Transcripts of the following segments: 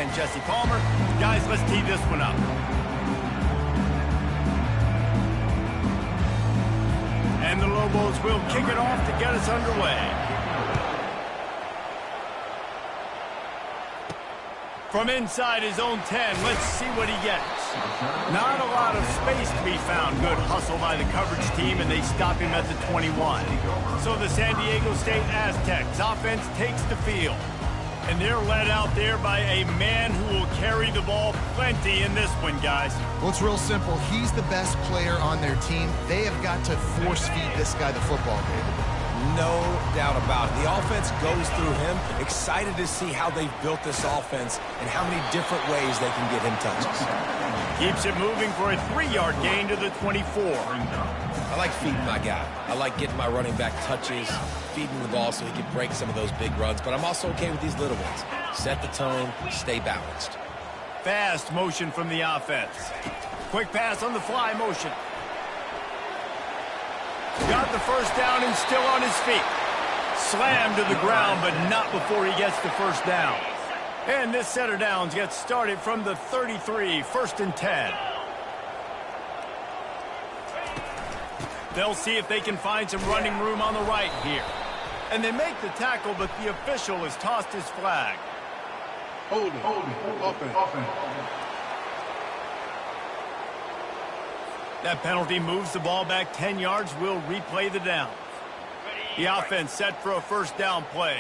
and Jesse Palmer. Guys, let's tee this one up. And the Lobos will kick it off to get us underway. From inside his own 10, let's see what he gets. Not a lot of space to be found. Good hustle by the coverage team, and they stop him at the 21. So the San Diego State Aztecs offense takes the field. And they're led out there by a man who will carry the ball plenty in this one, guys. Well, it's real simple. He's the best player on their team. They have got to force feed this guy the football, David. No doubt about it. The offense goes through him. Excited to see how they've built this offense and how many different ways they can get him touches. Keeps it moving for a 3-yard gain to the 24. I like feeding my guy. I like getting my running back touches, feeding the ball so he can break some of those big runs. But I'm also okay with these little ones. Set the tone, stay balanced. Fast motion from the offense. Quick pass on the fly motion. Got the first down and still on his feet. Slammed to the ground, but not before he gets the first down. And this set of downs gets started from the 33, 1st and 10. They'll see if they can find some running room on the right here. And they make the tackle, but the official has tossed his flag. Hold it. Offense. That penalty moves the ball back 10 yards. We'll replay the down. The offense set for a first down play.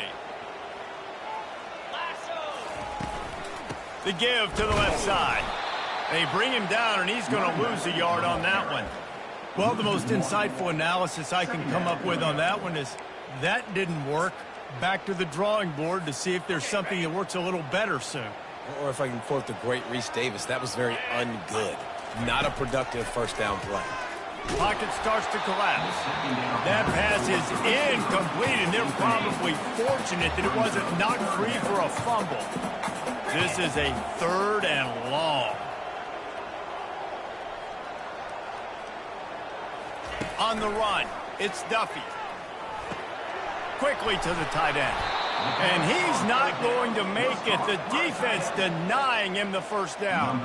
The give to the left side. They bring him down, and he's going to lose a yard on that one. Well, the most insightful analysis I can come up with on that one is that didn't work. Back to the drawing board to see if there's something that works a little better soon. Or if I can quote the great Reese Davis, that was very ungood. Not a productive first down play. Pocket starts to collapse. That pass is incomplete, and they're probably fortunate that it wasn't knocked free for a fumble. This is a 3rd and long. On the run, it's Duffy. Quickly to the tight end. And he's not going to make it. The defense denying him the first down.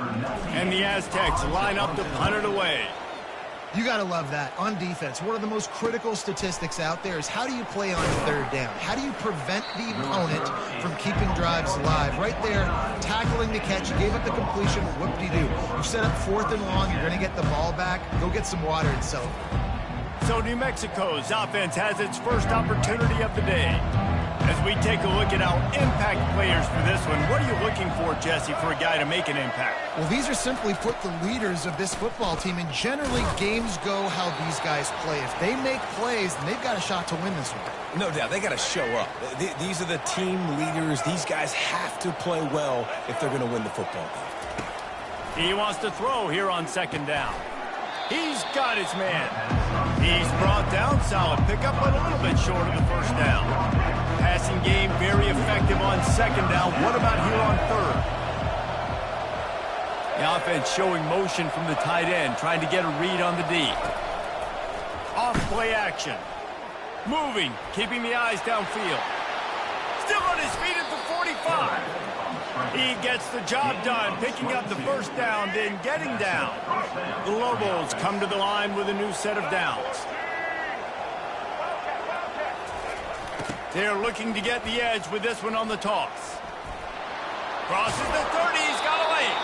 And the Aztecs line up to punt it away. You got to love that. On defense, one of the most critical statistics out there is how do you play on 3rd down? How do you prevent the opponent from keeping drives alive? Right there, tackling the catch, you gave up the completion, whoop-de-doo. You set up 4th and long, you're going to get the ball back. Go get some water and celebrate. So New Mexico's offense has its first opportunity of the day. As we take a look at our impact players for this one, what are you looking for, Jesse, for a guy to make an impact? Well, these are simply put the leaders of this football team, and generally games go how these guys play. If they make plays, then they've got a shot to win this one. No doubt, they got to show up. These are the team leaders. These guys have to play well if they're going to win the football game. He wants to throw here on 2nd down. He's got his man. He's brought down, solid pickup, but a little bit short of the first down. Passing game very effective on 2nd down. What about here on 3rd? The offense showing motion from the tight end, trying to get a read on the D. Off play action. Moving, keeping the eyes downfield. Still on his feet at the 45. He gets the job done, picking up the first down, then getting down. The Lobos come to the line with a new set of downs. They're looking to get the edge with this one on the toss. Crosses the 30, he's got a lane.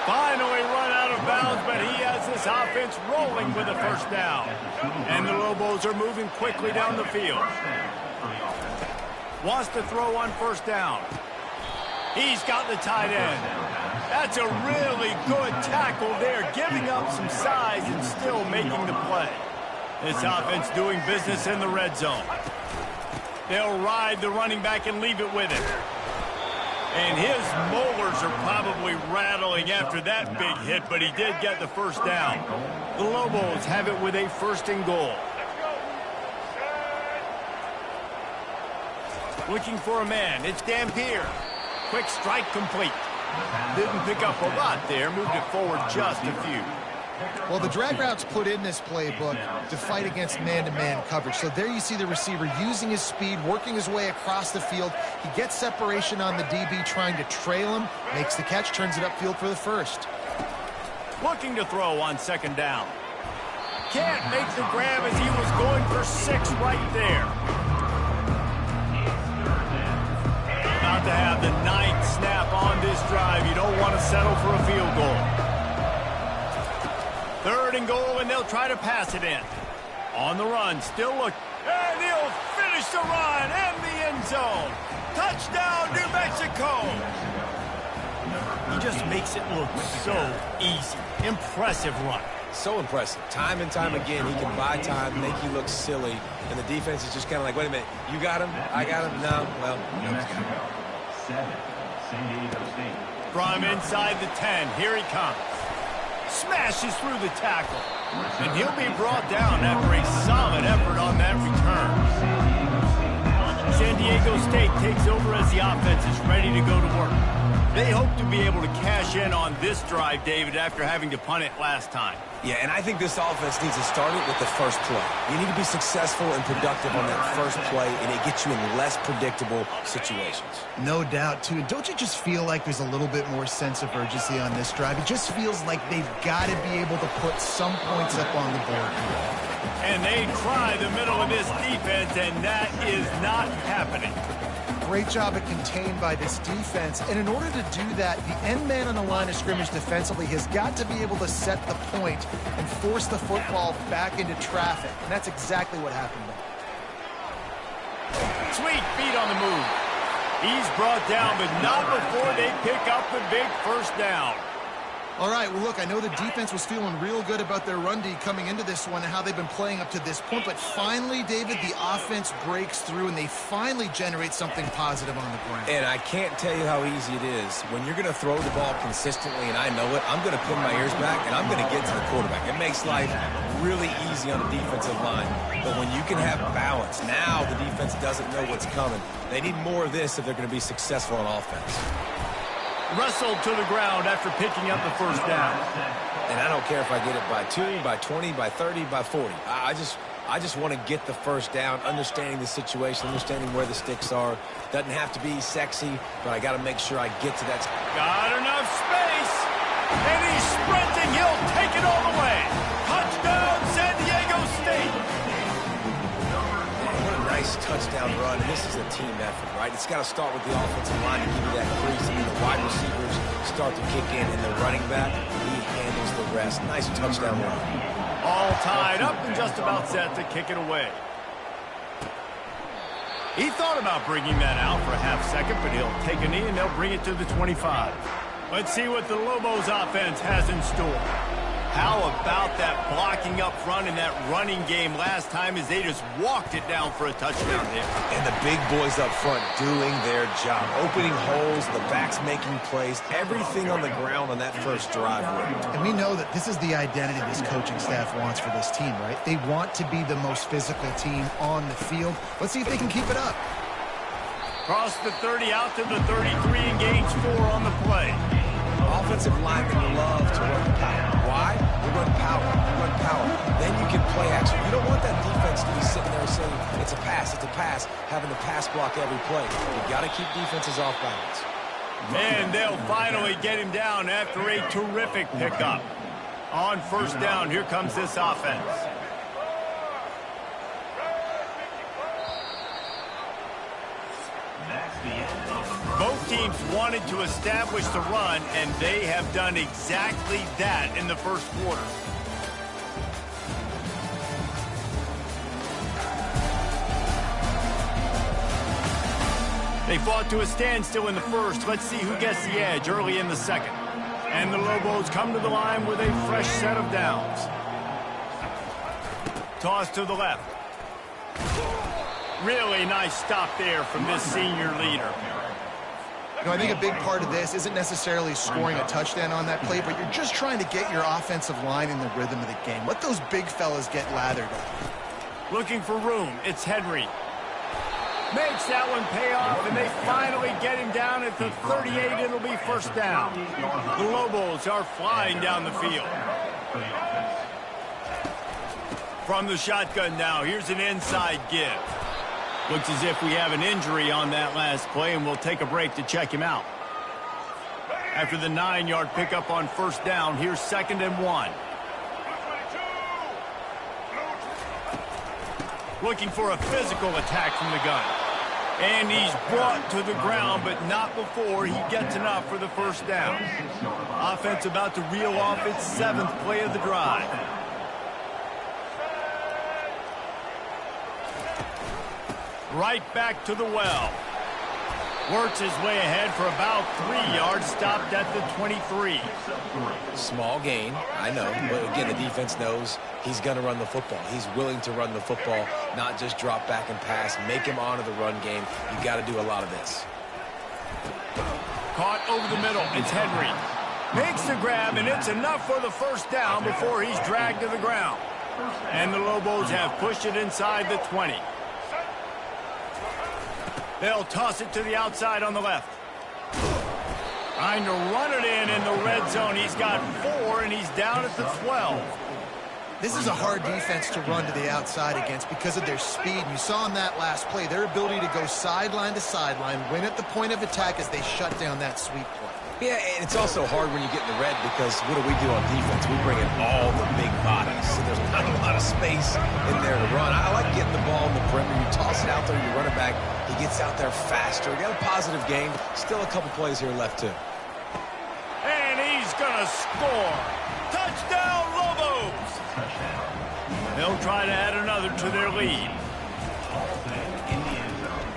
Finally run out of bounds, but he has this offense rolling with a first down. And the Lobos are moving quickly down the field. Wants to throw on 1st down. He's got the tight end. That's a really good tackle there, giving up some size and still making the play. This offense doing business in the red zone. They'll ride the running back and leave it with him. And his molars are probably rattling after that big hit, but he did get the first down. The Lobos have it with a 1st and goal. Looking for a man. It's Dampier. Quick strike complete. Didn't pick up a lot there. Moved it forward just a few. Well, the drag route's put in this playbook to fight against man-to-man coverage. So there you see the receiver using his speed, working his way across the field. He gets separation on the DB, trying to trail him, makes the catch, turns it upfield for the first. Looking to throw on second down. Can't make the grab as he was going for 6 right there. About to have the 9th snap on this drive. You don't want to settle for a field goal. 3rd and goal, and they'll try to pass it in. On the run, still look. And he'll finish the run in the end zone. Touchdown, New Mexico. He just makes it look so easy. Impressive run. So impressive. Time and time again, he can buy time, make you look silly, and the defense is just kind of like, wait a minute, you got him? I got him? No. Well, from inside the 10, here he comes. Smashes through the tackle. And he'll be brought down after a solid effort on that return. San Diego State takes over as the offense is ready to go to work. They hope to be able to cash in on this drive, David, after having to punt it last time. Yeah, and I think this offense needs to start it with the first play. You need to be successful and productive on that first play, and it gets you in less predictable situations. No doubt, too. Don't you just feel like there's a little bit more sense of urgency on this drive? It just feels like they've got to be able to put some points up on the board here. And they try the middle of this defense, and that is not happening. Great job at contained by this defense. And in order to do that, the end man on the line of scrimmage defensively has got to be able to set the point and force the football back into traffic. And that's exactly what happened there. Sweet feet on the move. He's brought down, but not before they pick up the big first down. All right, well, look, I know the defense was feeling real good about their run D coming into this one and how they've been playing up to this point, but finally, David, the offense breaks through and they finally generate something positive on the ground. And I can't tell you how easy it is. When you're going to throw the ball consistently, and I know it, I'm going to pin my ears back, and I'm going to get to the quarterback. It makes life really easy on the defensive line. But when you can have balance, now the defense doesn't know what's coming. They need more of this if they're going to be successful on offense. Wrestled to the ground after picking up the first down. And I don't care if I get it by 2, by 20, by 30, by 40. I just want to get the first down, understanding the situation, understanding where the sticks are. Doesn't have to be sexy, but I got to make sure I get to that. Got enough space. And he's sprinting. He'll take it all the way. Touchdown, San Diego State. What a nice touchdown run. This is a team effort, right? It's got to start with the offensive line to give you that crease. I mean, the wide receivers start to kick in, and the running back, he handles the rest. Nice touchdown run. All tied up and just about set to kick it away. He thought about bringing that out for a half second, but he'll take a knee and they'll bring it to the 25. Let's see what the Lobos offense has in store. How about that blocking up front in that running game last time as they just walked it down for a touchdown there. And the big boys up front doing their job. Opening holes, the backs making plays, everything on the ground on that first drive. And we know that this is the identity this coaching staff wants for this team, right? They want to be the most physical team on the field. Let's see if they can keep it up. Cross the 30 out to the 33 and gains 4 on the play. Offensive linemen love to run power. Why? We run power. We run power. Then you can play action. You don't want that defense to be sitting there saying, it's a pass, having to pass block every play. You've got to keep defenses off balance. And they'll finally get him down after a terrific pickup. On first down, here comes this offense. Both teams wanted to establish the run, and they have done exactly that in the first quarter. They fought to a standstill in the first. Let's see who gets the edge early in the second. And the Lobos come to the line with a fresh set of downs. Toss to the left. Really nice stop there from this senior leader. You know, I think a big part of this isn't necessarily scoring a touchdown on that play, but you're just trying to get your offensive line in the rhythm of the game. Let those big fellas get lathered up. Looking for room. It's Henry. Makes that one pay off, and they finally get him down at the 38. It'll be first down. The Lobos are flying down the field. From the shotgun now, here's an inside give. Looks as if we have an injury on that last play, and we'll take a break to check him out. After the 9-yard pickup on first down, here's 2nd and 1. Looking for a physical attack from the gun. And he's brought to the ground, but not before he gets enough for the first down. Offense about to reel off its 7th play of the drive. Right back to the well. Works his way ahead for about 3 yards, stopped at the 23. Small gain, I know, but again, the defense knows he's going to run the football. He's willing to run the football, not just drop back and pass, make him honor the run game. You got to do a lot of this. Caught over the middle, it's Henry. Makes the grab, and it's enough for the first down before he's dragged to the ground. And the Lobos have pushed it inside the 20. They'll toss it to the outside on the left. Trying to run it in the red zone. He's got 4, and he's down at the 12. This is a hard defense to run to the outside against because of their speed. You saw in that last play their ability to go sideline to sideline, win at the point of attack as they shut down that sweep play. Yeah, and it's also hard when you get in the red because what do? On defense? We bring in all the big bodies, so there's not a lot of space in there to run. I like getting the ball in the perimeter. You toss it out there, you run it back. He gets out there faster. Got a positive game. Still a couple plays here left, too. And he's going to score. Touchdown, Lobos! They'll try to add another to their lead.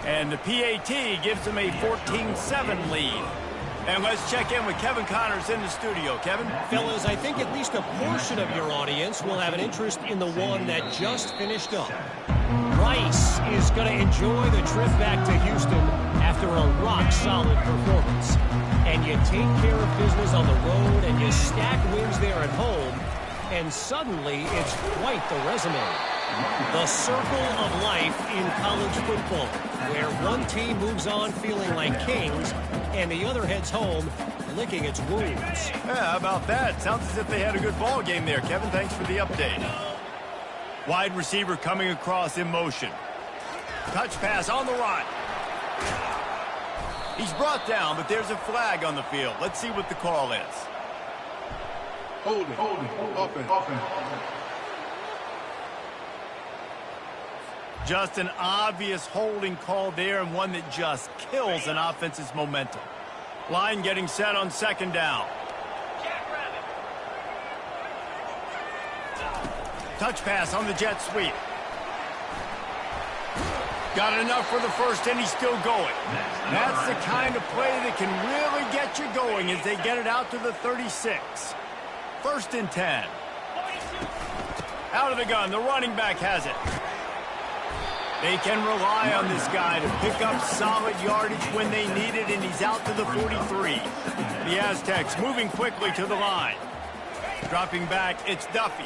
And the PAT gives them a 14-7 lead. And let's check in with Kevin Connors in the studio. Kevin? Fellas, I think at least a portion of your audience will have an interest in the one that just finished up. Rice is going to enjoy the trip back to Houston after a rock-solid performance. And you take care of business on the road and you stack wins there at home, and suddenly it's quite the resume. The circle of life in college football, where one team moves on feeling like kings and the other heads home licking its wounds. Yeah, how about that? Sounds as if they had a good ball game there. Kevin, thanks for the update. Wide receiver coming across in motion. Touch pass on the run. He's brought down, but there's a flag on the field. Let's see what the call is. Holding. Offense. Just an obvious holding call there, and one that just kills an offense's momentum. Line getting set on 2nd down. Touch pass on the jet sweep. Got enough for the first, and he's still going. That's the kind of play that can really get you going as they get it out to the 36. 1st and 10. Out of the gun, the running back has it. They can rely on this guy to pick up solid yardage when they need it, and he's out to the 43. The Aztecs moving quickly to the line. Dropping back, it's Duffy.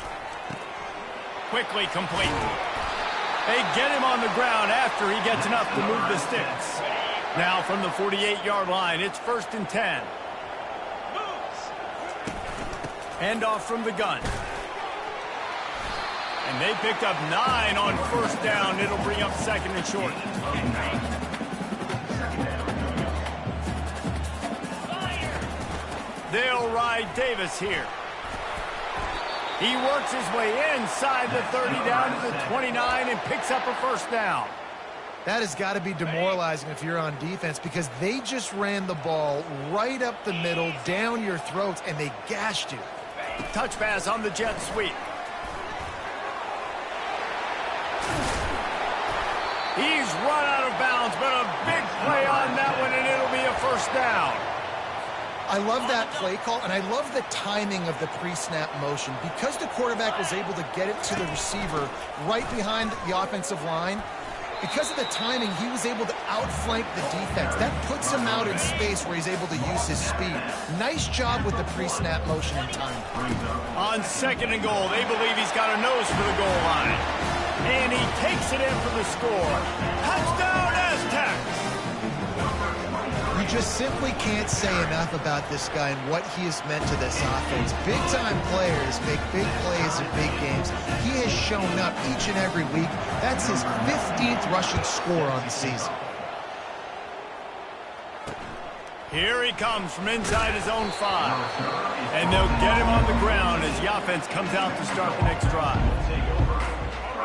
Quickly complete. They get him on the ground after he gets enough to move the sticks. Now from the 48-yard line, it's 1st and 10. Hand off from the gun. And they picked up 9 on first down. It'll bring up 2nd and short. They'll ride Davis here. He works his way inside the 30 down to the 29 and picks up a first down. That has got to be demoralizing if you're on defense because they just ran the ball right up the middle, down your throats, and they gashed you. Touch pass on the jet sweep. He's run out of bounds, but a big play on that one, and it'll be a first down. I love that play call, and I love the timing of the pre-snap motion. Because the quarterback was able to get it to the receiver right behind the offensive line, because of the timing, he was able to outflank the defense. That puts him out in space where he's able to use his speed. Nice job with the pre-snap motion and timing. On 2nd and goal, they believe he's got a nose for the goal line. And he takes it in for the score. Touchdown, Aztecs! You Just simply can't say enough about this guy and what he has meant to this offense. Big-time players make big plays in big games. He has shown up each and every week. That's his 15th rushing score on the season. Here he comes from inside his own 5. And they'll get him on the ground as the offense comes out to start the next drive.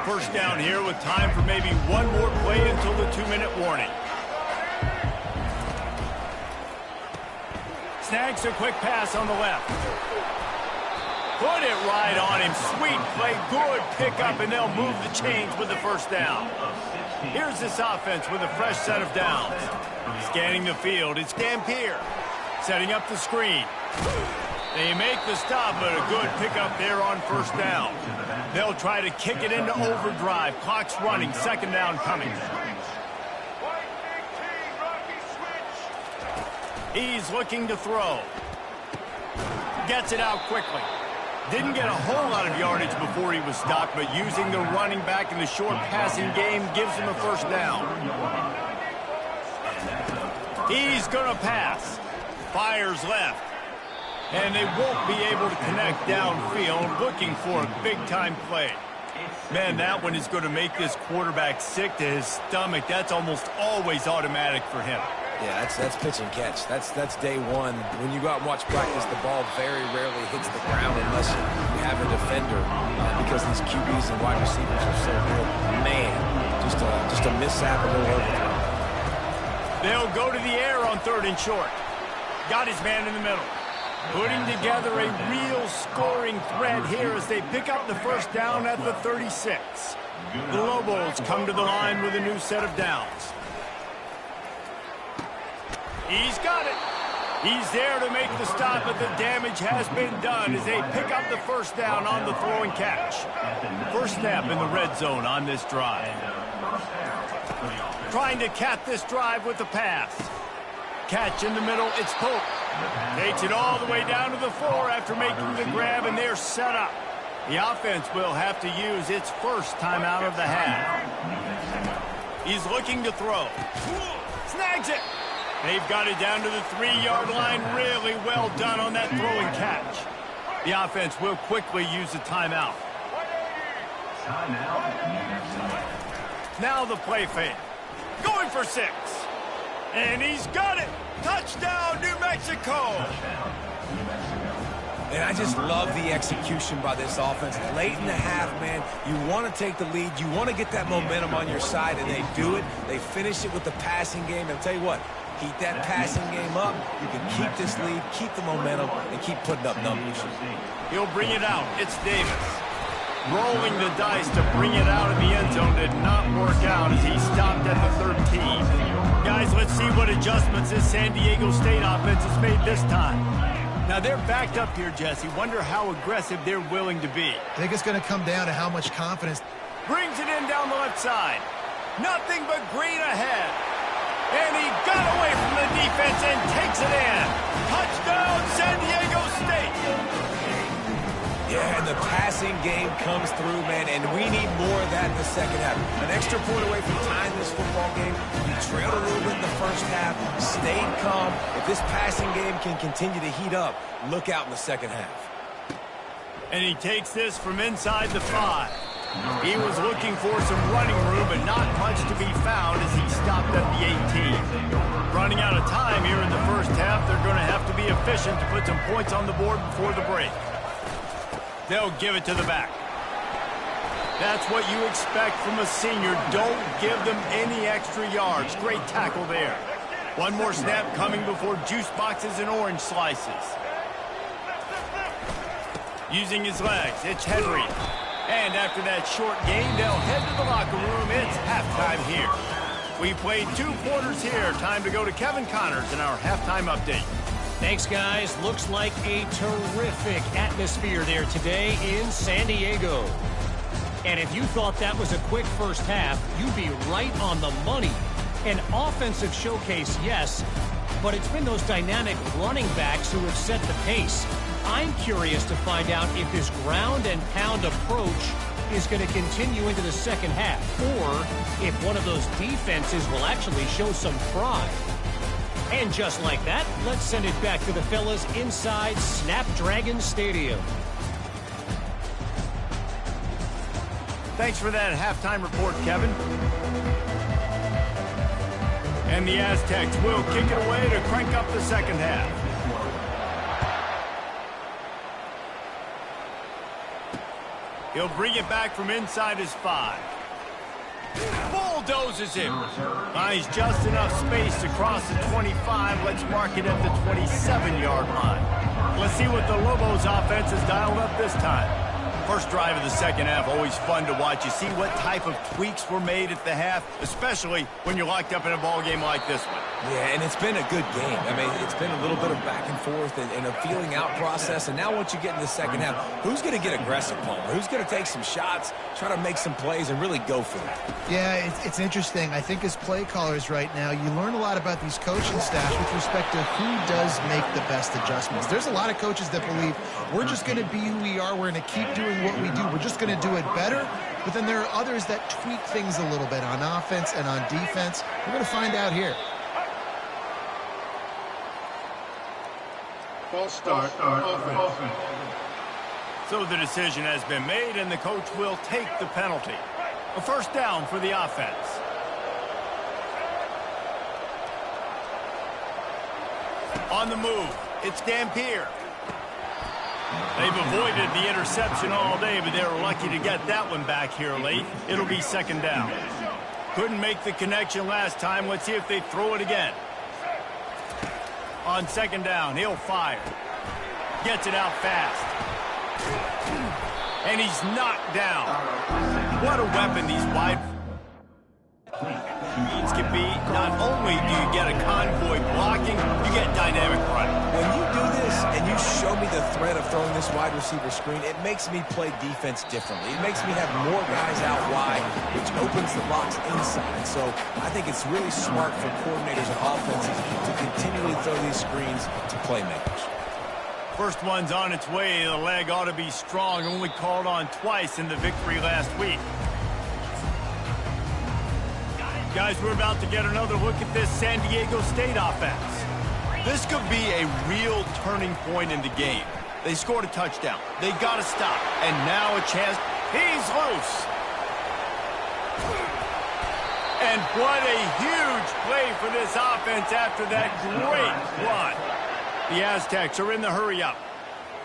First down here with time for maybe one more play until the 2-minute warning. Snags a quick pass on the left. Put it right on him. Sweet play, good pickup, and they'll move the chains with the first down. Here's this offense with a fresh set of downs. Scanning the field, it's Gampier. Setting up the screen. They make the stop, but a good pickup there on first down. They'll try to kick it into overdrive. Clock's running, second down coming. He's looking to throw. Gets it out quickly. Didn't get a whole lot of yardage before he was stopped, but using the running back in the short passing game gives him a first down. He's going to pass. Fires left. And they won't be able to connect downfield, looking for a big-time play. Man, that one is going to make this quarterback sick to his stomach. That's almost always automatic for him. Yeah, that's pitch and catch. That's day one. When you go out and watch practice, the ball very rarely hits the ground unless you have a defender, because these QBs and wide receivers are so good. Man, just a mishap, a little overthrow. They'll go to the air on 3rd and short. Got his man in the middle. Putting together a real scoring thread here as they pick up the first down at the 36. The Lobos come to the line with a new set of downs. He's got it. He's there to make the stop, but the damage has been done as they pick up the first down on the throw and catch. First snap in the red zone on this drive. Trying to cap this drive with the pass. Catch in the middle, it's Pope. Takes it all the way down to the 4 after making the grab, and they're set up. The offense will have to use its first timeout of the half. He's looking to throw. Snags it. They've got it down to the 3-yard line. Really well done on that throw and catch. The offense will quickly use a timeout. Now the play fake. Going for 6. And he's got it. Touchdown, New Mexico. And I just love the execution by this offense. Late in the half, man, you want to take the lead. You want to get that momentum on your side, and they do it. They finish it with the passing game. And I'll tell you what, keep that passing game up. You can keep this lead, keep the momentum, and keep putting up numbers. He'll bring it out. It's Davis. Rolling the dice to bring it out of the end zone did not work out as he stopped at the 13. Guys, let's see what adjustments this San Diego State offense has made this time. Now, they're backed up here, Jesse. Wonder how aggressive they're willing to be. I think it's going to come down to how much confidence. Brings it in down the left side. Nothing but green ahead. And he got away from the defense and takes it in. Touchdown, San Diego State. Yeah, and the passing game comes through, man, and we need more of that in the second half. An extra point away from tying this football game. You trailed a little bit in the first half, stayed calm. If this passing game can continue to heat up, look out in the second half. And he takes this from inside the 5. He was looking for some running room, but not much to be found as he stopped at the 18. Running out of time here in the first half, they're going to have to be efficient to put some points on the board before the break. They'll give it to the back. That's what you expect from a senior. Don't give them any extra yards. Great tackle there. One more snap coming before juice boxes and orange slices. Using his legs, it's Henry. And after that short game, they'll head to the locker room. It's halftime here. We played 2 quarters here. Time to go to Kevin Connors in our halftime update. Thanks, guys. Looks like a terrific atmosphere there today in San Diego. And if you thought that was a quick first half, you'd be right on the money. An offensive showcase, yes, but it's been those dynamic running backs who have set the pace. I'm curious to find out if this ground and pound approach is going to continue into the second half, or if one of those defenses will actually show some pride. And just like that, let's send it back to the fellas inside Snapdragon Stadium. Thanks for that halftime report, Kevin. And the Aztecs will kick it away to crank up the second half. He'll bring it back from inside his 5. Bulldozes him. Finds just enough space to cross the 25. Let's mark it at the 27-yard line. Let's see what the Lobos offense has dialed up this time. First drive of the second half, always fun to watch. You see what type of tweaks were made at the half, especially when you're locked up in a ball game like this one. Yeah, and it's been a good game. I mean, it's been a little bit of back and forth and a feeling out process. And now once you get in the second half, who's going to get aggressive, Palmer? Who's going to take some shots, try to make some plays, and really go for it? Yeah, it's interesting. I think as play callers right now, you learn a lot about these coaching staffs with respect to who does make the best adjustments. There's a lot of coaches that believe we're just going to be who we are. We're going to keep doing what we do. We're just going to do it better. But then there are others that tweak things a little bit on offense and on defense. We're going to find out here. False start. Offense. So the decision has been made, and the coach will take the penalty. A first down for the offense. On the move, it's Dampier. They've avoided the interception all day, but they were lucky to get that one back here late. It'll be second down. Couldn't make the connection last time. Let's see if they throw it again. On second down, he'll fire. Gets it out fast. And he's knocked down. What a weapon these wide receivers can be. Not only do you get a convoy blocking, you get dynamic running. When you do this and you show me the threat of throwing this wide receiver screen, it makes me play defense differently. It makes me have more guys out wide, which opens the box inside. So I think it's really smart for coordinators and offenses to continually throw these screens to playmakers. First one's on its way. The leg ought to be strong. Only called on twice in the victory last week. Guys, we're about to get another look at this San Diego State offense. This could be a real turning point in the game. They scored a touchdown. They got to stop. And now a chance. He's loose. And what a huge play for this offense after that great run. The Aztecs are in the hurry-up.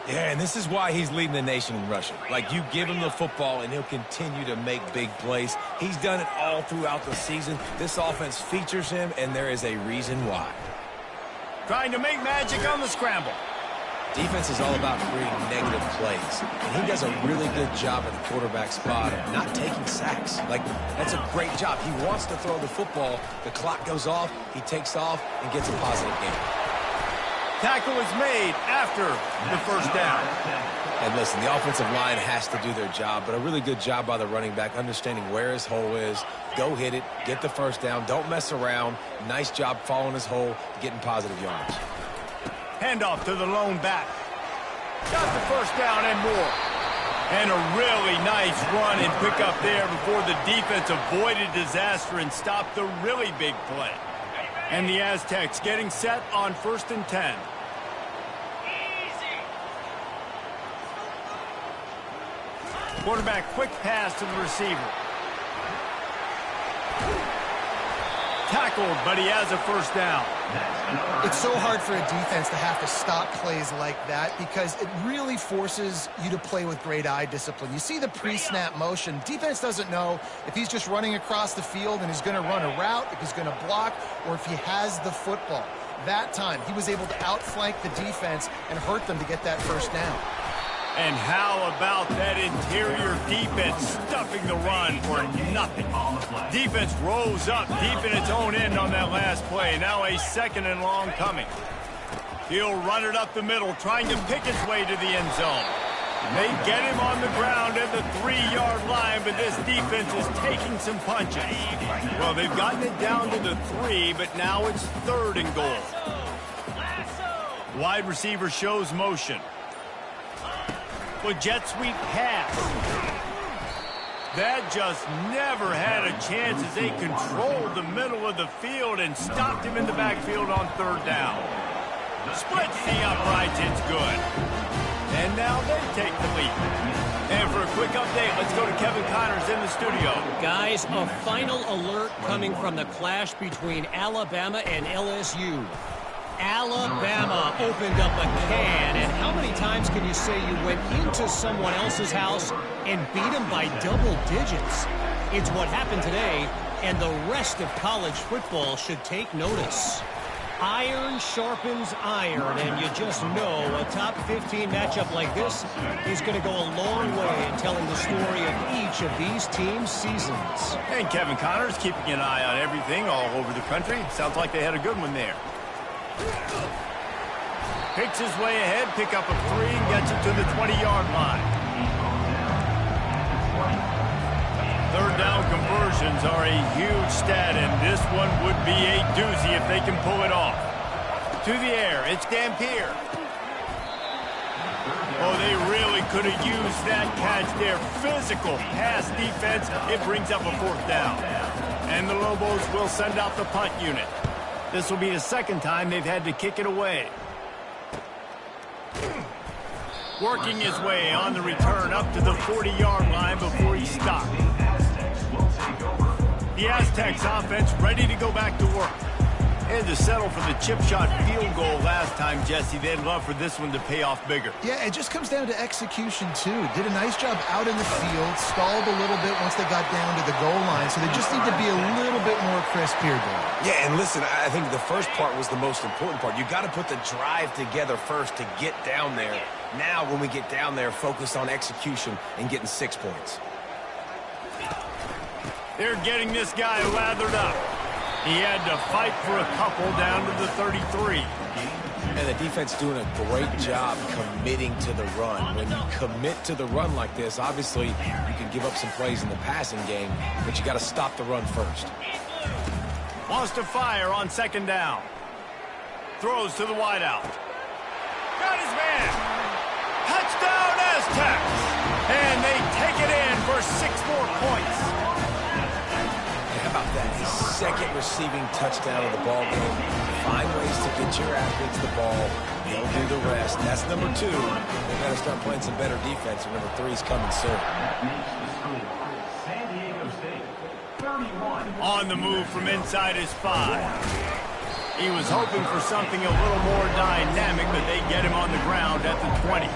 Yeah, and this is why he's leading the nation in rushing. Like, you give him the football, and he'll continue to make big plays. He's done it all throughout the season. This offense features him, and there is a reason why. Trying to make magic on the scramble. Defense is all about creating negative plays, and he does a really good job at the quarterback spot of not taking sacks. Like, that's a great job. He wants to throw the football. The clock goes off. He takes off and gets a positive game. Tackle is made after the first down. And listen, the offensive line has to do their job, but a really good job by the running back, understanding where his hole is. Go hit it, get the first down, don't mess around. Nice job following his hole, getting positive yards. Handoff to the lone back. Got the first down and more. And a really nice run and pick up there before the defense avoided disaster and stopped the really big play. And the Aztecs getting set on 1st and 10. Quarterback quick pass to the receiver. Tackled, but he has a first down. It's so hard for a defense to have to stop plays like that because it really forces you to play with great eye discipline. You see the pre-snap motion. Defense doesn't know if he's just running across the field and he's going to run a route, if he's going to block, or if he has the football. That time, he was able to outflank the defense and hurt them to get that first down. And how about that interior defense stuffing the run for nothing? Defense rolls up deep in its own end on that last play. Now a second and long coming. He'll run it up the middle, trying to pick his way to the end zone. They get him on the ground at the 3-yard line, but this defense is taking some punches. Well, they've gotten it down to the 3, but now it's 3rd and goal. Wide receiver shows motion. With jet sweep pass. That just never had a chance as they controlled the middle of the field and stopped him in the backfield on third down. Splits the uprights, it's good. And now they take the lead. And for a quick update, let's go to Kevin Connors in the studio. Guys, a final alert coming from the clash between Alabama and LSU. Alabama opened up a can, and how many times can you say you went into someone else's house and beat them by double digits? It's what happened today, and the rest of college football should take notice. Iron sharpens iron, and you just know a top 15 matchup like this is going to go a long way in telling the story of each of these teams' seasons. And Kevin Connors keeping an eye on everything all over the country. Sounds like they had a good one there. Picks his way ahead, pick up a 3, and gets it to the 20-yard line. Third down conversions are a huge stat, and this one would be a doozy if they can pull it off. To the air, it's Dampier. Oh, they really could have used that catch there. Physical pass defense. It brings up a 4th down. And the Lobos will send out the punt unit. This will be the second time they've had to kick it away. Working his way on the return up to the 40-yard line before he stopped. The Aztecs offense ready to go back to work. And to settle for the chip shot field goal last time, Jesse. They'd love for this one to pay off bigger. Yeah, it just comes down to execution, too. Did a nice job out in the field, stalled a little bit once they got down to the goal line, so they just need to be a little bit more crisp here, Bill. Yeah, and listen, I think the first part was the most important part. You got to put the drive together first to get down there. Now, when we get down there, focus on execution and getting 6 points. They're getting this guy lathered up. He had to fight for a couple down to the 33. And the defense doing a great job committing to the run. When you commit to the run like this, obviously you can give up some plays in the passing game, but you got to stop the run first. Wants to fire on 2nd down. Throws to the wideout. Got his man. Touchdown Aztecs. And they take it in for 6 more points. How about that? His second receiving touchdown of the ball game. Find ways to get your athletes the ball. They'll do the rest. That's number 2. They got to start playing some better defense, and number 3 is coming soon. On the move from inside his 5. He was hoping for something a little more dynamic, but they get him on the ground at the 20.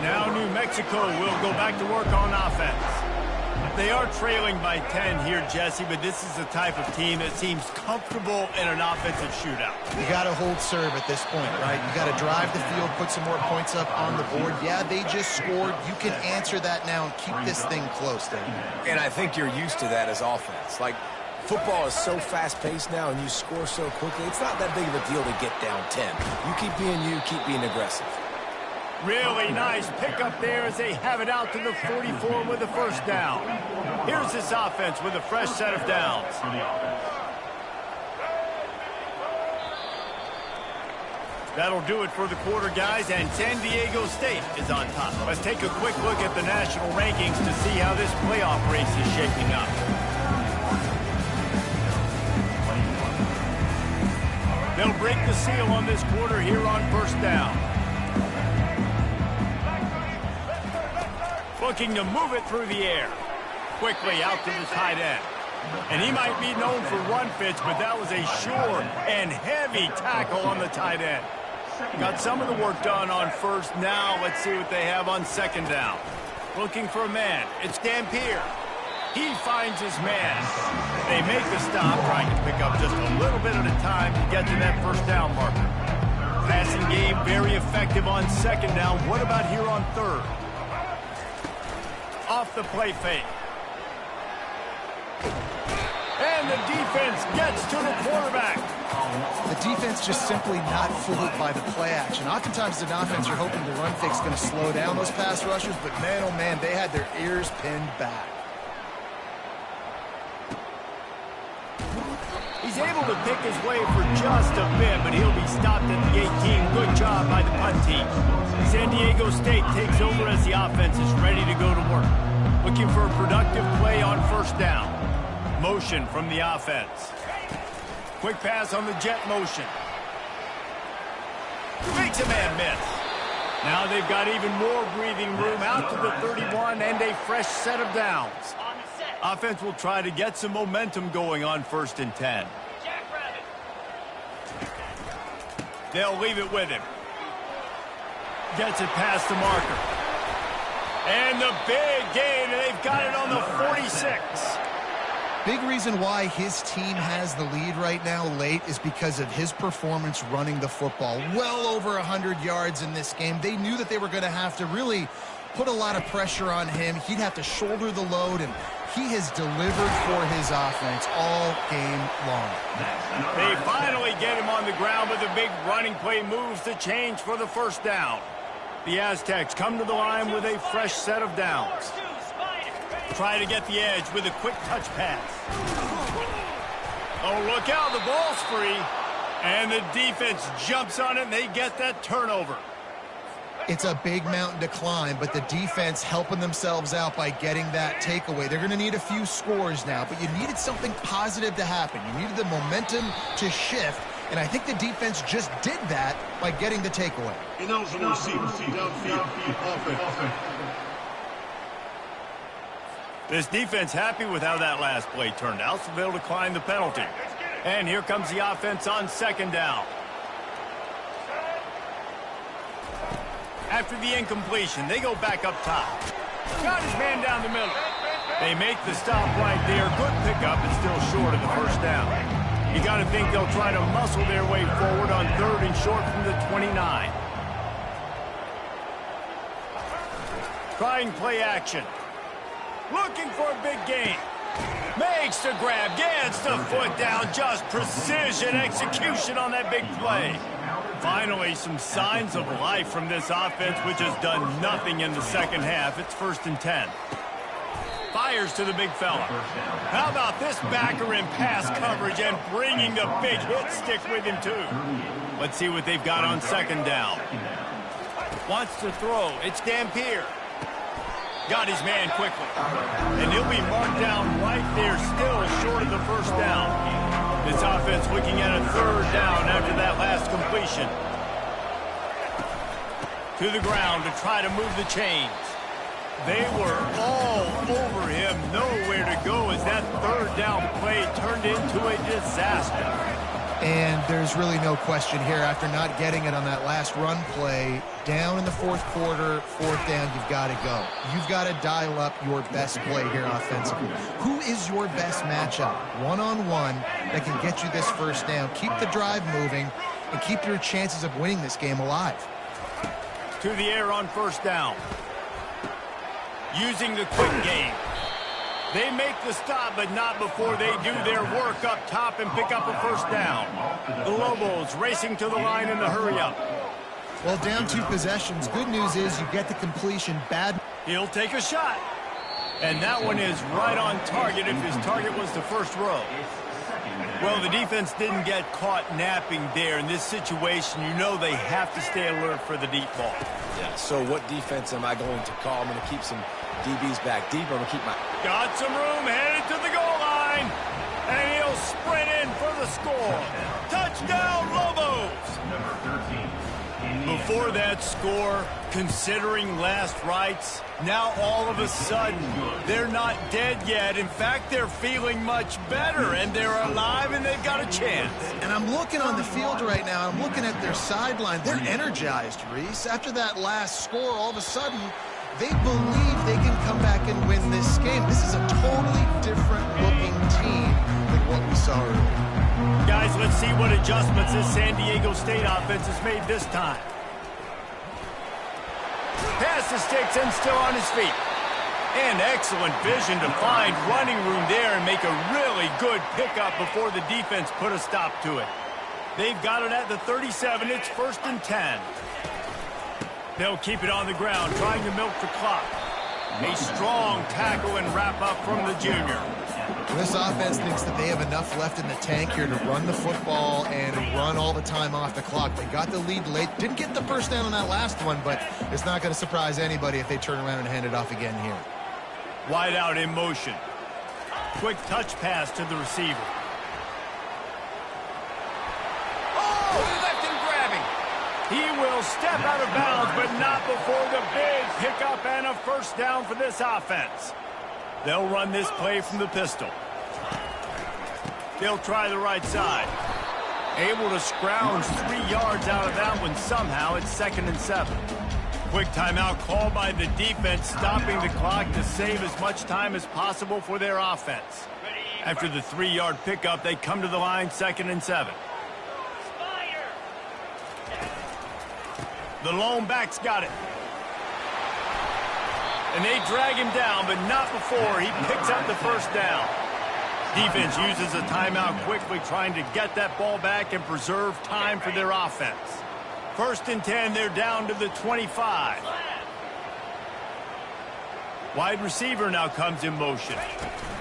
Now New Mexico will go back to work on offense. They are trailing by 10 here, Jesse, but this is the type of team that seems comfortable in an offensive shootout. You got to hold serve at this point, right? You got to drive the field, put some more points up on the board. Yeah, they just scored. You can answer that now and keep this thing close, then. And I think you're used to that as offense. Like, football is so fast-paced now, and you score so quickly. It's not that big of a deal to get down 10. You keep being you, keep being aggressive. Really nice pickup there as they have it out to the 44 with the 1st down. Here's this offense with a fresh set of downs. That'll do it for the quarter, guys, and San Diego State is on top. Let's take a quick look at the national rankings to see how this playoff race is shaping up. They'll break the seal on this quarter here on 1st down. Looking to move it through the air. Quickly out to the tight end. And he might be known for run fits, but that was a sure and heavy tackle on the tight end. Got some of the work done on 1st. Now let's see what they have on 2nd down. Looking for a man. It's Dampier. He finds his man. They make the stop, trying to pick up just a little bit at a time to get to that 1st down marker. Passing game very effective on 2nd down. What about here on 3rd? Off the play fake. And the defense gets to the quarterback. The defense just simply not fooled by the play action. Oftentimes, an offense you're hoping the run fix is going to slow down those pass rushers, but man, oh man, they had their ears pinned back. He's able to pick his way for just a bit, but he'll be stopped at the 18. Good job by the punt team. San Diego State takes over as the offense is ready to go to work. Looking for a productive play on first down. Motion from the offense. Quick pass on the jet motion. Makes a man miss. Now they've got even more breathing room out to the 31 and a fresh set of downs. Offense will try to get some momentum going on 1st and 10. They'll leave it with him. Gets it past the marker. And the big gain, and they've got it on the 46. Big reason why his team has the lead right now late is because of his performance running the football. Well over 100 yards in this game. They knew that they were going to have to really put a lot of pressure on him. He'd have to shoulder the load, and he has delivered for his offense all game long. They finally get him on the ground, but the big running play moves the change for the first down. The Aztecs come to the line with a fresh set of downs. Try to get the edge with a quick touch pass. Oh, look out, the ball's free. And the defense jumps on it, and they get that turnover. It's a big mountain to climb, but the defense helping themselves out by getting that takeaway. They're going to need a few scores now, but you needed something positive to happen. You needed the momentum to shift, and I think the defense just did that by getting the takeaway. This defense happy with how that last play turned out, so they'll decline the penalty. And here comes the offense on 2nd down. After the incompletion, they go back up top. Got his man down the middle. They make the stop right there. Good pickup, but still short of the first down. You got to think they'll try to muscle their way forward on 3rd and short from the 29. Trying play action. Looking for a big gain. Makes the grab, gets the foot down. Just precision execution on that big play. Finally, some signs of life from this offense, which has done nothing in the second half. It's 1st and 10. Fires to the big fella. How about this backer in pass coverage and bringing the big hit stick with him, too? Let's see what they've got on 2nd down. Wants to throw. It's Dampier. Got his man quickly. And he'll be marked down right there, still short of the first down. This offense looking at a 3rd down after that last completion. To the ground to try to move the chains. They were all over him, nowhere to go as that 3rd down play turned into a disaster. And there's really no question here, after not getting it on that last run play, down in the 4th quarter, 4th down, you've got to go. You've got to dial up your best play here offensively. Who is your best matchup, one-on-one, that can get you this first down? Keep the drive moving and keep your chances of winning this game alive. To the air on 1st down. Using the quick game. They make the stop, but not before they do their work up top and pick up a first down. The Lobos racing to the line in the hurry-up. Well, down 2 possessions. Good news is you get the completion. Bad. He'll take a shot. And that one is right on target if his target was the first row. Well, the defense didn't get caught napping there. In this situation, you know they have to stay alert for the deep ball. Yeah, so what defense am I going to call? I'm going to keep some DBs back deep. I'm going to keep my... Got some room, headed to the goal line. And he'll sprint in for the score. Touchdown, Lobos! Before that score, considering last rites, now all of a sudden, they're not dead yet. In fact, they're feeling much better, and they're alive, and they've got a chance. And I'm looking on the field right now. I'm looking at their sideline. They're energized, Reese. After that last score, all of a sudden, they believe they can come back and win this game. This is a totally different-looking team than what we saw earlier. Guys, let's see what adjustments this San Diego State offense has made this time. Pass the sticks and still on his feet. And excellent vision to find running room there and make a really good pickup before the defense put a stop to it. They've got it at the 37. It's 1st and 10. They'll keep it on the ground, trying to milk the clock. A strong tackle and wrap up from the junior. This offense thinks that they have enough left in the tank here to run the football and run all the time off the clock. They got the lead late. Didn't get the first down on that last one, but it's not going to surprise anybody if they turn around and hand it off again here. Wide out in motion. Quick touch pass to the receiver. Oh, left him grabbing. He will step out of bounds, but not before the big pickup and a first down for this offense. They'll run this play from the pistol. They'll try the right side. Able to scrounge 3 yards out of that one somehow. It's 2nd and 7. Quick timeout called by the defense, stopping the clock to save as much time as possible for their offense. After the 3-yard pickup, they come to the line, 2nd and 7. The lone back's got it. And they drag him down, but not before he picks up the first down. Defense uses a timeout quickly, trying to get that ball back and preserve time for their offense. 1st and 10, they're down to the 25. Wide receiver now comes in motion.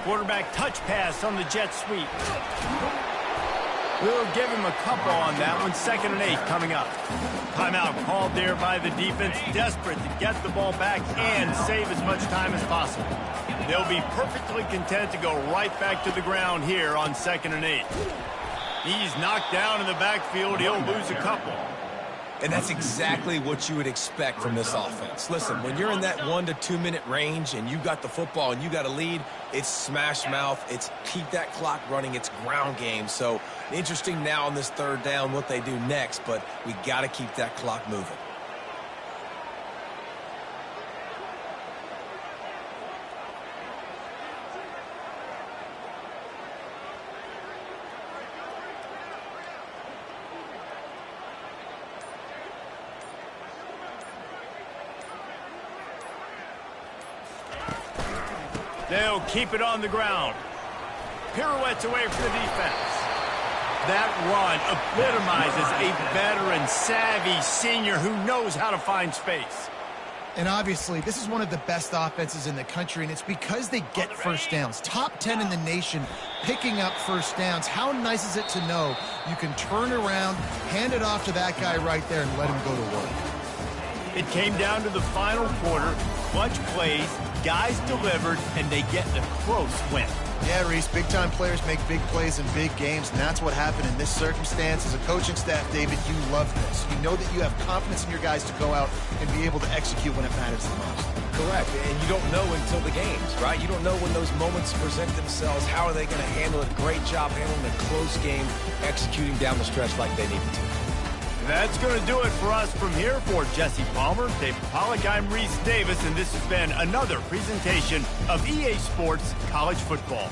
Quarterback touch pass on the jet sweep. We'll give him a couple on that one. 2nd and 8 coming up. Timeout called there by the defense, desperate to get the ball back and save as much time as possible. They'll be perfectly content to go right back to the ground here on 2nd and 8. He's knocked down in the backfield. He'll lose a couple. And that's exactly what you would expect from this offense. Listen, when you're in that 1 to 2 minute range and you got the football and you got a lead, it's smash mouth, it's keep that clock running, it's ground game. So interesting now on this 3rd down what they do next, but we got to keep that clock moving. They'll keep it on the ground. Pirouettes away from the defense. That run epitomizes a veteran, savvy senior who knows how to find space. And obviously, this is one of the best offenses in the country, and it's because they get first downs. Top 10 in the nation picking up first downs. How nice is it to know you can turn around, hand it off to that guy right there, and let him go to work. It came down to the final quarter. Clutch plays, guys delivered, and they get a close win. Yeah, Reese, big-time players make big plays in big games, and that's what happened in this circumstance. As a coaching staff, David, you love this. You know that you have confidence in your guys to go out and be able to execute when it matters the most. Correct, and you don't know until the games, right? You don't know when those moments present themselves. How are they going to handle it? Great job handling a close game, executing down the stretch like they needed to. That's going to do it for us from here. For Jesse Palmer, David Pollack, I'm Reese Davis, and this has been another presentation of EA Sports College Football.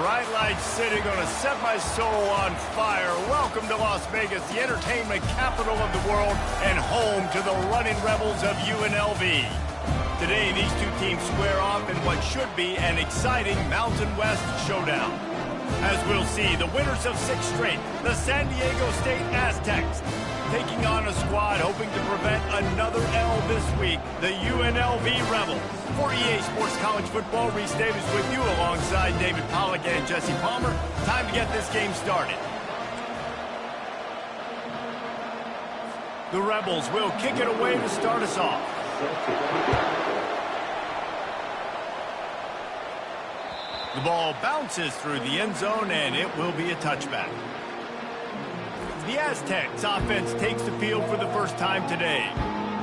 Bright Light City gonna set my soul on fire. Welcome to Las Vegas, the entertainment capital of the world and home to the running rebels of UNLV. Today, these two teams square off in what should be an exciting Mountain West showdown. As we'll see, the winners of 6 straight, the San Diego State Aztecs, taking on a squad hoping to prevent another L this week, the UNLV Rebels. For EA Sports College Football, Reese Davis with you alongside David Pollack and Jesse Palmer. Time to get this game started. The Rebels will kick it away to start us off. The ball bounces through the end zone, and it will be a touchback. The Aztecs offense takes the field for the first time today.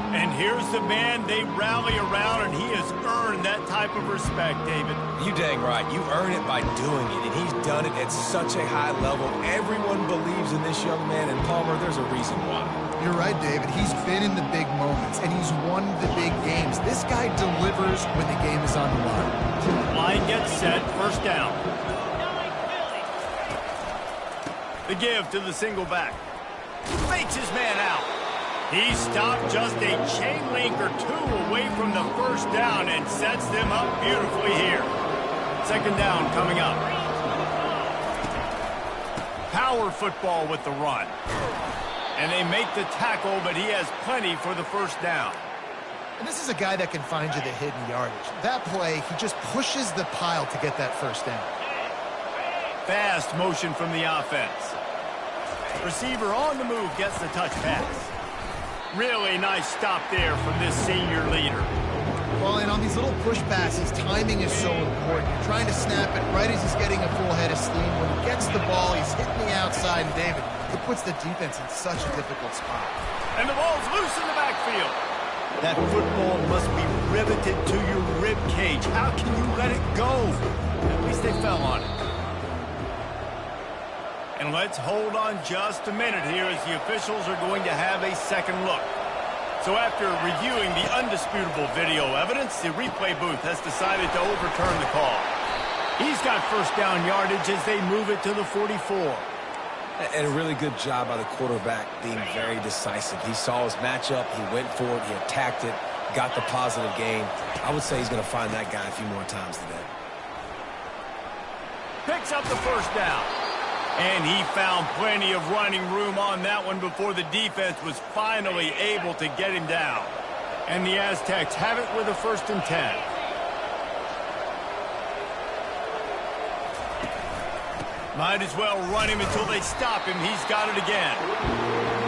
And here's the man they rally around, and he has earned that type of respect, David. You dang right. You earn it by doing it, and he's done it at such a high level. Everyone believes in this young man, and Palmer, there's a reason why. You're right, David. He's been in the big moments, and he's won the big games. This guy delivers when the game is on the line. Line gets set, first down. The give to the single back. Fakes his man out. He stopped just a chain link or two away from the first down and sets them up beautifully here. Second down coming up. Power football with the run. And they make the tackle, but he has plenty for the first down. And this is a guy that can find you the hidden yardage. That play, he just pushes the pile to get that first down. Fast motion from the offense. Receiver on the move gets the touch pass. Really nice stop there from this senior leader. Well, and on these little push passes, timing is so important. You're trying to snap it right as he's getting a full head of steam. When he gets the ball, he's hitting the outside, and David, it puts the defense in such a difficult spot. And the ball's loose in the backfield. That football must be riveted to your rib cage. How can you let it go? At least they fell on it. And let's hold on just a minute here as the officials are going to have a second look. So after reviewing the undisputable video evidence, the replay booth has decided to overturn the call. He's got first down yardage as they move it to the 44. And a really good job by the quarterback being very decisive. He saw his matchup, he went for it, he attacked it, got the positive gain. I would say he's going to find that guy a few more times today. Picks up the first down. And he found plenty of running room on that one before the defense was finally able to get him down. And the Aztecs have it with a 1st and 10. Might as well run him until they stop him. He's got it again.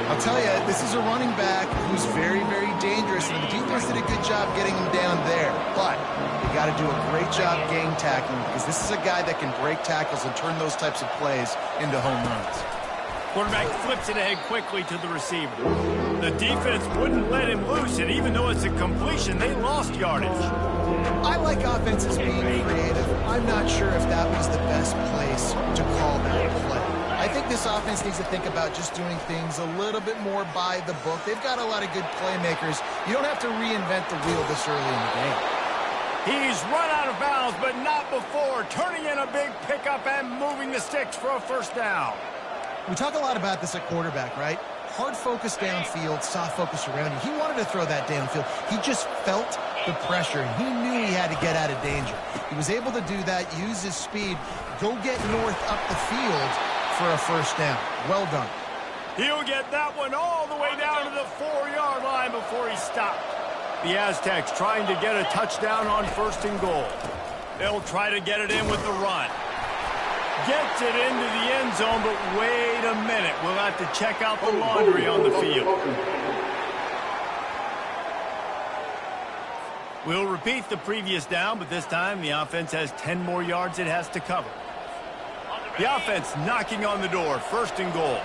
I'll tell you, this is a running back who's very, very dangerous, and the defense did a good job getting him down there. But you got to do a great job game tackling because this is a guy that can break tackles and turn those types of plays into home runs. Quarterback flips it ahead quickly to the receiver. The defense wouldn't let him loose, and even though it's a completion, they lost yardage. I like offenses being creative. I'm not sure if that was the best place to call that play. I think this offense needs to think about just doing things a little bit more by the book. They've got a lot of good playmakers. You don't have to reinvent the wheel this early in the game. He's run out of bounds, but not before, turning in a big pickup and moving the sticks for a first down. We talk a lot about this at quarterback, right? Hard focus downfield, soft focus around you. He wanted to throw that downfield. He just felt the pressure, and he knew he had to get out of danger. He was able to do that, use his speed, go get north up the field for a first down. Well done. He'll get that one all the way down to the 4-yard line before he stopped. The Aztecs trying to get a touchdown on 1st and goal. They'll try to get it in with the run. Gets it into the end zone, but wait a minute. We'll have to check out the laundry on the field. We'll repeat the previous down, but this time the offense has 10 more yards it has to cover. The offense knocking on the door, 1st and goal.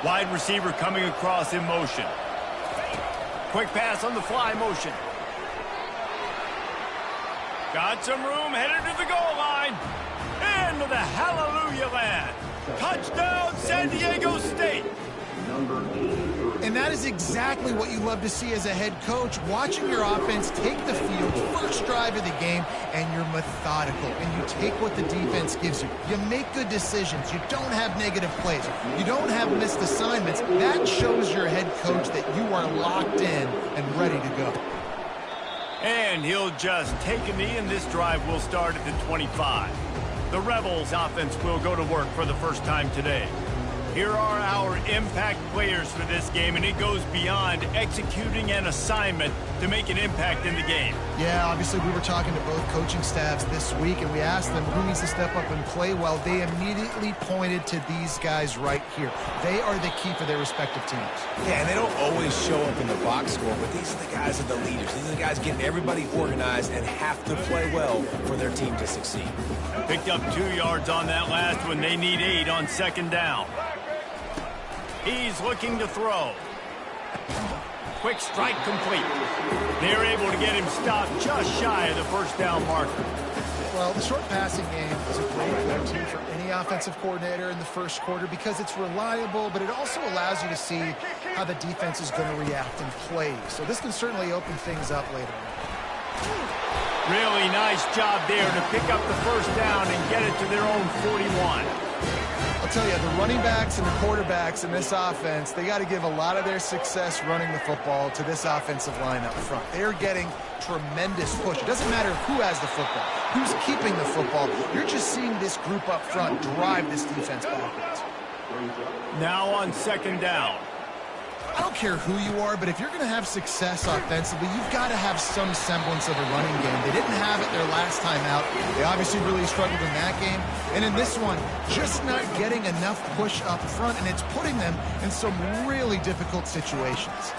Wide receiver coming across in motion. Quick pass on the fly motion. Got some room, headed to the goal line. Into the hallelujah land. Touchdown, San Diego State. And that is exactly what you love to see as a head coach, watching your offense take the field, first drive of the game, and you're methodical, and you take what the defense gives you. You make good decisions. You don't have negative plays. You don't have missed assignments. That shows your head coach that you are locked in and ready to go. And he'll just take a knee, and this drive will start at the 25. The Rebels offense will go to work for the first time today. Here are our impact players for this game, and it goes beyond executing an assignment to make an impact in the game. Yeah, obviously we were talking to both coaching staffs this week, and we asked them who needs to step up and play well. They immediately pointed to these guys right here. They are the key for their respective teams. Yeah, and they don't always show up in the box score, but these are the guys that are the leaders. These are the guys getting everybody organized and have to play well for their team to succeed. Picked up 2 yards on that last one. They need 8 on second down. He's looking to throw. Quick strike complete. They're able to get him stopped just shy of the first down marker. Well, the short passing game is a great go-to for any offensive coordinator in the first quarter because it's reliable, but it also allows you to see how the defense is going to react and play. So this can certainly open things up later on. Really nice job there to pick up the first down and get it to their own 41. I'll tell you, the running backs and the quarterbacks in this offense, they got to give a lot of their success running the football to this offensive line up front. They're getting tremendous push. It doesn't matter who has the football, who's keeping the football. You're just seeing this group up front drive this defense backwards. Now on second down. I don't care who you are, but if you're going to have success offensively, you've got to have some semblance of a running game. They didn't have it their last time out. They obviously really struggled in that game. And in this one, just not getting enough push up front, and it's putting them in some really difficult situations.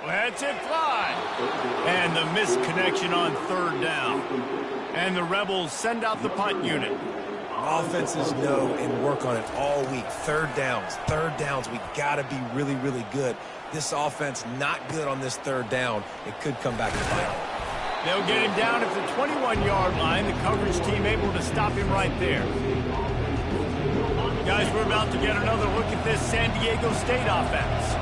Lets it fly. And the missed connection on third down. And the Rebels send out the punt unit. Offenses know and work on it all week. Third downs, we got to be really, really good. This offense not good on this third down. It could come back to bite them. They'll get him down at the 21-yard line. The coverage team able to stop him right there. Guys, we're about to get another look at this San Diego State offense.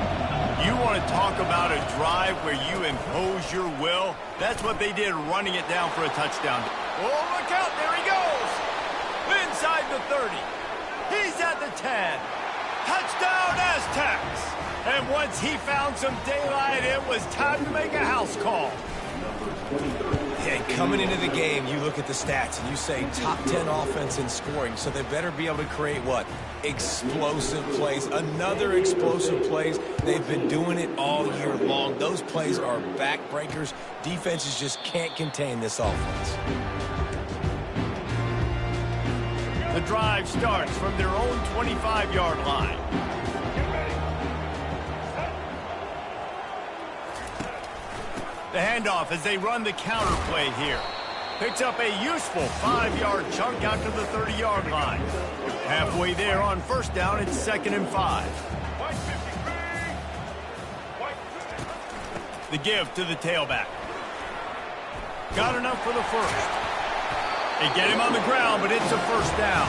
You want to talk about a drive where you impose your will? That's what they did running it down for a touchdown. Oh, look out. There he goes. Inside the 30. He's at the 10. Touchdown Aztecs. And once he found some daylight, it was time to make a house call. Yeah, coming into the game, you look at the stats and you say top 10 offense in scoring, so they better be able to create what? Explosive plays. Another explosive plays. They've been doing it all year long. Those plays are backbreakers. Defenses just can't contain this offense. The drive starts from their own 25-yard line. The handoff as they run the counter play here. Picks up a useful 5-yard chunk out to the 30-yard line. Halfway there on first down, it's 2nd and 5. The give to the tailback. Got enough for the first. They get him on the ground, but it's a first down.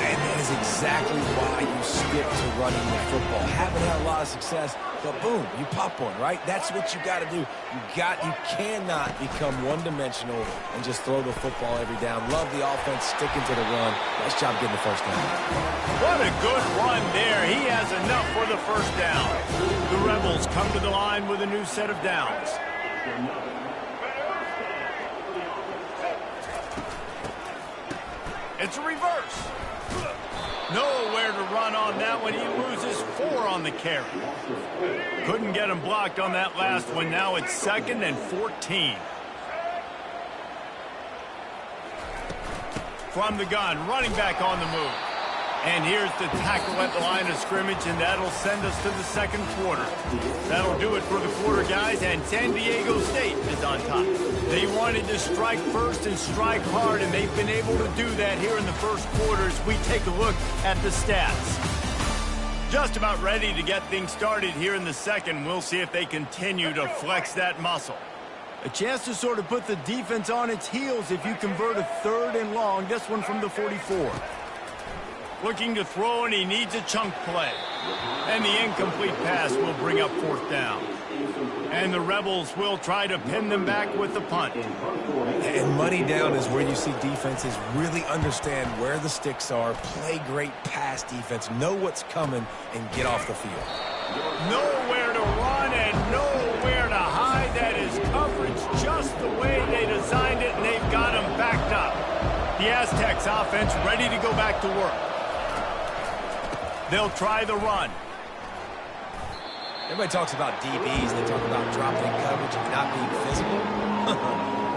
And that is exactly why you stick to running the football. Haven't had a lot of success, but boom, you pop one, right? That's what you got to do. You cannot become one-dimensional and just throw the football every down. Love the offense sticking to the run. Nice job getting the first down. What a good run there. He has enough for the first down. The Rebels come to the line with a new set of downs. It's a reverse. Nowhere to run on that one. He loses 4 on the carry. Couldn't get him blocked on that last one. Now it's 2nd and 14. From the gun, running back on the move. And here's the tackle at the line of scrimmage, and that'll send us to the second quarter. That'll do it for the quarter, guys, and San Diego State is on top. They wanted to strike first and strike hard, and they've been able to do that here in the first quarter as we take a look at the stats. Just about ready to get things started here in the second. We'll see if they continue to flex that muscle. A chance to sort of put the defense on its heels if you convert a 3rd and long. This one from the 44. Looking to throw, and he needs a chunk play. And the incomplete pass will bring up 4th down. And the Rebels will try to pin them back with the punt. And money down is where you see defenses really understand where the sticks are, play great pass defense, know what's coming, and get off the field. Nowhere to run and nowhere to hide. That is coverage just the way they designed it, and they've got them backed up. The Aztecs offense ready to go back to work. They'll try the run. Everybody talks about DBs. They talk about dropping coverage and not being physical.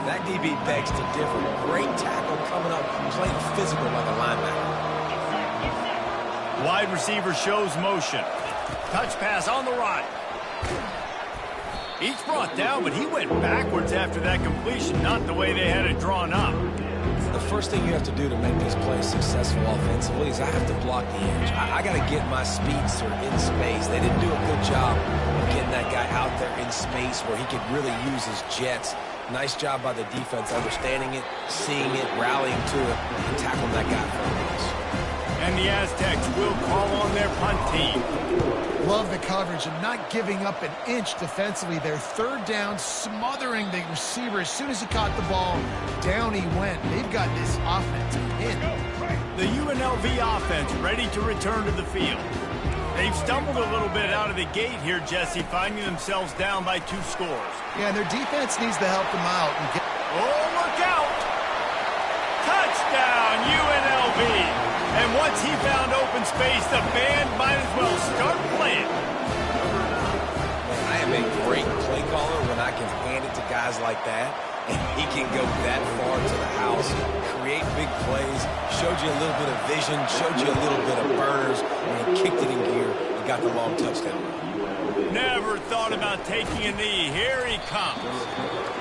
That DB begs to differ. Great tackle coming up, playing physical like a linebacker. Wide receiver shows motion. Touch pass on the right. Each brought down, but he went backwards after that completion, not the way they had it drawn up. The first thing you have to do to make these plays successful offensively is I have to block the edge. I got to get my speedster in space. They didn't do a good job of getting that guy out there in space where he could really use his jets. Nice job by the defense understanding it, seeing it, rallying to it, and tackling that guy for a loss. And the Aztecs will call on their punt team. Love the coverage and not giving up an inch defensively. Their 3rd down, smothering the receiver. As soon as he caught the ball, down he went. They've got this offense pinned. The UNLV offense ready to return to the field. They've stumbled a little bit out of the gate here, Jesse, finding themselves down by 2 scores. Yeah, and their defense needs to help them out. And oh, look out! Touchdown, UNLV! And once he found open space, the band might as well start playing. I am a great play caller when I can hand it to guys like that, and he can go that far to the house, create big plays, showed you a little bit of vision, showed you a little bit of burners, and he kicked it in gear and got the long touchdown. Never thought about taking a knee. Here he comes.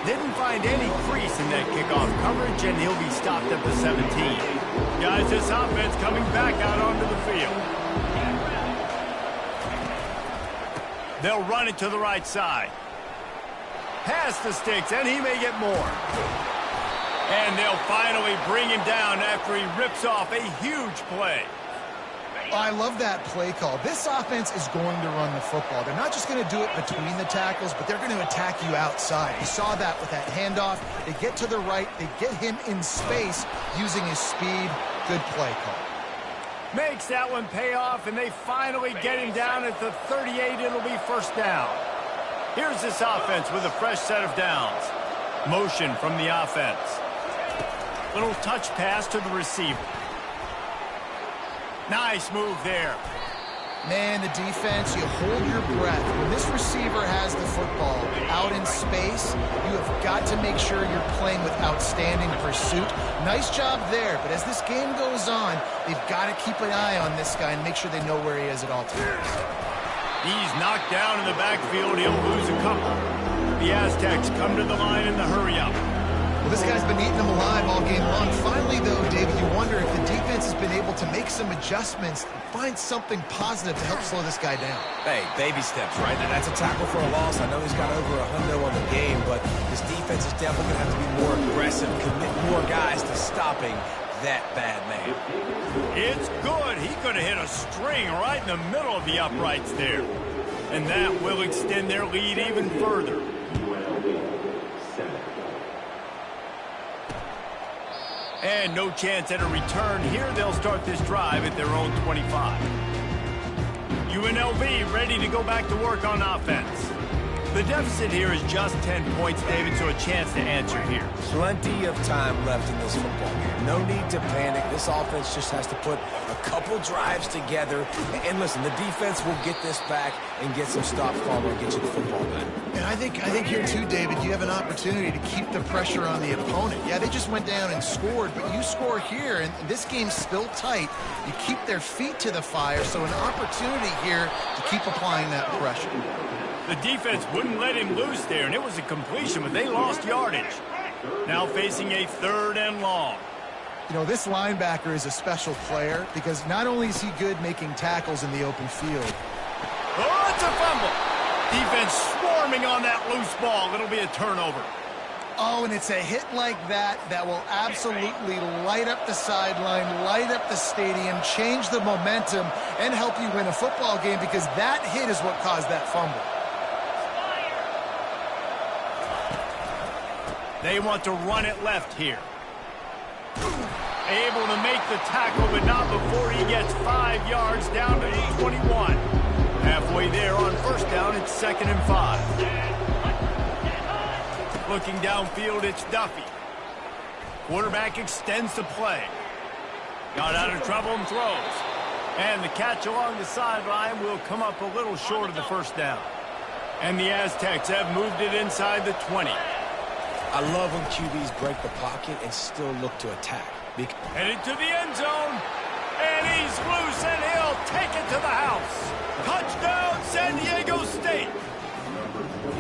Didn't find any crease in that kickoff coverage, and he'll be stopped at the 17. Guys, this offense coming back out onto the field. They'll run it to the right side. Past the sticks, and he may get more. And they'll finally bring him down after he rips off a huge play. I love that play call. This offense is going to run the football. They're not just going to do it between the tackles, but they're going to attack you outside. You saw that with that handoff. They get to the right. They get him in space using his speed. Good play call. Makes that one pay off, and they finally get him down at the 38. It'll be 1st down. Here's this offense with a fresh set of downs. Motion from the offense. Little touch pass to the receiver. Nice move there. Man, the defense, you hold your breath. When this receiver has the football out in space, you have got to make sure you're playing with outstanding pursuit. Nice job there, but as this game goes on, they've got to keep an eye on this guy and make sure they know where he is at all times. He's knocked down in the backfield. He'll lose a couple. The Aztecs come to the line in the hurry-up. Well, this guy's been eating them alive all game long. Finally, though, David, you wonder if the defense has been able to make some adjustments, find something positive to help slow this guy down. Hey, baby steps, right? That's a tackle for a loss. I know he's got over 100 on the game, but this defense is definitely going to have to be more aggressive, commit more guys to stopping that bad man. It's good. He could have hit a string right in the middle of the uprights there. And that will extend their lead even further. And no chance at a return here. They'll start this drive at their own 25. UNLV ready to go back to work on offense. The deficit here is just 10 points, David, so a chance to answer here. Plenty of time left in this football game. No need to panic. This offense just has to put a couple drives together. And listen, the defense will get this back and get some stops following and get you the football back. And I think here too, David, you have an opportunity to keep the pressure on the opponent. Yeah, they just went down and scored, but you score here, and this game's still tight. You keep their feet to the fire, so an opportunity here to keep applying that pressure. The defense wouldn't let him loose there, and it was a completion, but they lost yardage. Now facing a 3rd and long. You know, this linebacker is a special player because not only is he good making tackles in the open field. Oh, it's a fumble. Defense swarming on that loose ball. It'll be a turnover. Oh, and it's a hit like that that will absolutely light up the sideline, light up the stadium, change the momentum, and help you win a football game, because that hit is what caused that fumble. They want to run it left here. Able to make the tackle, but not before he gets 5 yards down to the 21. Halfway there on first down, it's 2nd and 5. Looking downfield, it's Duffy. Quarterback extends the play. Got out of trouble and throws. And the catch along the sideline will come up a little short of the first down. And the Aztecs have moved it inside the 20. I love when QBs break the pocket and still look to attack. Headed to the end zone. And he's loose, and he'll take it to the house. Touchdown, San Diego State.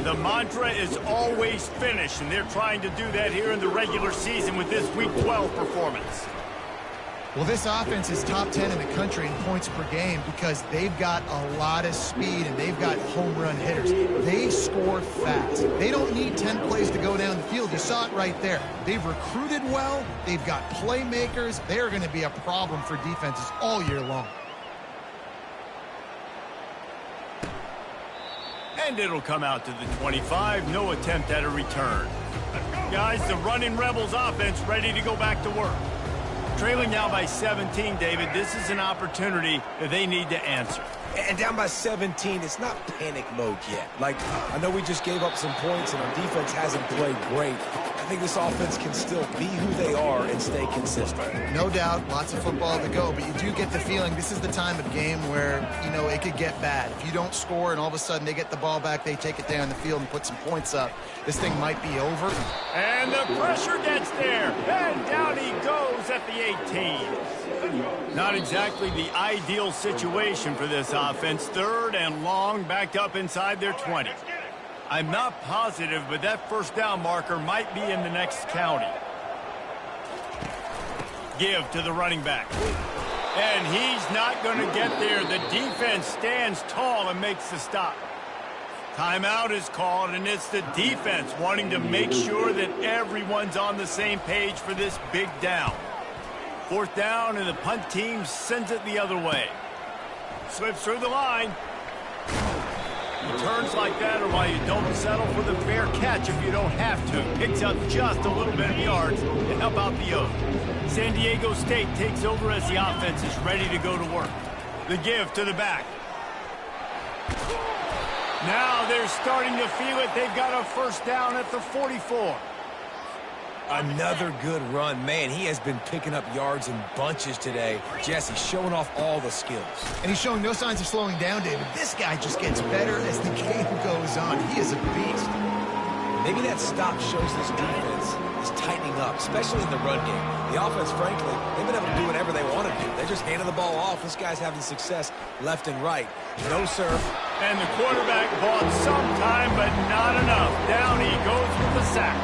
The mantra is always finish, and they're trying to do that here in the regular season with this Week 12 performance. Well, this offense is top 10 in the country in points per game because they've got a lot of speed and they've got home run hitters. They score fast. They don't need 10 plays to go down the field. You saw it right there. They've recruited well. They've got playmakers. They're going to be a problem for defenses all year long. And it'll come out to the 25. No attempt at a return. Guys, the running Rebels offense ready to go back to work. Trailing now by 17, David. This is an opportunity that they need to answer. And down by 17, it's not panic mode yet. Like, I know we just gave up some points and our defense hasn't played great. I think this offense can still be who they are and stay consistent. No doubt, lots of football to go, but you do get the feeling this is the time of game where, you know, it could get bad. If you don't score and all of a sudden they get the ball back, they take it down the field and put some points up, this thing might be over. And the pressure gets there, and down he goes at the 18. Not exactly the ideal situation for this offense. 3rd and long, backed up inside their 20. I'm not positive, but that first down marker might be in the next county. Give to the running back. And he's not going to get there. The defense stands tall and makes the stop. Timeout is called, and it's the defense wanting to make sure that everyone's on the same page for this big down. 4th down, and the punt team sends it the other way. Slips through the line. Returns like that are why you don't settle for the fair catch if you don't have to. Picks up just a little bit of yards to help out the O's. San Diego State takes over as the offense is ready to go to work. The give to the back. Now they're starting to feel it. They've got a first down at the 44. Another good run. Man, he has been picking up yards in bunches today. Jesse showing off all the skills. And he's showing no signs of slowing down, David. This guy just gets better as the game goes on. He is a beast. Maybe that stop shows this defense is tightening up, especially in the run game. The offense, frankly, they've been able to do whatever they want to do. They're just handing the ball off. This guy's having success left and right. No serve. And the quarterback bought some time, but not enough. Down he goes with the sack.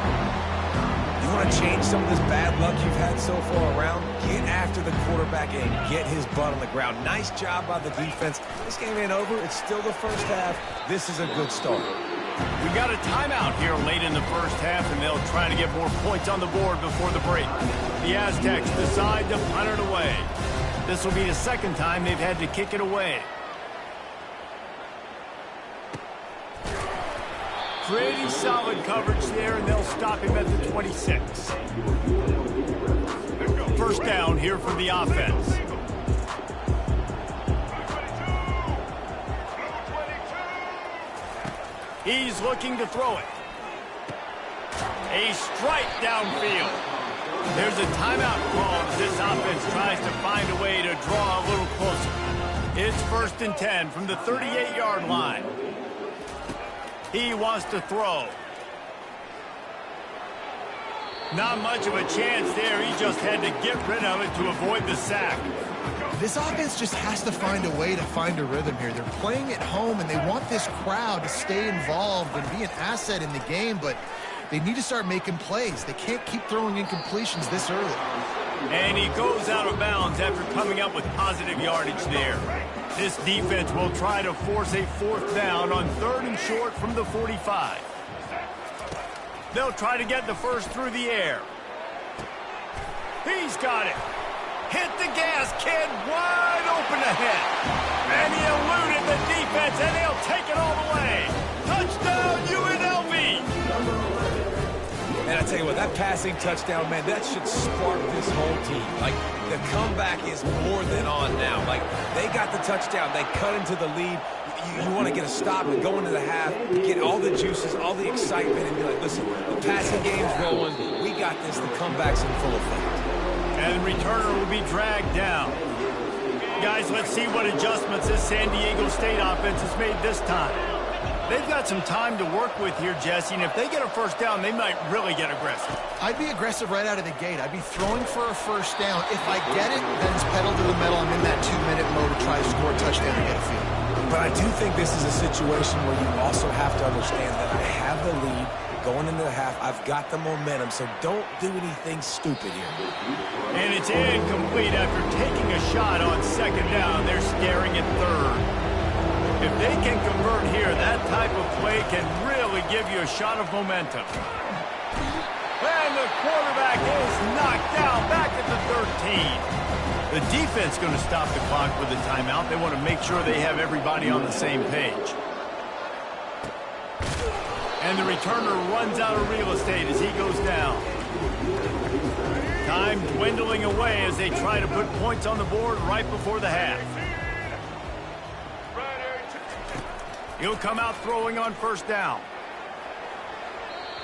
You want to change some of this bad luck you've had so far around? Get after the quarterback and get his butt on the ground. Nice job by the defense. This game ain't over. It's still the first half. This is a good start. We got a timeout here late in the first half, and they'll try to get more points on the board before the break. The Aztecs decide to punt it away. This will be the 2nd time they've had to kick it away. Pretty solid coverage there, and they'll stop him at the 26. First down here for the offense. He's looking to throw it. A strike downfield. There's a timeout called as this offense tries to find a way to draw a little closer. It's 1st and 10 from the 38-yard line. He wants to throw. Not much of a chance there. He just had to get rid of it to avoid the sack. This offense just has to find a way to find a rhythm here. They're playing at home, and they want this crowd to stay involved and be an asset in the game, but they need to start making plays. They can't keep throwing incompletions this early. And he goes out of bounds after coming up with positive yardage there. This defense will try to force a 4th down on 3rd and short from the 45. They'll try to get the first through the air. He's got it. Hit the gas, kid. Wide open ahead. And he eluded the defense, and he'll take it all the way. Touchdown, UNLV. And I tell you what, that passing touchdown, man, that should spark this whole team. Like, the comeback is more than on now. Like, they got the touchdown. They cut into the lead. You want to get a stop and go into the half, get all the juices, all the excitement, and be like, listen, the passing game's rolling. We got this. The comeback's in full effect. And the returner will be dragged down. Guys, let's see what adjustments this San Diego State offense has made this time. They've got some time to work with here, Jesse, and if they get a first down, they might really get aggressive. I'd be aggressive right out of the gate. I'd be throwing for a first down. If I get it, then it's pedal to the metal. I'm in that 2-minute mode to try to score a touchdown and get a field. But I do think this is a situation where you also have to understand that I have the lead going into the half. I've got the momentum, so don't do anything stupid here. And it's incomplete after taking a shot on second down. They're staring at third. If they can convert here, that type of play can really give you a shot of momentum. And the quarterback is knocked down back at the 13. The defense going to stop the clock with a timeout. They want to make sure they have everybody on the same page. And the returner runs out of real estate as he goes down. Time dwindling away as they try to put points on the board right before the half. He'll come out throwing on first down.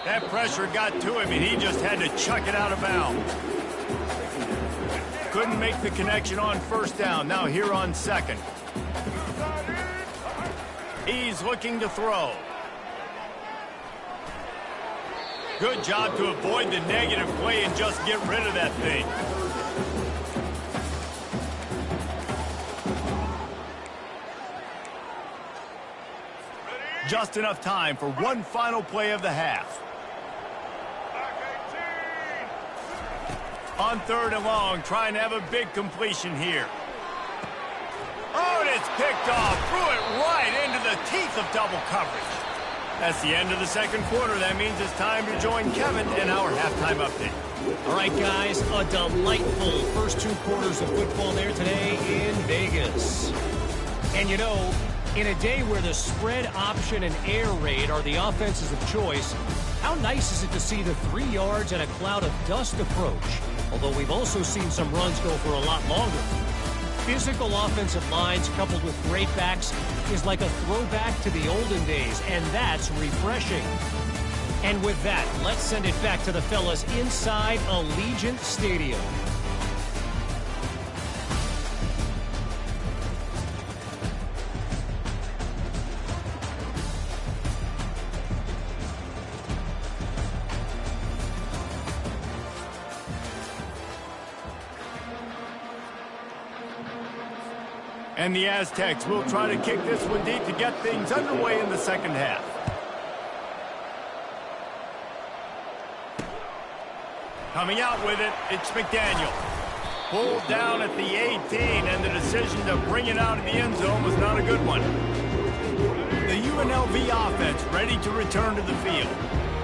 That pressure got to him, and he just had to chuck it out of bounds. Couldn't make the connection on first down. Now here on second. He's looking to throw. Good job to avoid the negative play and just get rid of that thing. Just enough time for one final play of the half. On third and long, trying to have a big completion here. Oh, and it's picked off. Threw it right into the teeth of double coverage. That's the end of the second quarter. That means it's time to join Kevin in our halftime update. All right, guys, a delightful first 2 quarters of football there today in Vegas. And you know, in a day where the spread option and air raid are the offenses of choice, how nice is it to see the 3 yards and a cloud of dust approach? Although we've also seen some runs go for a lot longer. Physical offensive lines coupled with great backs is like a throwback to the olden days, and that's refreshing. And with that, let's send it back to the fellas inside Allegiant Stadium. And the Aztecs will try to kick this one deep to get things underway in the second half. Coming out with it, it's McDaniel. Pulled down at the 18, and the decision to bring it out of the end zone was not a good one. The UNLV offense ready to return to the field.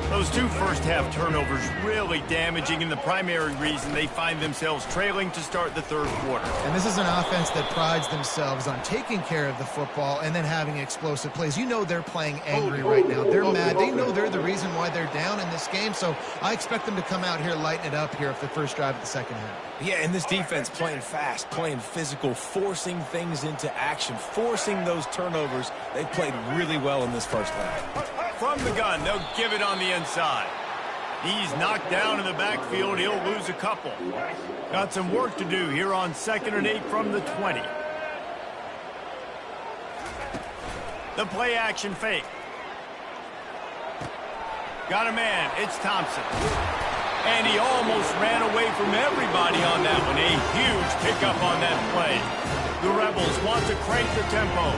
Those 2 first-half turnovers really damaging, and the primary reason they find themselves trailing to start the third quarter. And this is an offense that prides themselves on taking care of the football and then having explosive plays. You know they're playing angry right now. They're mad. They know they're the reason why they're down in this game, so I expect them to come out here, lighten it up here for the first drive of the second half. Yeah, and this defense playing fast, playing physical, forcing things into action, forcing those turnovers. They played really well in this first half. From the gun, they'll give it on the inside. He's knocked down in the backfield. He'll lose a couple. Got some work to do here on 2nd and 8 from the 20. The play action fake. Got a man. It's Thompson. And he almost ran away from everybody on that one. A huge pickup on that play. The Rebels want to crank the tempo.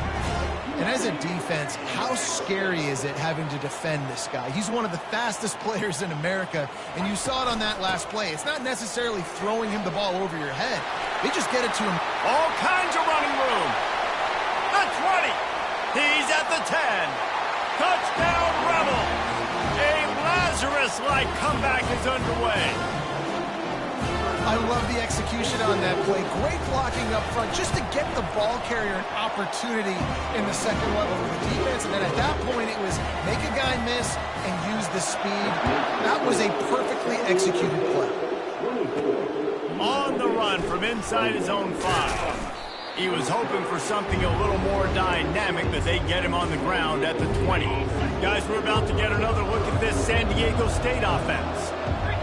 And as a defense, how scary is it having to defend this guy? He's one of the fastest players in America, and you saw it on that last play. It's not necessarily throwing him the ball over your head. They just get it to him. All kinds of running room. The 20. He's at the 10. Touchdown, Rebel. A Lazarus Looks like comeback is underway. I love the execution on that play. Great blocking up front just to get the ball carrier an opportunity in the second level of the defense. And then at that point, it was make a guy miss and use the speed. That was a perfectly executed play. On the run from inside his own 5. He was hoping for something a little more dynamic, but they get him on the ground at the 20. Guys, we're about to get another look at this San Diego State offense.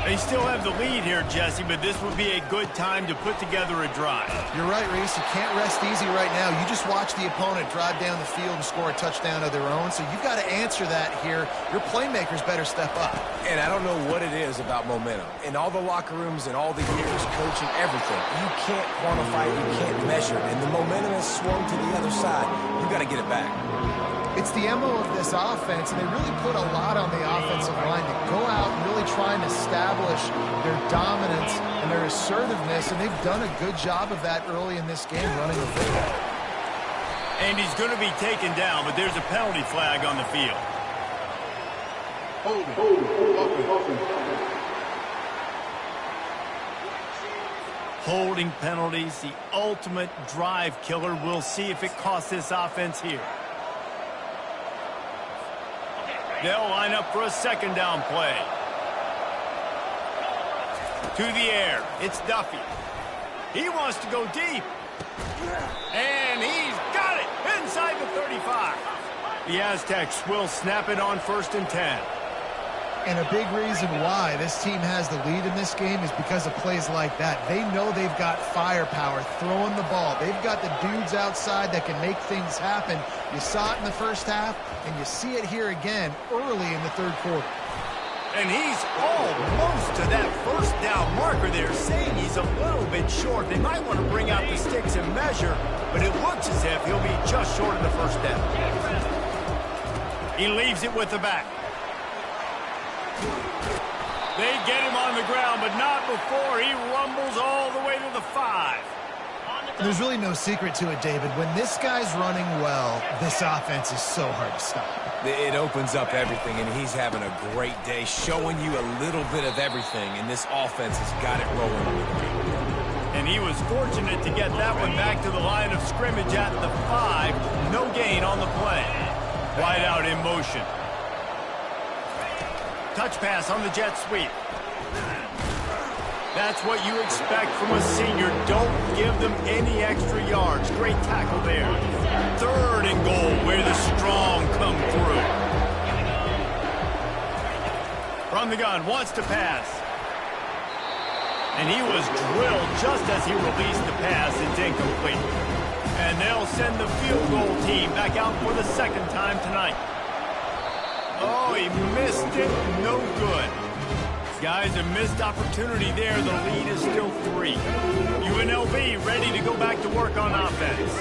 They still have the lead here, Jesse, but this would be a good time to put together a drive. You're right, Reese. You can't rest easy right now. You just watch the opponent drive down the field and score a touchdown of their own, so you've got to answer that here. Your playmakers better step up. And I don't know what it is about momentum. In all the locker rooms and all the years coaching, everything, you can't quantify it, you can't measure it. And the momentum has swung to the other side. You've got to get it back. It's the MO of this offense, and they really put a lot on the offensive line to go out and really try and establish their dominance and their assertiveness, and they've done a good job of that early in this game running the football. And he's going to be taken down, but there's a penalty flag on the field. Holding penalties, the ultimate drive killer. We'll see if it costs this offense here. They'll line up for a second down play. To the air, it's Duffy. He wants to go deep. And he's got it inside the 35. The Aztecs will snap it on 1st and 10. And a big reason why this team has the lead in this game is because of plays like that. They know they've got firepower throwing the ball. They've got the dudes outside that can make things happen. You saw it in the first half, and you see it here again early in the third quarter. And he's almost to that first down marker there, saying he's a little bit short. They might want to bring out the sticks and measure, but it looks as if he'll be just short of the first down. He leaves it with the back. They get him on the ground, but not before he rumbles all the way to the 5. There's really no secret to it, David. When this guy's running well, this offense is so hard to stop. It opens up everything, and he's having a great day, showing you a little bit of everything, and this offense has got it rolling. And he was fortunate to get that one back to the line of scrimmage at the 5. No gain on the play. Wide out in motion. Touch pass on the jet sweep. That's what you expect from a senior. Don't give them any extra yards. Great tackle there. 3rd and goal, where the strong come through. From the gun, wants to pass. And he was drilled just as he released the pass. It's incomplete. And they'll send the field goal team back out for the second time tonight. Oh, he missed it. No good. Guys, a missed opportunity there. The lead is still 3. UNLV ready to go back to work on offense.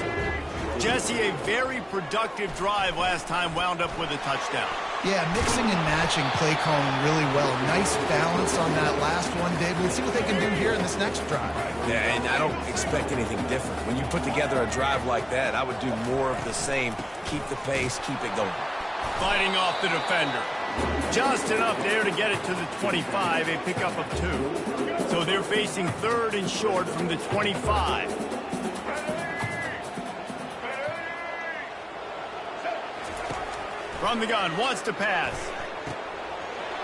Jesse, a very productive drive last time wound up with a touchdown. Yeah, mixing and matching play calling really well. Nice balance on that last one, Dave. Let's see what they can do here in this next drive. Yeah, and I don't expect anything different. When you put together a drive like that, I would do more of the same. Keep the pace, keep it going. Fighting off the defender. Just enough there to get it to the 25, a pickup of 2. So they're facing 3rd and short from the 25. From the gun, wants to pass.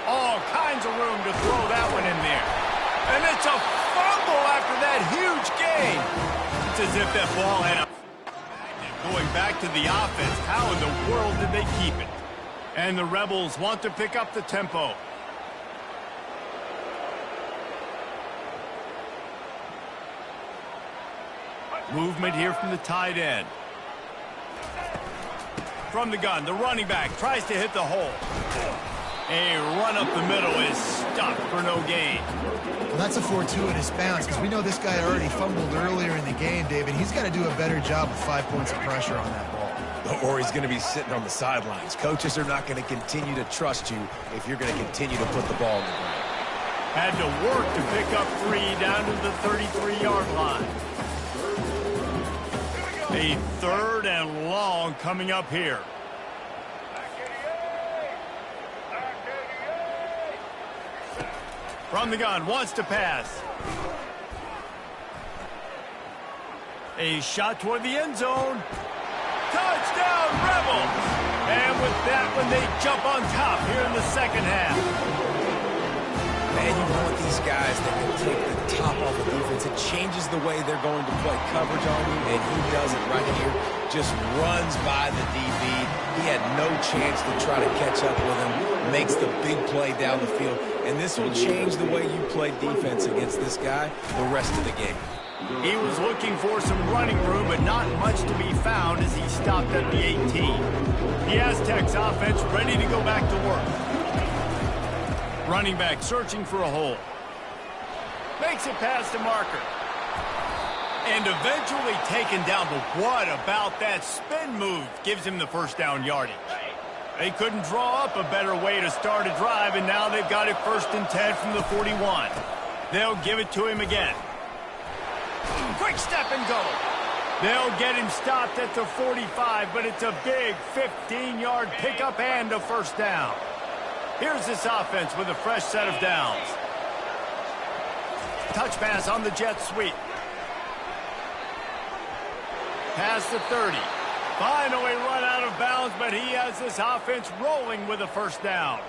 All kinds of room to throw that one in there. And it's a fumble after that huge gain. It's as if that ball had a... Going back to the offense, how in the world did they keep it? And the Rebels want to pick up the tempo. Movement here from the tight end. From the gun, the running back tries to hit the hole. A run up the middle is stuck for no gain. Well, that's a fortuitous bounce because we know this guy already fumbled earlier in the game, David. He's got to do a better job with 5 points of pressure on that ball. Or he's going to be sitting on the sidelines. Coaches are not going to continue to trust you if you're going to continue to put the ball in the ground. Had to work to pick up 3 down to the 33-yard line. A 3rd and long coming up here. From the gun, wants to pass. A shot toward the end zone. Touchdown, Rebels! And with that one, they jump on top here in the second half. Man, you want these guys that can take the top off the defense. It changes the way they're going to play coverage on you, and he does it right here. Just runs by the DB. He had no chance to try to catch up with him. Makes the big play down the field. And this will change the way you play defense against this guy the rest of the game. He was looking for some running room, but not much to be found as he stopped at the 18. The Aztecs offense ready to go back to work. Running back searching for a hole. Makes it past the marker. And eventually taken down, but what about that spin move? Gives him the first down yardage. They couldn't draw up a better way to start a drive, and now they've got it 1st and 10 from the 41. They'll give it to him again. Quick step and go. They'll get him stopped at the 45, but it's a big 15-yard pickup and a first down. Here's this offense with a fresh set of downs. Touch pass on the jet sweep. Past the 30. Finally run out of bounds, but he has this offense rolling with a first down.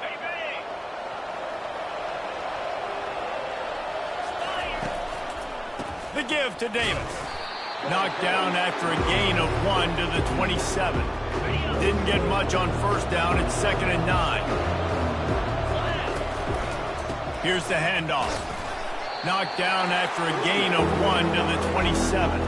The give to Davis. Knocked down after a gain of 1 to the 27. Didn't get much on first down. It's 2nd and 9. Here's the handoff. Knocked down after a gain of 1 to the 27.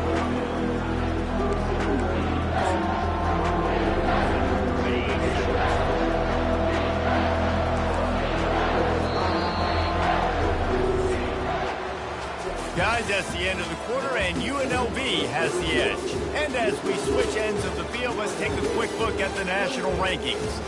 Guys, that's the end of the quarter, and UNLV has the edge. And as we switch ends of the field, let's take a quick look at the national rankings.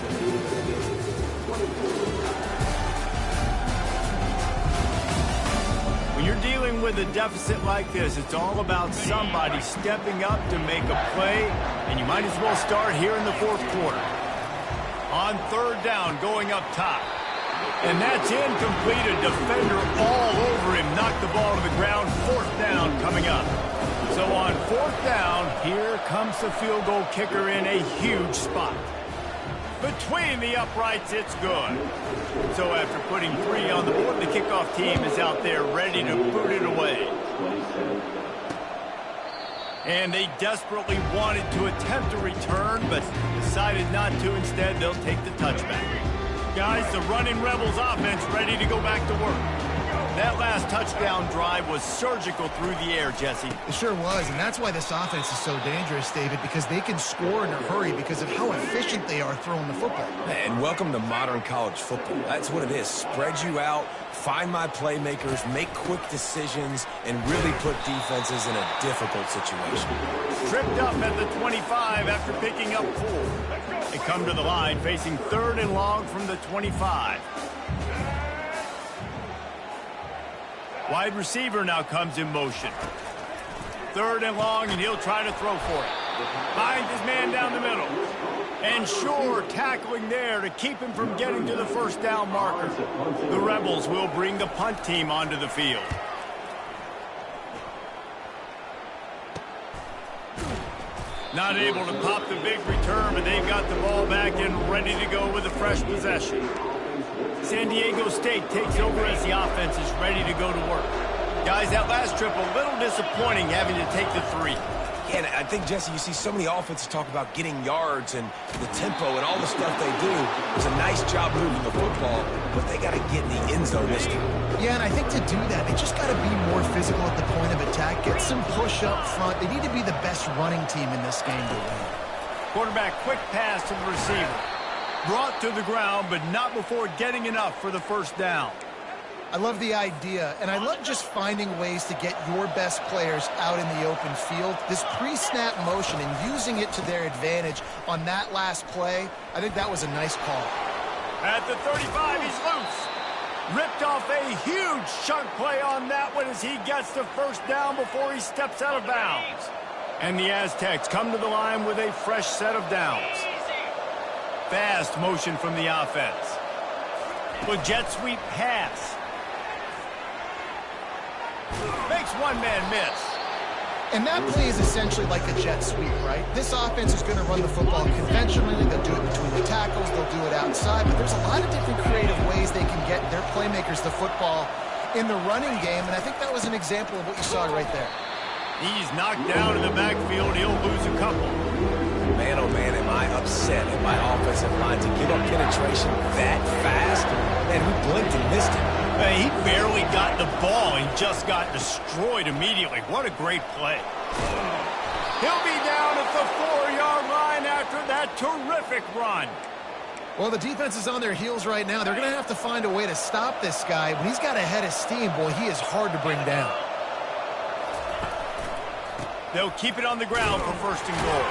When you're dealing with a deficit like this, it's all about somebody stepping up to make a play, and you might as well start here in the 4th quarter. On 3rd down, going up top. And that's incomplete. A defender all over him. Knocked the ball to the ground. 4th down coming up. So on 4th down, here comes the field goal kicker in a huge spot. Between the uprights, it's good. So after putting 3 on the board, the kickoff team is out there ready to boot it away. And they desperately wanted to attempt a return, but decided not to. Instead, they'll take the touchback. Guys, the running Rebels offense ready to go back to work. That last touchdown drive was surgical through the air, Jesse. It sure was, and that's why this offense is so dangerous, David, because they can score in a hurry because of how efficient they are throwing the football. And welcome to modern college football. That's what it is. Spread you out, find my playmakers, make quick decisions, and really put defenses in a difficult situation. Tripped up at the 25 after picking up 4. They come to the line facing 3rd and long from the 25. Wide receiver now comes in motion. 3rd and long, and he'll try to throw for it. Finds his man down the middle. And sure, tackling there to keep him from getting to the first down marker. The Rebels will bring the punt team onto the field. Not able to pop the big return, but they've got the ball back and ready to go with a fresh possession. San Diego State takes over as the offense is ready to go to work. Guys, that last trip a little disappointing having to take the 3. Yeah, and I think, Jesse, you see so many offenses talk about getting yards and the tempo and all the stuff they do. It's a nice job moving the football, but they got to get in the end zone this time. Yeah, and I think to do that, they just got to be more physical at the point of attack, get some push up front. They need to be the best running team in this game to win. Quarterback quick pass to the receiver. Brought to the ground, but not before getting enough for the first down. I love the idea, and I love just finding ways to get your best players out in the open field. This pre-snap motion and using it to their advantage on that last play, I think that was a nice call. At the 35, he's loose. Ripped off a huge chunk play on that one as he gets the first down before he steps out of bounds. And the Aztecs come to the line with a fresh set of downs. Fast motion from the offense. With jet sweep pass. Makes one man miss. And that play is essentially like a jet sweep, right? This offense is going to run the football conventionally. They'll do it between the tackles. They'll do it outside. But there's a lot of different creative ways they can get their playmakers the football in the running game. And I think that was an example of what you saw right there. He's knocked down in the backfield. He'll lose a couple. Man, oh man, am I upset at my offensive line to give up penetration that fast? Man, we blinked and missed it. He barely got the ball. He just got destroyed immediately. What a great play. He'll be down at the 4-yard line after that terrific run. Well, the defense is on their heels right now. They're going to have to find a way to stop this guy. When he's got a head of steam, boy, he is hard to bring down. They'll keep it on the ground for first and goal.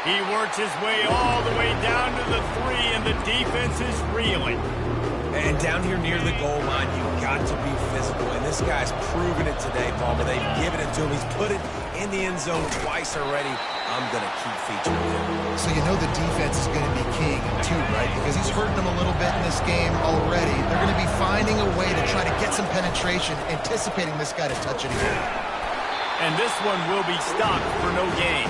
He works his way all the way down to the 3, and the defense is reeling. And down here near the goal line, you've got to be physical. And this guy's proven it today, Palmer. They've given it to him. He's put it in the end zone twice already. I'm going to keep featuring him. So you know the defense is going to be keying him too, right? Because he's hurting them a little bit in this game already. They're going to be finding a way to try to get some penetration, anticipating this guy to touch it again. And this one will be stopped for no gain.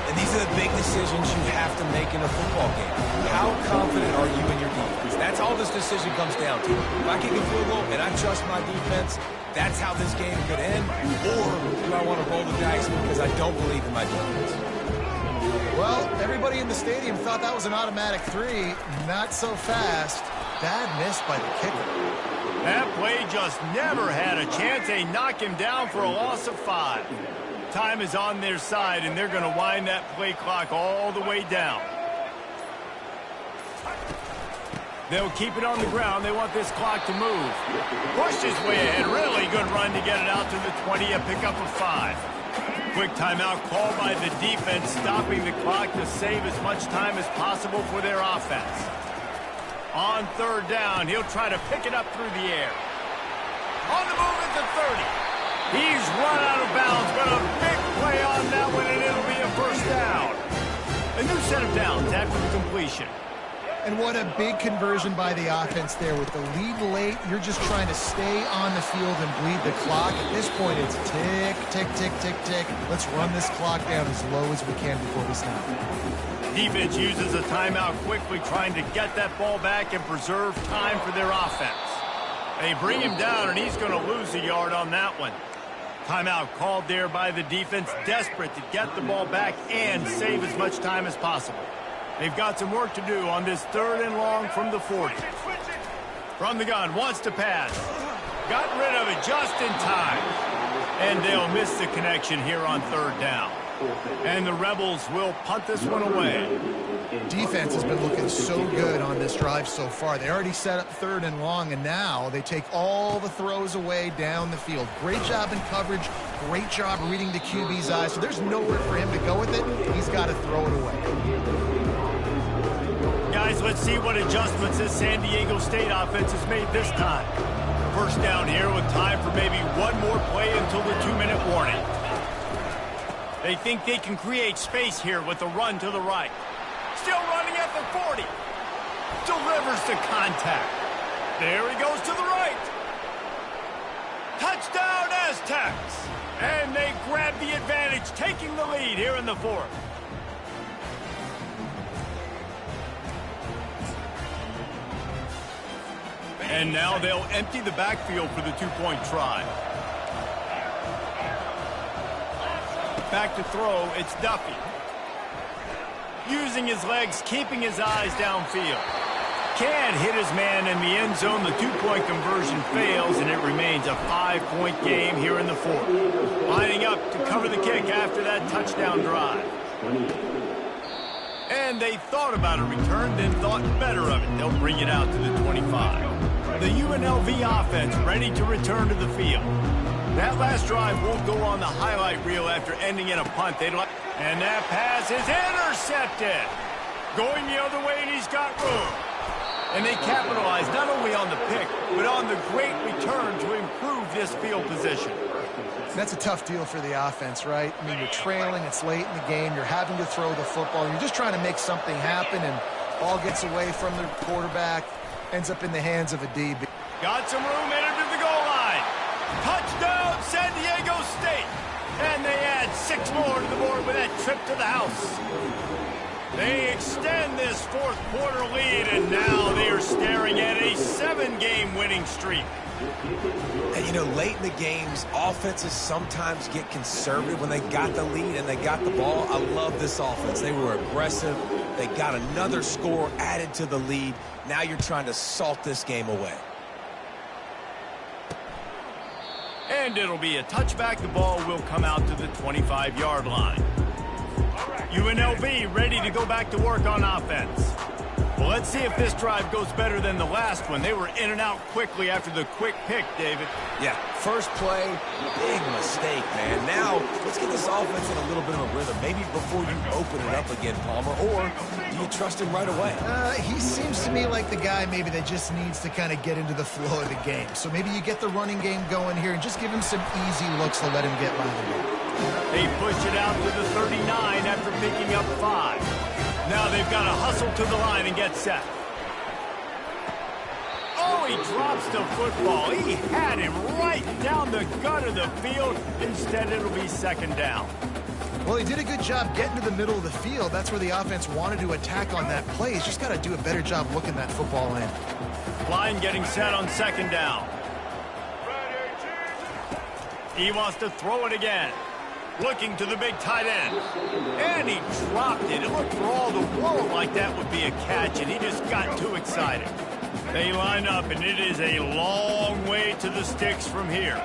And these are the big decisions you have to make in a football game. How confident are you in your defense? That's all this decision comes down to. If I kick a field goal and I trust my defense, that's how this game could end. Or do I want to roll the dice because I don't believe in my defense? Well, everybody in the stadium thought that was an automatic 3. Not so fast. Bad miss by the kicker. That play just never had a chance. They knock him down for a loss of 5. Time is on their side, and they're going to wind that play clock all the way down. They'll keep it on the ground. They want this clock to move. Pushed his way ahead. Really good run to get it out to the 20, a pickup of 5. Quick timeout called by the defense, stopping the clock to save as much time as possible for their offense. On third down, he'll try to pick it up through the air. On the move at the 30. He's run out of bounds, but a big play on that one, and it'll be a first down. A new set of downs after the completion. And what a big conversion by the offense there. With the lead late, you're just trying to stay on the field and bleed the clock. At this point, it's tick, tick, tick, tick, tick. Let's run this clock down as low as we can before we snap. Defense uses a timeout quickly, trying to get that ball back and preserve time for their offense. They bring him down, and he's going to lose a yard on that one. Timeout called there by the defense, desperate to get the ball back and save as much time as possible. They've got some work to do on this 3rd and long from the 40. From the gun, wants to pass. Got rid of it just in time. And they'll miss the connection here on 3rd down. And the Rebels will punt this one away. Defense has been looking so good on this drive so far. They already set up 3rd and long, and now they take all the throws away down the field. Great job in coverage. Great job reading the QB's eyes. So there's nowhere for him to go with it. He's got to throw it away. Guys, let's see what adjustments this San Diego State offense has made this time. First down here with time for maybe one more play until the 2-minute warning. They think they can create space here with a run to the right. Still running at the 40. Delivers to contact. There he goes to the right. Touchdown Aztecs. And they grab the advantage, taking the lead here in the 4th. And now they'll empty the backfield for the 2-point try. Back to throw, it's Duffy. Using his legs, keeping his eyes downfield. Can't hit his man in the end zone. The 2-point conversion fails, and it remains a 5-point game here in the 4th. Lining up to cover the kick after that touchdown drive. And they thought about a return, then thought better of it. They'll bring it out to the 25. The UNLV offense ready to return to the field. That last drive won't go on the highlight reel after ending in a punt. And that pass is intercepted. Going the other way, and he's got room. And they capitalize not only on the pick, but on the great return to improve this field position. That's a tough deal for the offense, right? I mean, you're trailing, it's late in the game, you're having to throw the football, and you're just trying to make something happen, and ball gets away from the quarterback, ends up in the hands of a DB. Got some room, headed to the goal line. Touchdown, San Diego State. And they add 6 more to the board with that trip to the house. They extend this fourth quarter lead, and now they are staring at a 7-game winning streak. And, you know, late in the games, offenses sometimes get conservative when they got the lead and they got the ball. I love this offense. They were aggressive. They got another score added to the lead. Now you're trying to salt this game away. And it'll be a touchback. The ball will come out to the 25-yard line. UNLV ready to go back to work on offense. Well, let's see if this drive goes better than the last one. They were in and out quickly after the quick pick, David. Yeah, first play, big mistake, man. Now, let's get this offense in a little bit of a rhythm. Maybe before you open it up again, Palmer, or do you trust him right away? He seems to me like the guy maybe that just needs to kind of get into the flow of the game. So maybe you get the running game going here and just give him some easy looks to let him get by the ball. They push it out to the 39 after picking up 5. Now they've got to hustle to the line and get set. Oh, he drops the football. He had him right down the gut of the field. Instead, it'll be second down. Well, he did a good job getting to the middle of the field. That's where the offense wanted to attack on that play. He's just got to do a better job looking that football in. Line getting set on second down. He wants to throw it again. Looking to the big tight end. And he dropped it. It looked for all the world like that would be a catch, and he just got too excited. They line up, and it is a long way to the sticks from here.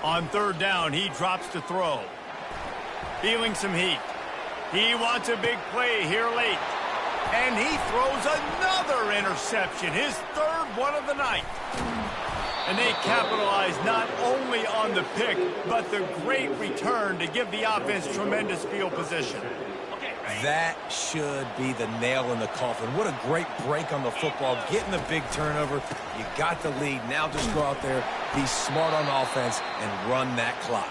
On third down, he drops to throw. Feeling some heat. He wants a big play here late. And he throws another interception, his third one of the night. And they capitalize not only on the pick, but the great return to give the offense tremendous field position. That should be the nail in the coffin. What a great break on the football, getting the big turnover. You got the lead. Now just go out there, be smart on offense, and run that clock.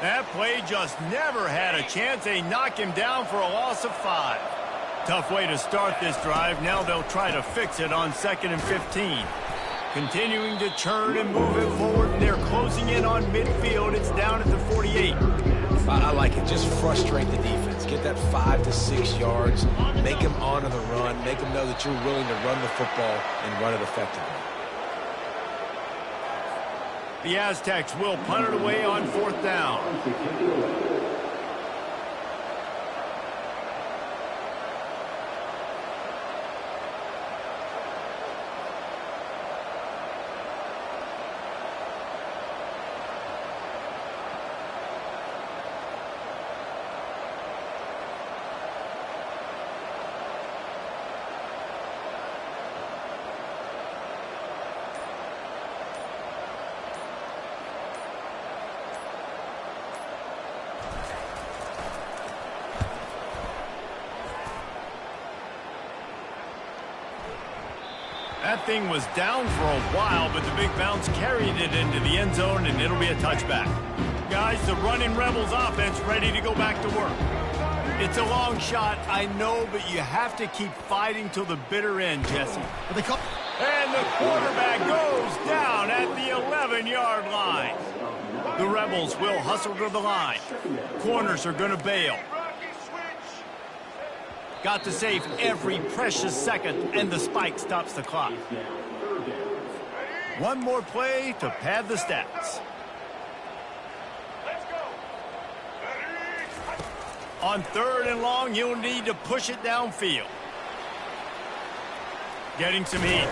That play just never had a chance. They knock him down for a loss of 5. Tough way to start this drive. Now they'll try to fix it on 2nd and 15. Continuing to churn and move it forward, and they're closing in on midfield. It's down at the 48. I like it. Just frustrate the defense. Get that 5 to 6 yards. Make them honor the run. Make them know that you're willing to run the football and run it effectively. The Aztecs will punt it away on 4th down. That thing was down for a while, but the big bounce carried it into the end zone, and it'll be a touchback. Guys, the running Rebels offense ready to go back to work. It's a long shot, I know, but you have to keep fighting till the bitter end, Jesse. And the quarterback goes down at the 11-yard line. The Rebels will hustle to the line. Corners are going to bail. Got to save every precious second, and the spike stops the clock. One more play to pad the stats. On 3rd and long, you'll need to push it downfield. Getting some heat.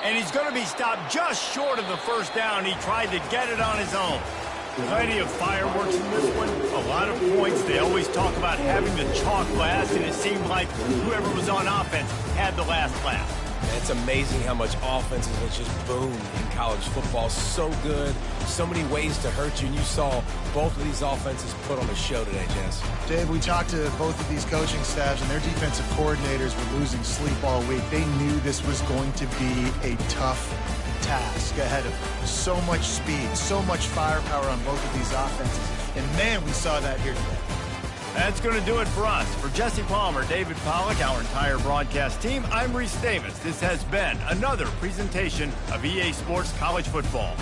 And he's going to be stopped just short of the first down. He tried to get it on his own. Plenty of fireworks in this one. A lot of points. They always talk about having the chalk last, and it seemed like whoever was on offense had the last laugh. It's amazing how much offenses has just boomed in college football. So good. So many ways to hurt you. And you saw both of these offenses put on a show today, Jess. Dave, we talked to both of these coaching staffs, and their defensive coordinators were losing sleep all week. They knew this was going to be a tough task ahead of them. So much speed, so much firepower on both of these offenses. And, man, we saw that here today. That's going to do it for us. For Jesse Palmer, David Pollack, our entire broadcast team, I'm Reese Davis. This has been another presentation of EA Sports College Football.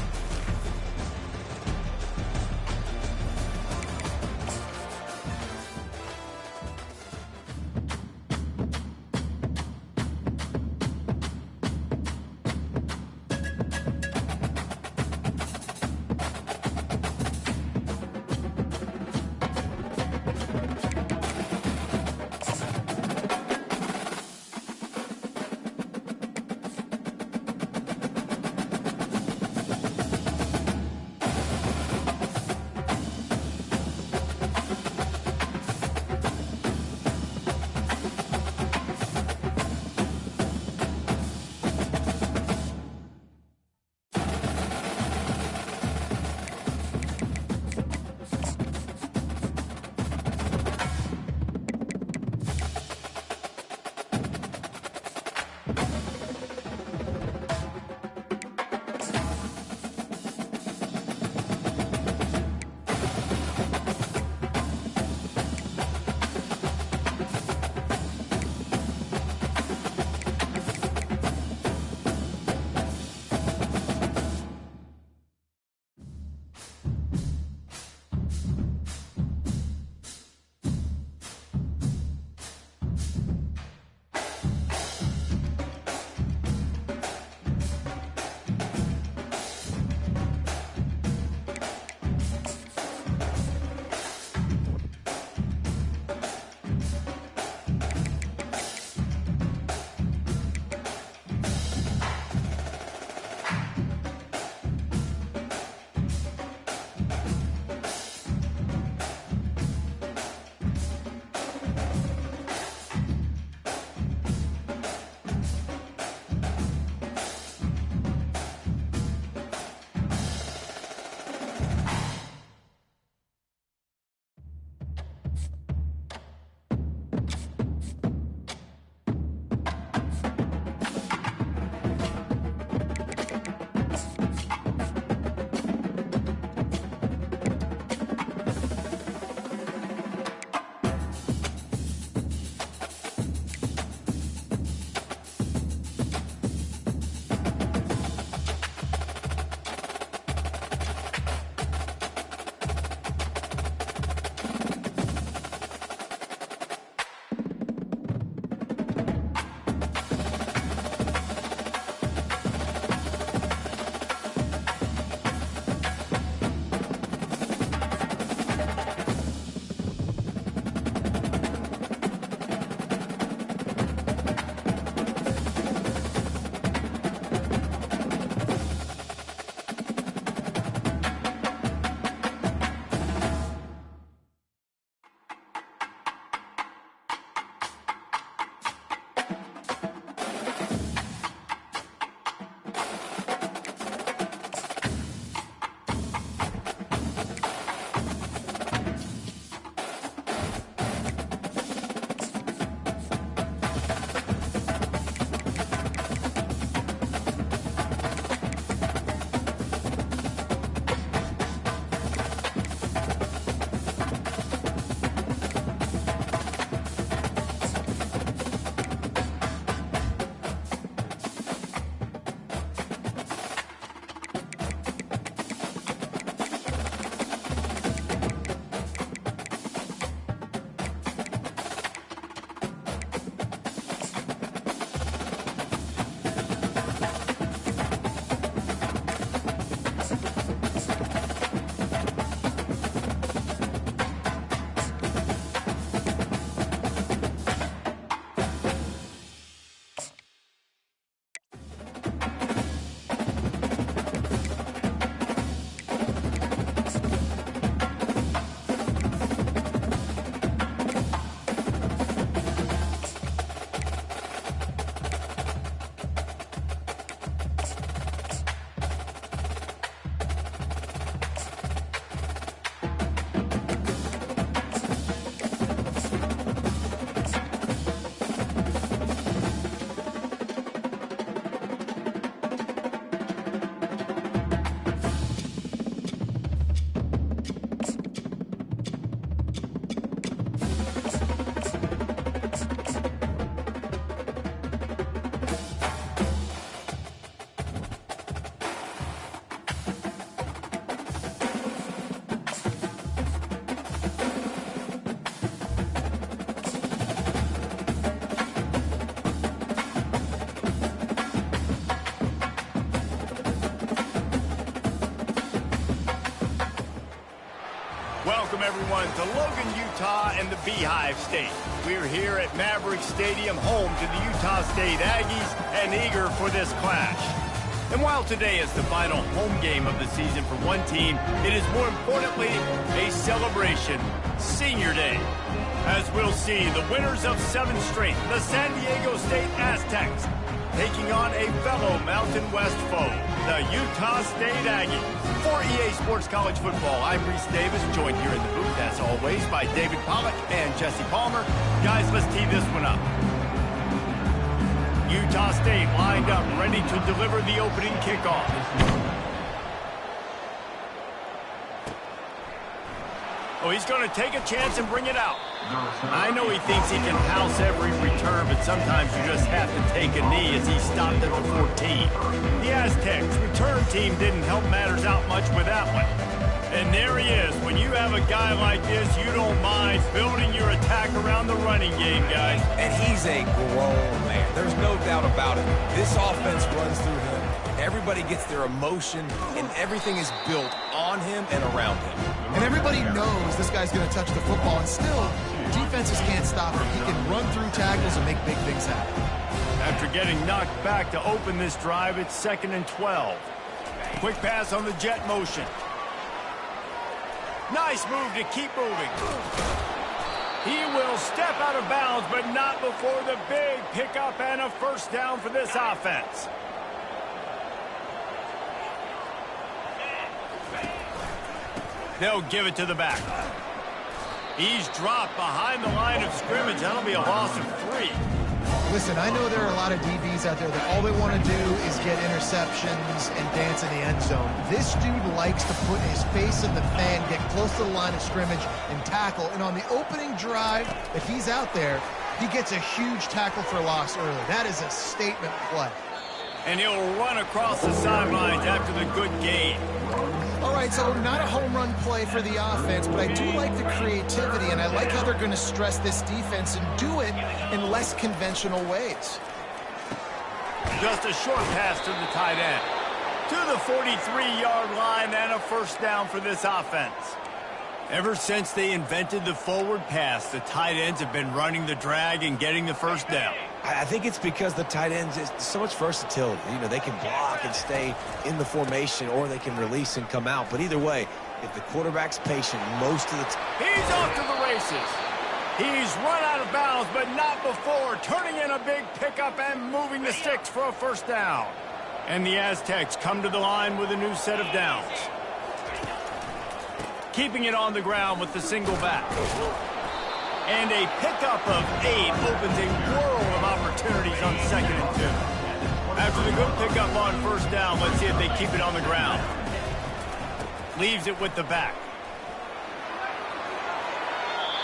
welcome everyone to Logan, Utah and the Beehive State. We're here at Maverick Stadium, home to the Utah State Aggies, and eager for this clash. And while today is the final home game of the season for one team, it is more importantly a celebration, Senior Day. As we'll see, the winners of 7 straight, the San Diego State Aztecs, taking on a fellow Mountain West foe, the Utah State Aggies. For EA Sports College Football, I'm Reese Davis, joined here in the booth, as always, by David Pollack and Jesse Palmer. Guys, let's tee this one up. Utah State lined up, ready to deliver the opening kickoff. Oh, he's going to take a chance and bring it out. I know he thinks he can house every return, but sometimes you just have to take a knee as he stopped at the 14. The Aztecs return team didn't help matters out much with that one. And there he is. When you have a guy like this, you don't mind building your attack around the running game, guys. And he's a grown man. There's no doubt about it. This offense runs through him. Everybody gets their emotion, and everything is built on him and around him. And everybody knows this guy's going to touch the football, and still, defenses can't stop him. He can run through tackles and make big things happen. After getting knocked back to open this drive, it's 2nd and 12. Quick pass on the jet motion. Nice move to keep moving. He will step out of bounds, but not before the big pickup and a first down for this offense. They'll give it to the back. He's dropped behind the line of scrimmage. That'll be a loss of 3. Listen, I know there are a lot of DBs out there that all they want to do is get interceptions and dance in the end zone. This dude likes to put his face in the fan, get close to the line of scrimmage, and tackle. And on the opening drive, if he's out there, he gets a huge tackle for loss early. That is a statement play. And he'll run across the sidelines after the good gain. All right, so not a home run play for the offense, but I do like the creativity, and I like how they're going to stress this defense and do it in less conventional ways. Just a short pass to the tight end. To the 43-yard line and a first down for this offense. Ever since they invented the forward pass, the tight ends have been running the drag and getting the first down. I think it's because the tight ends is so much versatility. You know, they can block and stay in the formation, or they can release and come out. But either way, if the quarterback's patient most of the time. He's off to the races. He's run out of bounds, but not before turning in a big pickup and moving the sticks for a first down. And the Aztecs come to the line with a new set of downs. Keeping it on the ground with the single back. And a pickup of 8 opens a world of opportunities on 2nd and 2. After the good pickup on first down, let's see if they keep it on the ground. Leaves it with the back.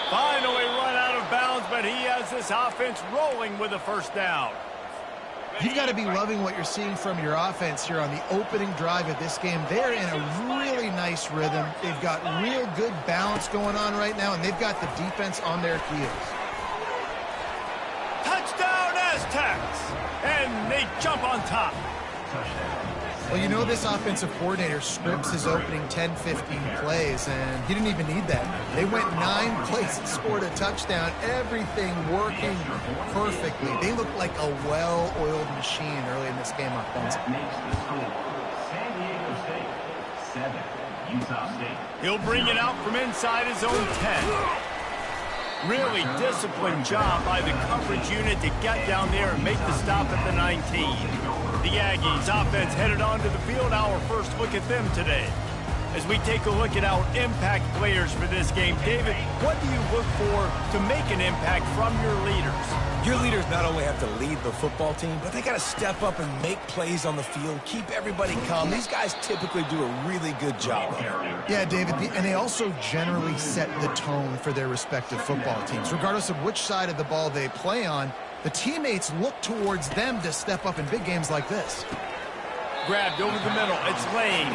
Finally run out of bounds, but he has this offense rolling with a first down. You've got to be loving what you're seeing from your offense here on the opening drive of this game. They're in a really nice rhythm. They've got real good balance going on right now, and they've got the defense on their heels. Touchdown Aztecs! And they jump on top. Well, you know this offensive coordinator scripts his opening 10, 15 plays, and he didn't even need that. They went 9 plays and scored a touchdown, everything working perfectly. They looked like a well-oiled machine early in this game offensively. San Diego State, 7, Utah State. He'll bring it out from inside his own 10. Really disciplined job by the coverage unit to get down there and make the stop at the 19. The Aggies offense headed onto the field. Our first look at them today. As we take a look at our impact players for this game, David, what do you look for to make an impact from your leaders? Your leaders not only have to lead the football team, but they got to step up and make plays on the field, keep everybody calm. These guys typically do a really good job of it. Yeah, David, and they also generally set the tone for their respective football teams. Regardless of which side of the ball they play on, the teammates look towards them to step up in big games like this. Grabbed over the middle. It's Lane.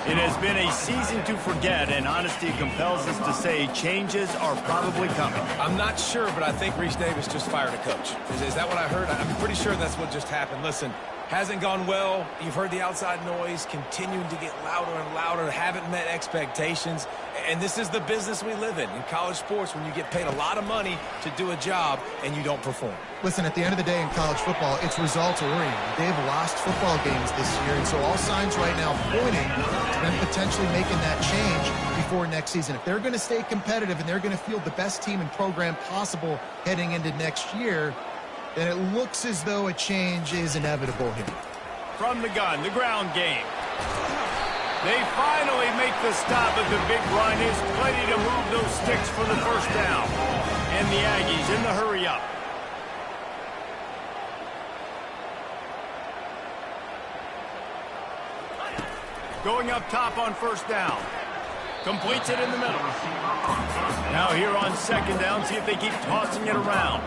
It has been a season to forget, and honesty compels us to say changes are probably coming. I'm not sure, but I think Reese Davis just fired a coach. Is that what I heard? I'm pretty sure that's what just happened. Listen, hasn't gone well. You've heard the outside noise continuing to get louder and louder. Haven't met expectations. And this is the business we live in college sports, when you get paid a lot of money to do a job and you don't perform. Listen, at the end of the day in college football, it's results-oriented. They've lost football games this year, and so all signs right now pointing to them potentially making that change before next season. If they're going to stay competitive and they're going to field the best team and program possible heading into next year, then it looks as though a change is inevitable here. From the gun, the ground game. They finally make the stop, but the big run is plenty to move those sticks for the first down. And the Aggies in the hurry-up. Going up top on first down. Completes it in the middle. Now here on second down, see if they keep tossing it around.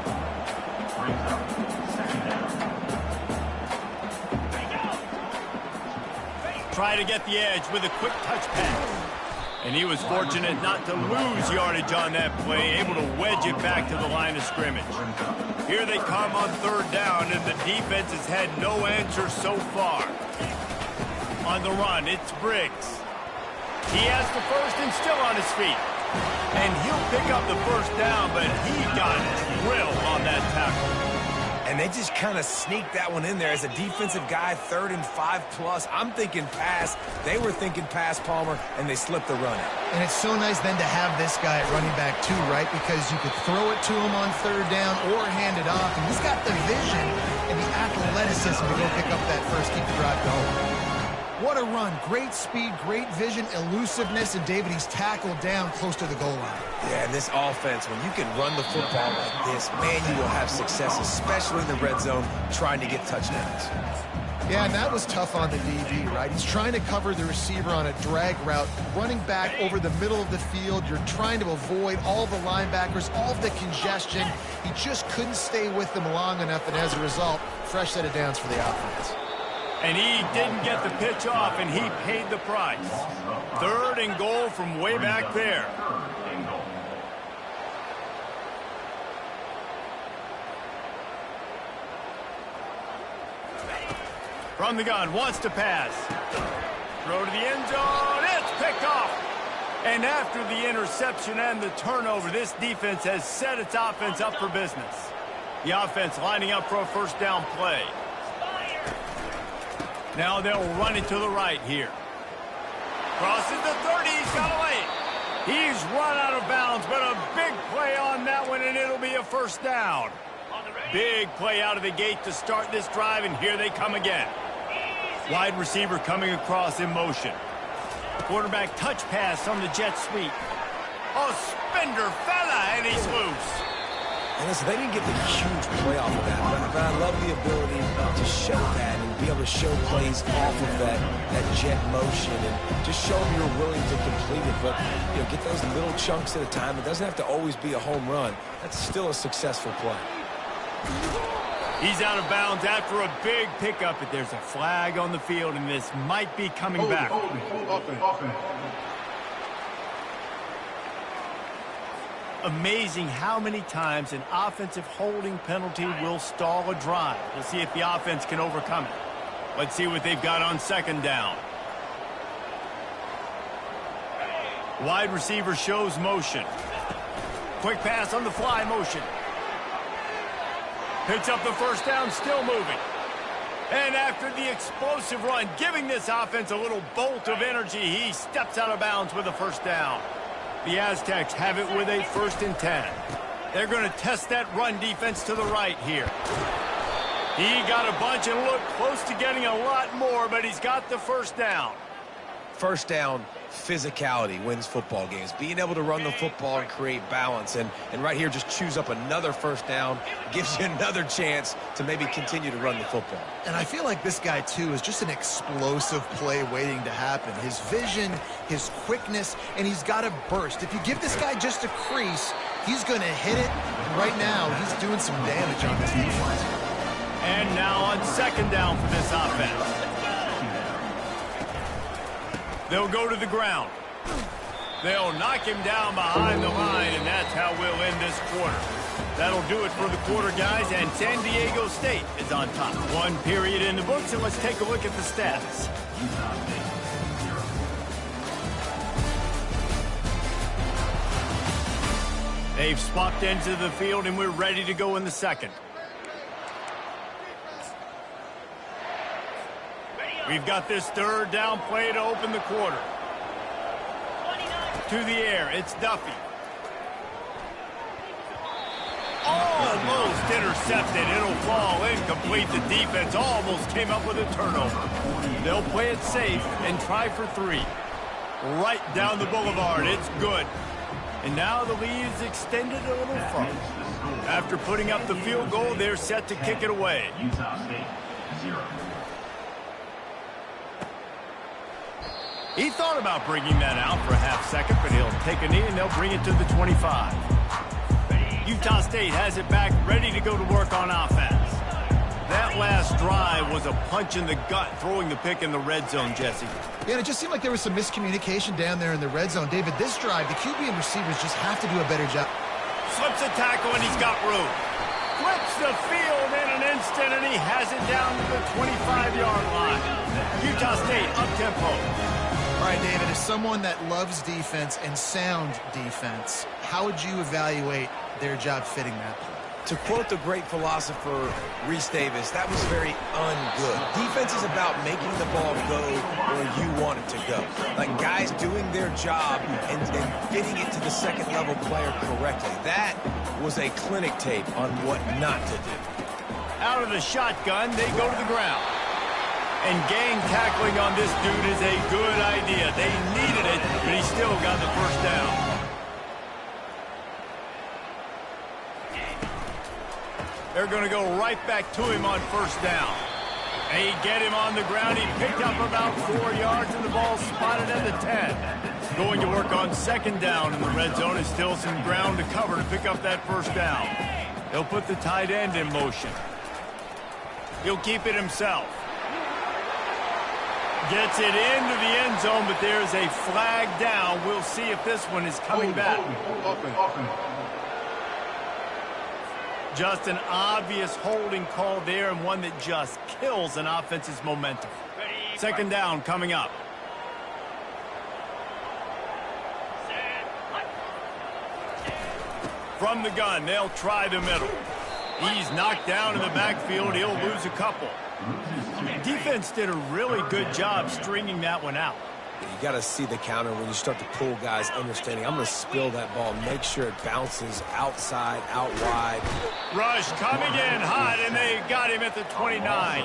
Try to get the edge with a quick touch pass. And he was fortunate not to lose yardage on that play, able to wedge it back to the line of scrimmage. Here they come on third down, and the defense has had no answer so far. On the run, it's Briggs. He has the first and still on his feet. And he'll pick up the first down, but he got drilled on that tackle. And they just kind of sneaked that one in there as a defensive guy, 3rd and 5+. I'm thinking pass. They were thinking pass, Palmer, and they slipped the run. And it's so nice then to have this guy at running back too, right? Because you could throw it to him on third down or hand it off. And he's got the vision and the athleticism to go pick up that first, keep the drive going. What a run. Great speed, great vision, elusiveness, and David, he's tackled down close to the goal line. Yeah, and this offense, when you can run the football like this, man, you will have success, especially in the red zone, trying to get touchdowns. Yeah, and that was tough on the DB, right? He's trying to cover the receiver on a drag route, running back over the middle of the field. You're trying to avoid all the linebackers, all of the congestion. He just couldn't stay with them long enough, and as a result, fresh set of downs for the offense. And he didn't get the pitch off, and he paid the price. 3rd and goal from way back there. From the gun, wants to pass. Throw to the end zone, it's picked off. And after the interception and the turnover, this defense has set its offense up for business. The offense lining up for a first down play. Now they'll run it to the right here. Crosses the 30, he's got a lane. He's run out of bounds, but a big play on that one, and it'll be a first down. Big play out of the gate to start this drive, and here they come again. Wide receiver coming across in motion. Quarterback touch pass on the jet sweep. Oh, spender fella, and he's loose. And listen, they didn't get the huge play off of that, but I love the ability to show that and be able to show plays off of that jet motion and just show them you're willing to complete it. But, you know, get those little chunks at a time. It doesn't have to always be a home run. That's still a successful play. He's out of bounds after a big pickup, but there's a flag on the field, and this might be coming back. Amazing how many times an offensive holding penalty will stall a drive. We'll see if the offense can overcome it. Let's see what they've got on second down. Wide receiver shows motion. Quick pass on the fly motion. Picks up the first down, still moving. And after the explosive run, giving this offense a little bolt of energy, he steps out of bounds with a first down. The Aztecs have it with a 1st and 10. They're going to test that run defense to the right here. He got a bunch and looked close to getting a lot more, but he's got the first down. First down, physicality wins football games. Being able to run the football and create balance. And right here, just choose up another first down. Gives you another chance to maybe continue to run the football. And I feel like this guy, too, is just an explosive play waiting to happen. His vision, his quickness, and he's got a burst. If you give this guy just a crease, he's going to hit it. And right now, he's doing some damage on this defense. And now on second down for this offense. They'll go to the ground. They'll knock him down behind the line, and that's how we'll end this quarter. That'll do it for the quarter, guys, and San Diego State is on top. 1 period in the books, and let's take a look at the stats. They've swapped into the field, and we're ready to go in the second. We've got this third down play to open the quarter. To the air, it's Duffy. Almost intercepted. It'll fall incomplete. The defense almost came up with a turnover. They'll play it safe and try for 3. Right down the boulevard. It's good. And now the lead is extended a little further. After putting up the field goal, they're set to kick it away. Utah State, 0. He thought about bringing that out for a half second, but he'll take a knee and they'll bring it to the 25. Utah State has it back, ready to go to work on offense. That last drive was a punch in the gut, throwing the pick in the red zone, Jesse. Yeah, and it just seemed like there was some miscommunication down there in the red zone. David, this drive, the QB and receivers just have to do a better job. Slips a tackle, and he's got room. Flips the field in an instant, and he has it down to the 25-yard line. Utah State up-tempo. All right, David, as someone that loves defense and sound defense, how would you evaluate their job fitting that play? To quote the great philosopher Reese Davis, that was very ungood. Defense is about making the ball go where you want it to go. Like guys doing their job and getting it to the second-level player correctly. That was a clinic tape on what not to do. Out of the shotgun, they go to the ground. And gang tackling on this dude is a good idea. They needed it, but he still got the first down. They're going to go right back to him on first down. They get him on the ground. He picked up about 4 yards, and the ball spotted at the 10. Going to work on second down in the red zone. Is still some ground to cover to pick up that first down. They'll put the tight end in motion. He'll keep it himself. Gets it into the end zone, but there's a flag down. We'll see if this one is coming back. Just an obvious holding call there, and one that just kills an offense's momentum. Second down coming up. From the gun, they'll try the middle. He's knocked down in the backfield. He'll lose a couple. Defense did a really good job stringing that one out. You got to see the counter when you start to pull guys understanding. I'm going to spill that ball, make sure it bounces outside, out wide. Rush coming in hot, and they got him at the 29.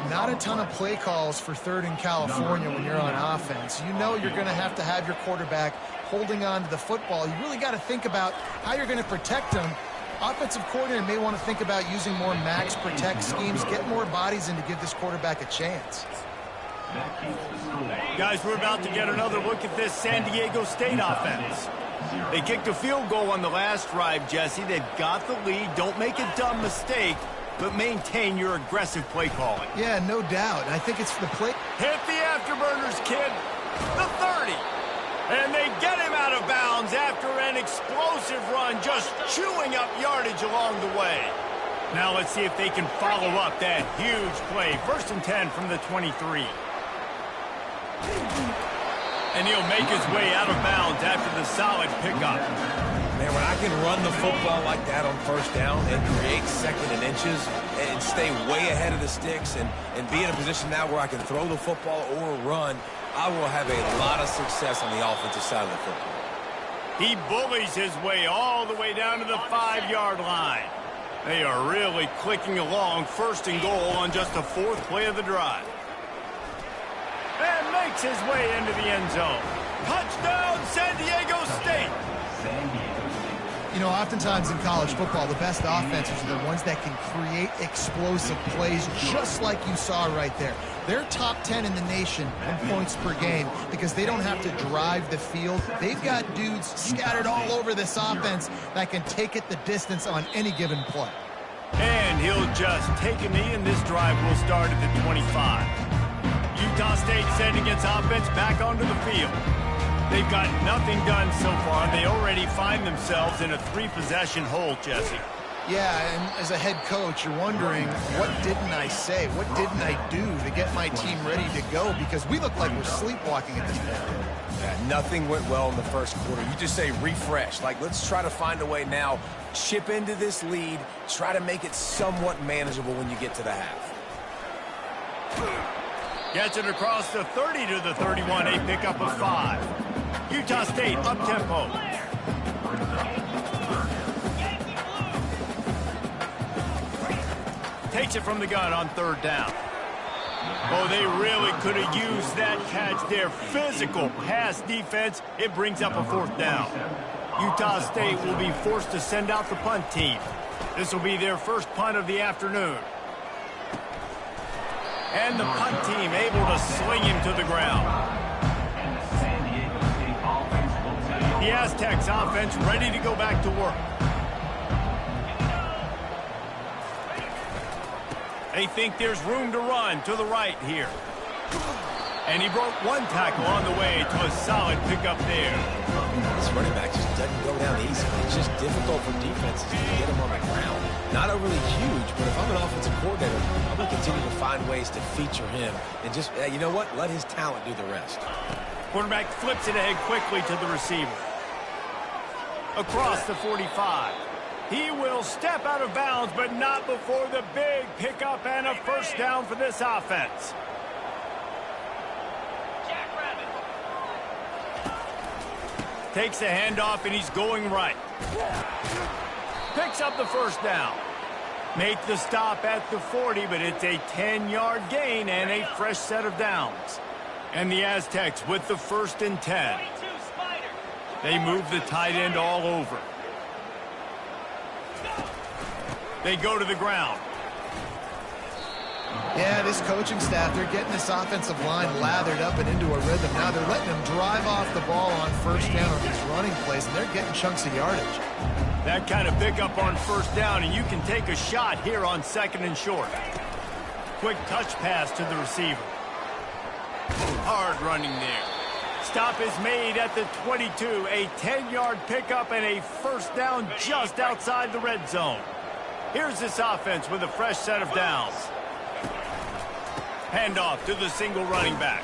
Not a ton of play calls for third in California when you're on offense. You know you're going to have your quarterback holding on to the football. You really got to think about how you're going to protect him. Offensive coordinator may want to think about using more max protect schemes, get more bodies in to give this quarterback a chance. Guys, we're about to get another look at this San Diego State offense. They kicked a field goal on the last drive, Jesse. They've got the lead. Don't make a dumb mistake, but maintain your aggressive play calling. Yeah, no doubt. I think it's the play. Hit the afterburners, kid. The 30. And they get him out of bounds after an explosive run, just chewing up yardage along the way. Now let's see if they can follow up that huge play. 1st and 10 from the 23. And he'll make his way out of bounds after the solid pickup. Man, when I can run the football like that on first down and create second and inches and stay way ahead of the sticks and be in a position now where I can throw the football or run, I will have a lot of success on the offensive side of the football. He bullies his way all the way down to the 5-yard line. They are really clicking along. 1st and goal on just the 4th play of the drive. And makes his way into the end zone. Touchdown, San Diego State. You know, oftentimes in college football, the best offenses are the ones that can create explosive plays, just like you saw right there. They're top 10 in the nation in points per game because they don't have to drive the field. They've got dudes scattered all over this offense that can take it the distance on any given play. And he'll just take a knee, and this drive will start at the 25. Utah State sending its offense back onto the field. They've got nothing done so far. They already find themselves in a 3-possession hole, Jesse. Yeah, and as a head coach, you're wondering, what didn't I say? What didn't I do to get my team ready to go? Because we look like we're sleepwalking at this point. Yeah, nothing went well in the first quarter. You just say refresh. Like, let's try to find a way now, chip into this lead, try to make it somewhat manageable when you get to the half. Gets it across the 30 to the 31, a pickup of 5. Utah State up-tempo. Takes it from the gun on 3rd down. Oh, they really could have used that catch there. Physical pass defense. It brings up a 4th down. Utah State will be forced to send out the punt team. This will be their first punt of the afternoon. And the punt team able to sling him to the ground. The Aztecs offense ready to go back to work. They think there's room to run to the right here. And he broke 1 tackle on the way to a solid pickup there. This running back just doesn't go down easy. It's just difficult for defenses to get him on the ground. Not overly huge, but if I'm an offensive coordinator, I'm going to continue to find ways to feature him. And just, you know what? Let his talent do the rest. Quarterback flips it ahead quickly to the receiver. Across the 45. He will step out of bounds, but not before the big pickup and a 1st down for this offense. Takes the handoff, and he's going right. Picks up the 1st down. Make the stop at the 40, but it's a 10-yard gain and a fresh set of downs. And the Aztecs with the 1st and 10. They move the tight end all over. They go to the ground. Yeah, this coaching staff, they're getting this offensive line lathered up and into a rhythm. Now they're letting them drive off the ball on 1st down on these running plays, and they're getting chunks of yardage. That kind of pickup on 1st down, and you can take a shot here on 2nd and short. Quick touch pass to the receiver. Hard running there. Stop is made at the 22. A 10-yard pickup and a 1st down just outside the red zone. Here's this offense with a fresh set of downs. Handoff to the single running back.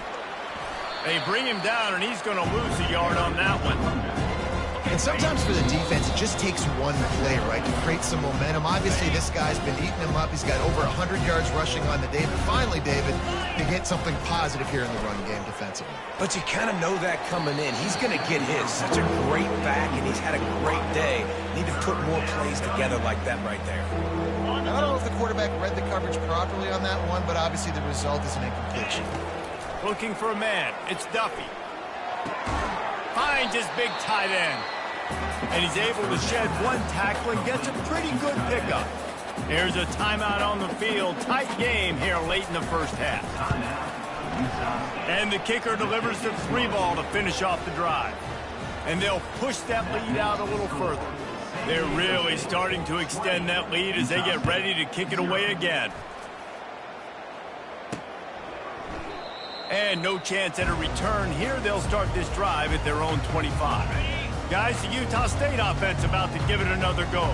They bring him down, and he's going to lose a yard on that one. And sometimes for the defense, it just takes one play, right, to create some momentum. Obviously, this guy's been eating him up. He's got over 100 yards rushing on the day. But finally, David, to get something positive here in the run game defensively. But you kind of know that coming in. He's going to get his. Such a great back, and he's had a great day. Need to put more plays together like that right there. I don't know if the quarterback read the coverage properly on that one, but obviously the result is an incompletion. Looking for a man. It's Duffy. Finds his big tight end. And he's able to shed 1 tackle and gets a pretty good pickup. Here's a timeout on the field. Tight game here late in the 1st half. And the kicker delivers the 3 ball to finish off the drive. And they'll push that lead out a little further. They're really starting to extend that lead as they get ready to kick it away again. And no chance at a return here. They'll start this drive at their own 25. Guys, the Utah State offense about to give it another go.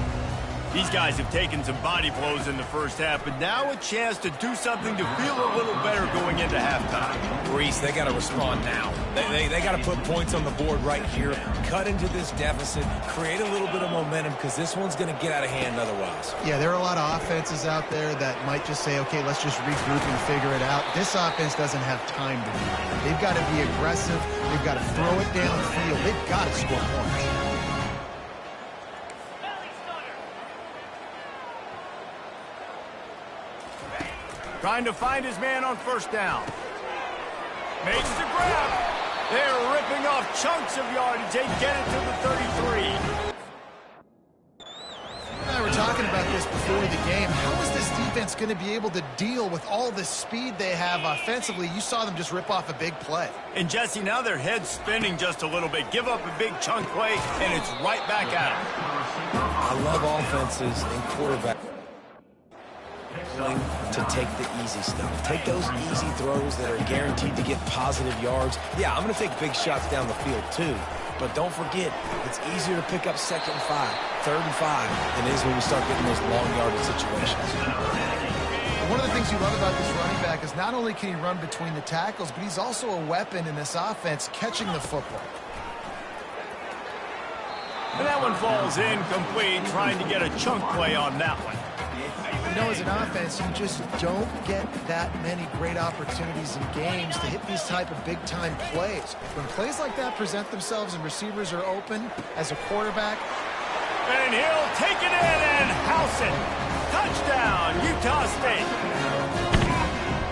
These guys have taken some body blows in the 1st half, but now a chance to do something to feel a little better going into halftime. Reese, they got to respond now. They got to put points on the board right here, cut into this deficit, create a little bit of momentum, because this one's going to get out of hand otherwise. Yeah, there are a lot of offenses out there that might just say, okay, let's just regroup and figure it out. This offense doesn't have time to do that. They've got to be aggressive. They've got to throw it downfield. They've got to score points. Trying to find his man on 1st down. Makes the grab. They're ripping off chunks of yardage. They get it to the 33. I were talking about this before the game. How is this defense going to be able to deal with all the speed they have offensively? You saw them just rip off a big play. And, Jesse, now their head's spinning just a little bit. Give up a big chunk play, and it's right back at them. I love offenses and quarterbacks to take the easy stuff. Take those easy throws that are guaranteed to get positive yards. Yeah, I'm going to take big shots down the field, too. But don't forget, it's easier to pick up 2nd and 5, 3rd and 5 than it is when we start getting those long yardage situations. One of the things you love about this running back is not only can he run between the tackles, but he's also a weapon in this offense catching the football. And that one falls incomplete, trying to get a chunk play on that one. You know, as an offense, you just don't get that many great opportunities in games to hit these type of big-time plays. When plays like that present themselves and receivers are open as a quarterback. And he'll take it in and house it. Touchdown, Utah State.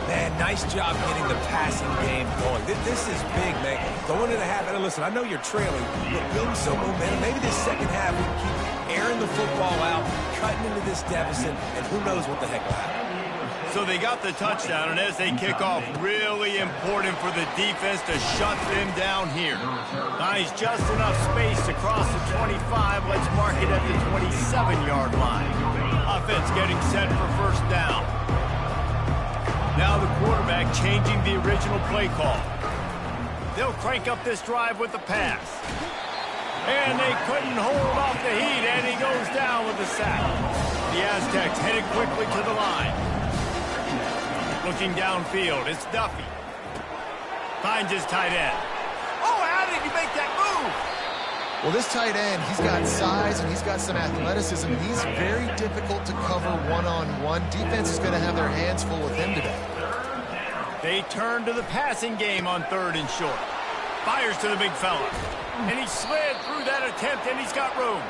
Man, nice job getting the passing game going. This is big, man. Going into the half, and listen, I know you're trailing, but building some momentum. Maybe this second half we can keep airing the football out, cutting into this deficit, and who knows what the heck will happen. So they got the touchdown, and as they kick off, really important for the defense to shut them down here. Nice, just enough space to cross the 25. Let's mark it at the 27-yard line. Offense getting set for 1st down. Now the quarterback changing the original play call. They'll crank up this drive with the pass. And they couldn't hold off the heat, and he goes down with the sack. The Aztecs headed quickly to the line. Looking downfield, it's Duffy. Finds his tight end. Oh, how did he make that move? Well, this tight end, he's got size and he's got some athleticism. He's very difficult to cover one-on-one. Defense is going to have their hands full with him today. They turn to the passing game on 3rd and short. Fires to the big fella. And he slid through that attempt, and he's got room.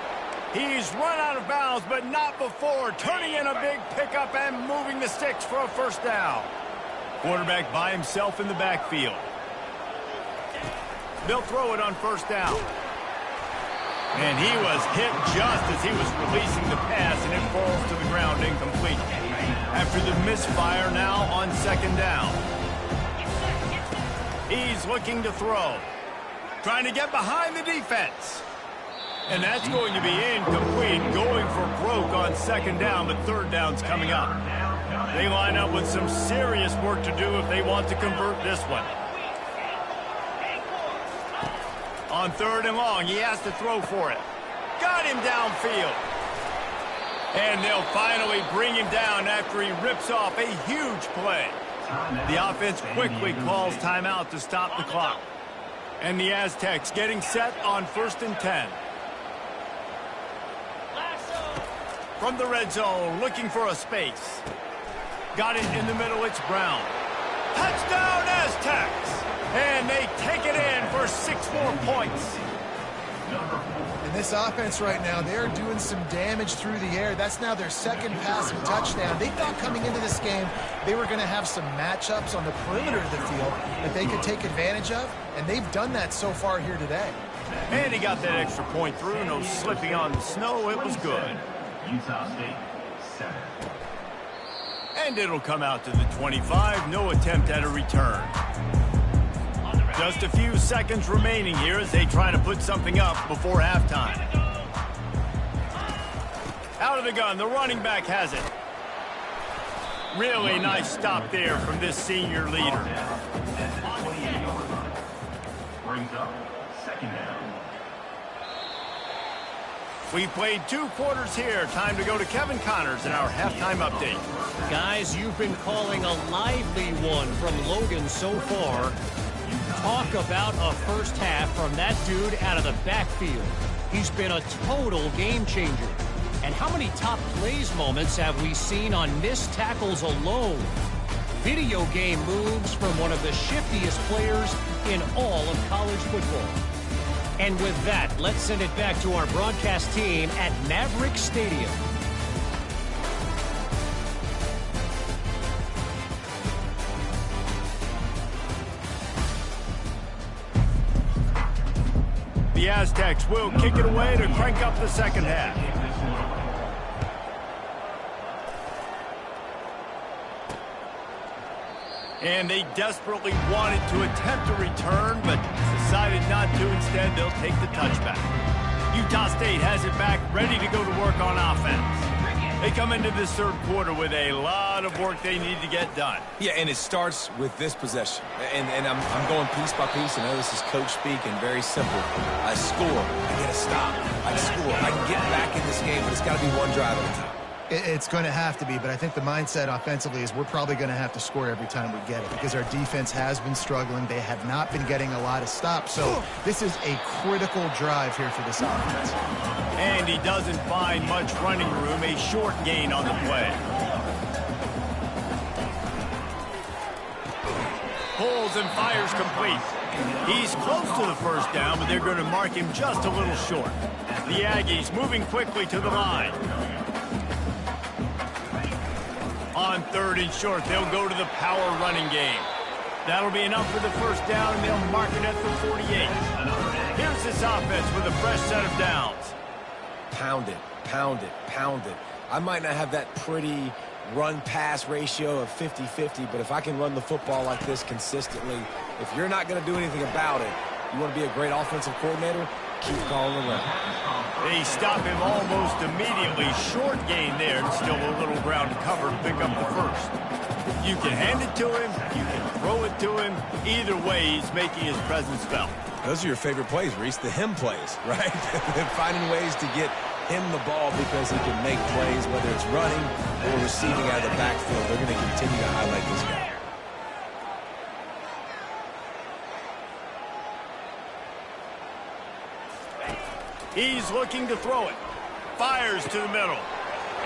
He's run out of bounds, but not before turning in a big pickup and moving the sticks for a 1st down. Quarterback by himself in the backfield. They'll throw it on 1st down. And he was hit just as he was releasing the pass, and it falls to the ground incomplete. After the misfire, now on 2nd down. He's looking to throw. Trying to get behind the defense. And that's going to be incomplete. Going for broke on 2nd down, but 3rd down's coming up. They line up with some serious work to do if they want to convert this one. On 3rd and long, he has to throw for it. Got him downfield. And they'll finally bring him down after he rips off a huge play. The offense quickly calls timeout to stop the clock. And the Aztecs getting set on 1st and 10. From the red zone, looking for a space. Got it in the middle, it's Brown. Touchdown, Aztecs! And they take it in for 6 more points. And this offense right now, they're doing some damage through the air. That's now their 2nd passing touchdown. They thought coming into this game they were going to have some matchups on the perimeter of the field that they could take advantage of, and they've done that so far here today. And he got that extra point through. No slipping on the snow. It was good. Utah State, 7. And it'll come out to the 25. No attempt at a return. Just a few seconds remaining here as they try to put something up before halftime. Out of the gun, the running back has it. Really nice stop there from this senior leader. Brings up 2nd down. We played 2 quarters here. Time to go to Kevin Connors in our halftime update. Guys, you've been calling a lively one from Logan so far. Talk about a 1st half from that dude out of the backfield. He's been a total game changer. And how many top plays moments have we seen on missed tackles alone? Video game moves from one of the shiftiest players in all of college football. And with that, let's send it back to our broadcast team at Maverick Stadium. The Aztecs will kick it away to crank up the 2nd half. And they desperately wanted to attempt a return, but decided not to. Instead, they'll take the touchback. Utah State has it back, ready to go to work on offense. They come into this third quarter with a lot of work they need to get done. Yeah, and it starts with this possession. And I'm going piece by piece. I know this is coach speak and very simple. I score. I get a stop. I score. I can get back in this game, but it's got to be one drive at a time. It's going to have to be, but I think the mindset offensively is we're probably going to have to score every time we get it because our defense has been struggling. They have not been getting a lot of stops, so this is a critical drive here for this offense. And he doesn't find much running room, a short gain on the play. Pulls and fires complete. He's close to the first down, but they're going to mark him just a little short. The Aggies moving quickly to the line. On third and short, they'll go to the power running game. That'll be enough for the first down, and they'll mark it at the 48. Here's this offense with a fresh set of downs. Pound it, pound it, pound it. I might not have that pretty run-pass ratio of 50-50, but if I can run the football like this consistently, if you're not going to do anything about it, you want to be a great offensive coordinator, keep calling the run. They stop him almost immediately. Short gain there, and still a little ground to cover to pick up the first. You can hand it to him, you can throw it to him. Either way, he's making his presence felt. Those are your favorite plays, Reese, the him plays, right? Finding ways to get him the ball because he can make plays, whether it's running or receiving out of the backfield. They're going to continue to highlight this guy. He's looking to throw it. Fires to the middle.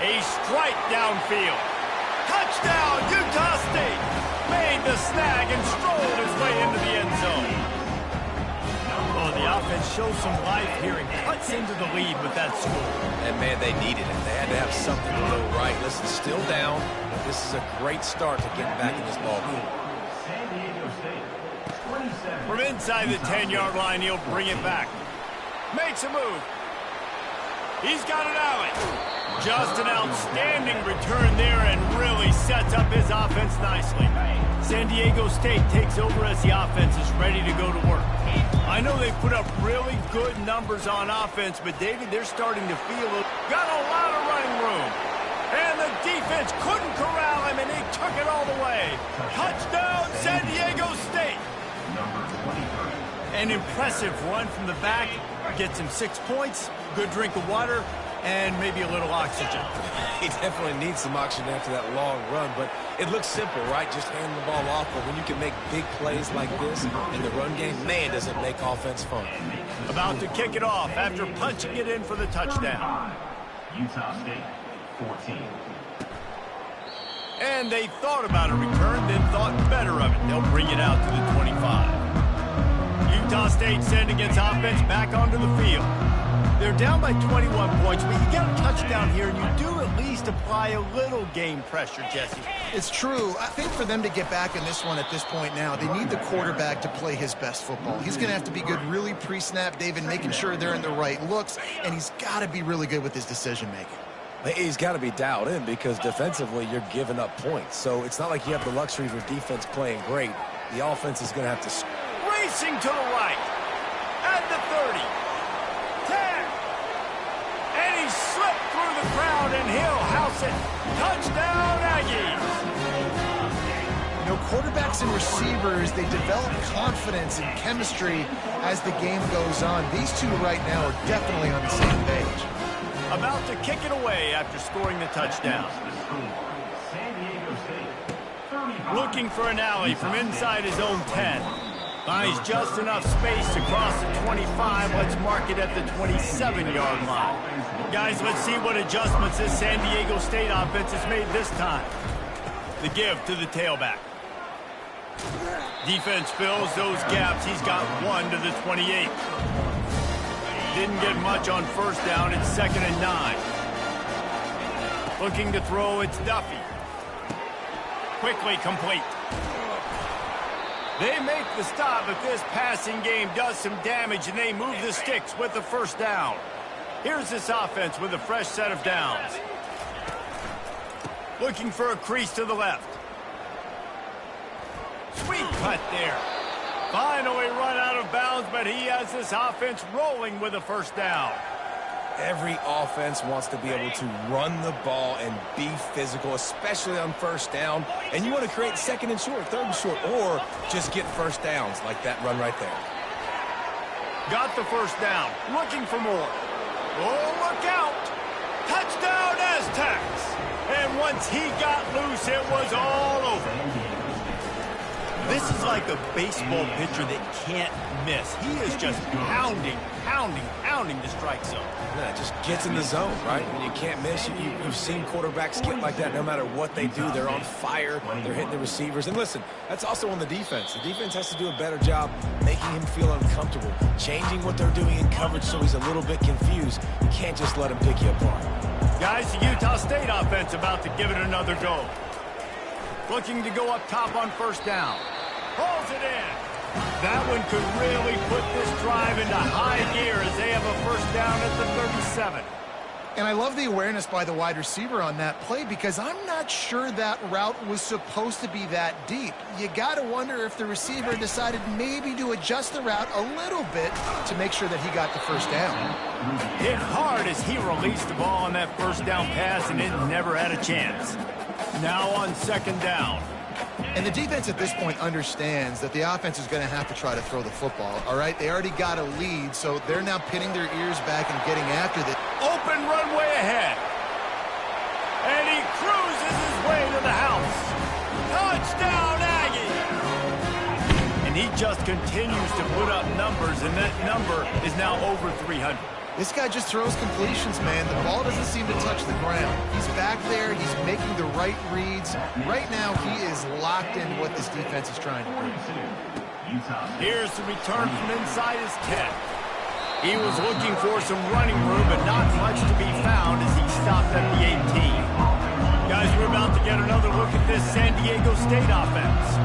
A strike downfield. Touchdown, Utah State! Made the snag and strolled his way into the end zone. Oh, the offense shows some life here and cuts into the lead with that score. And, man, they needed it. They had to have something to go right. Listen, still down. This is a great start to getting back in this ball game. From inside the 10-yard line, he'll bring it back. Makes a move. He's got an alley. Just an outstanding return there and really sets up his offense nicely. San Diego State takes over as the offense is ready to go to work. I know they put up really good numbers on offense, but David, they're starting to feel it. Got a lot of running room. And the defense couldn't corral him, and he took it all the way. Touchdown, San Diego State. An impressive run from the back. Gets him 6 points, good drink of water, and maybe a little oxygen. He definitely needs some oxygen after that long run, but it looks simple, right? Just hand the ball off, but when you can make big plays like this in the run game, man, does it make offense fun. About to kick it off after punching it in for the touchdown. Utah State, 14. And they thought about a return, then thought better of it. They'll bring it out to the 25. Utah State send against offense back onto the field. They're down by 21 points, but you get a touchdown here, and you do at least apply a little game pressure, Jesse. It's true. I think for them to get back in this one at this point now, they need the quarterback to play his best football. He's going to have to be good really pre-snap, David, making sure they're in the right looks, and he's got to be really good with his decision-making. He's got to be dialed in because defensively you're giving up points. So it's not like you have the luxury of your defense playing great. The offense is going to have to... Racing to the right. At the 30. 10. And he slipped through the crowd, and he'll house it. Touchdown, Aggies. You know, quarterbacks and receivers, they develop confidence and chemistry as the game goes on. These two right now are definitely on the same page. About to kick it away after scoring the touchdown. Looking for an alley from inside his own 10. Finds just enough space to cross the 25. Let's mark it at the 27-yard line. Guys, let's see what adjustments this San Diego State offense has made this time. The give to the tailback. Defense fills those gaps. He's got one to the 28. Didn't get much on first down. It's 2nd and 9. Looking to throw, it's Duffy. Quickly complete. They make the stop, but this passing game does some damage, and they move the sticks with the first down. Here's this offense with a fresh set of downs. Looking for a crease to the left. Sweet cut there. Finally run out of bounds, but he has this offense rolling with a first down. Every offense wants to be able to run the ball and be physical, especially on first down. And you want to create second and short, third and short, or just get first downs like that run right there. Got the first down. Looking for more. Oh, look out. Touchdown, Aztecs. And once he got loose, it was all over. This is like a baseball pitcher that can't miss. He is just pounding the strike zone. Yeah, just gets in the zone, right? When you can't miss, you've seen quarterbacks get like that no matter what they do. They're on fire. They're hitting the receivers. And listen, that's also on the defense. The defense has to do a better job making him feel uncomfortable, changing what they're doing in coverage so he's a little bit confused. You can't just let him pick you apart. Guys, the Utah State offense about to give it another go. Looking to go up top on first down. Pulls it in. That one could really put this drive into high gear as they have a first down at the 37. And I love the awareness by the wide receiver on that play because I'm not sure that route was supposed to be that deep. You got to wonder if the receiver decided maybe to adjust the route a little bit to make sure that he got the first down. Hit hard as he released the ball on that first down pass, and it never had a chance. Now on second down. And the defense at this point understands that the offense is going to have to try to throw the football, all right? They already got a lead, so they're now pinning their ears back and getting after the open runway ahead. And he cruises his way to the house. Touchdown, Aggie! And he just continues to put up numbers, and that number is now over 300. This guy just throws completions, man. The ball doesn't seem to touch the ground. He's back there. He's making the right reads. Right now, he is locked in what this defense is trying to do. Here's the return from inside his 10. He was looking for some running room, but not much to be found as he stopped at the 18. Guys, we're about to get another look at this San Diego State offense.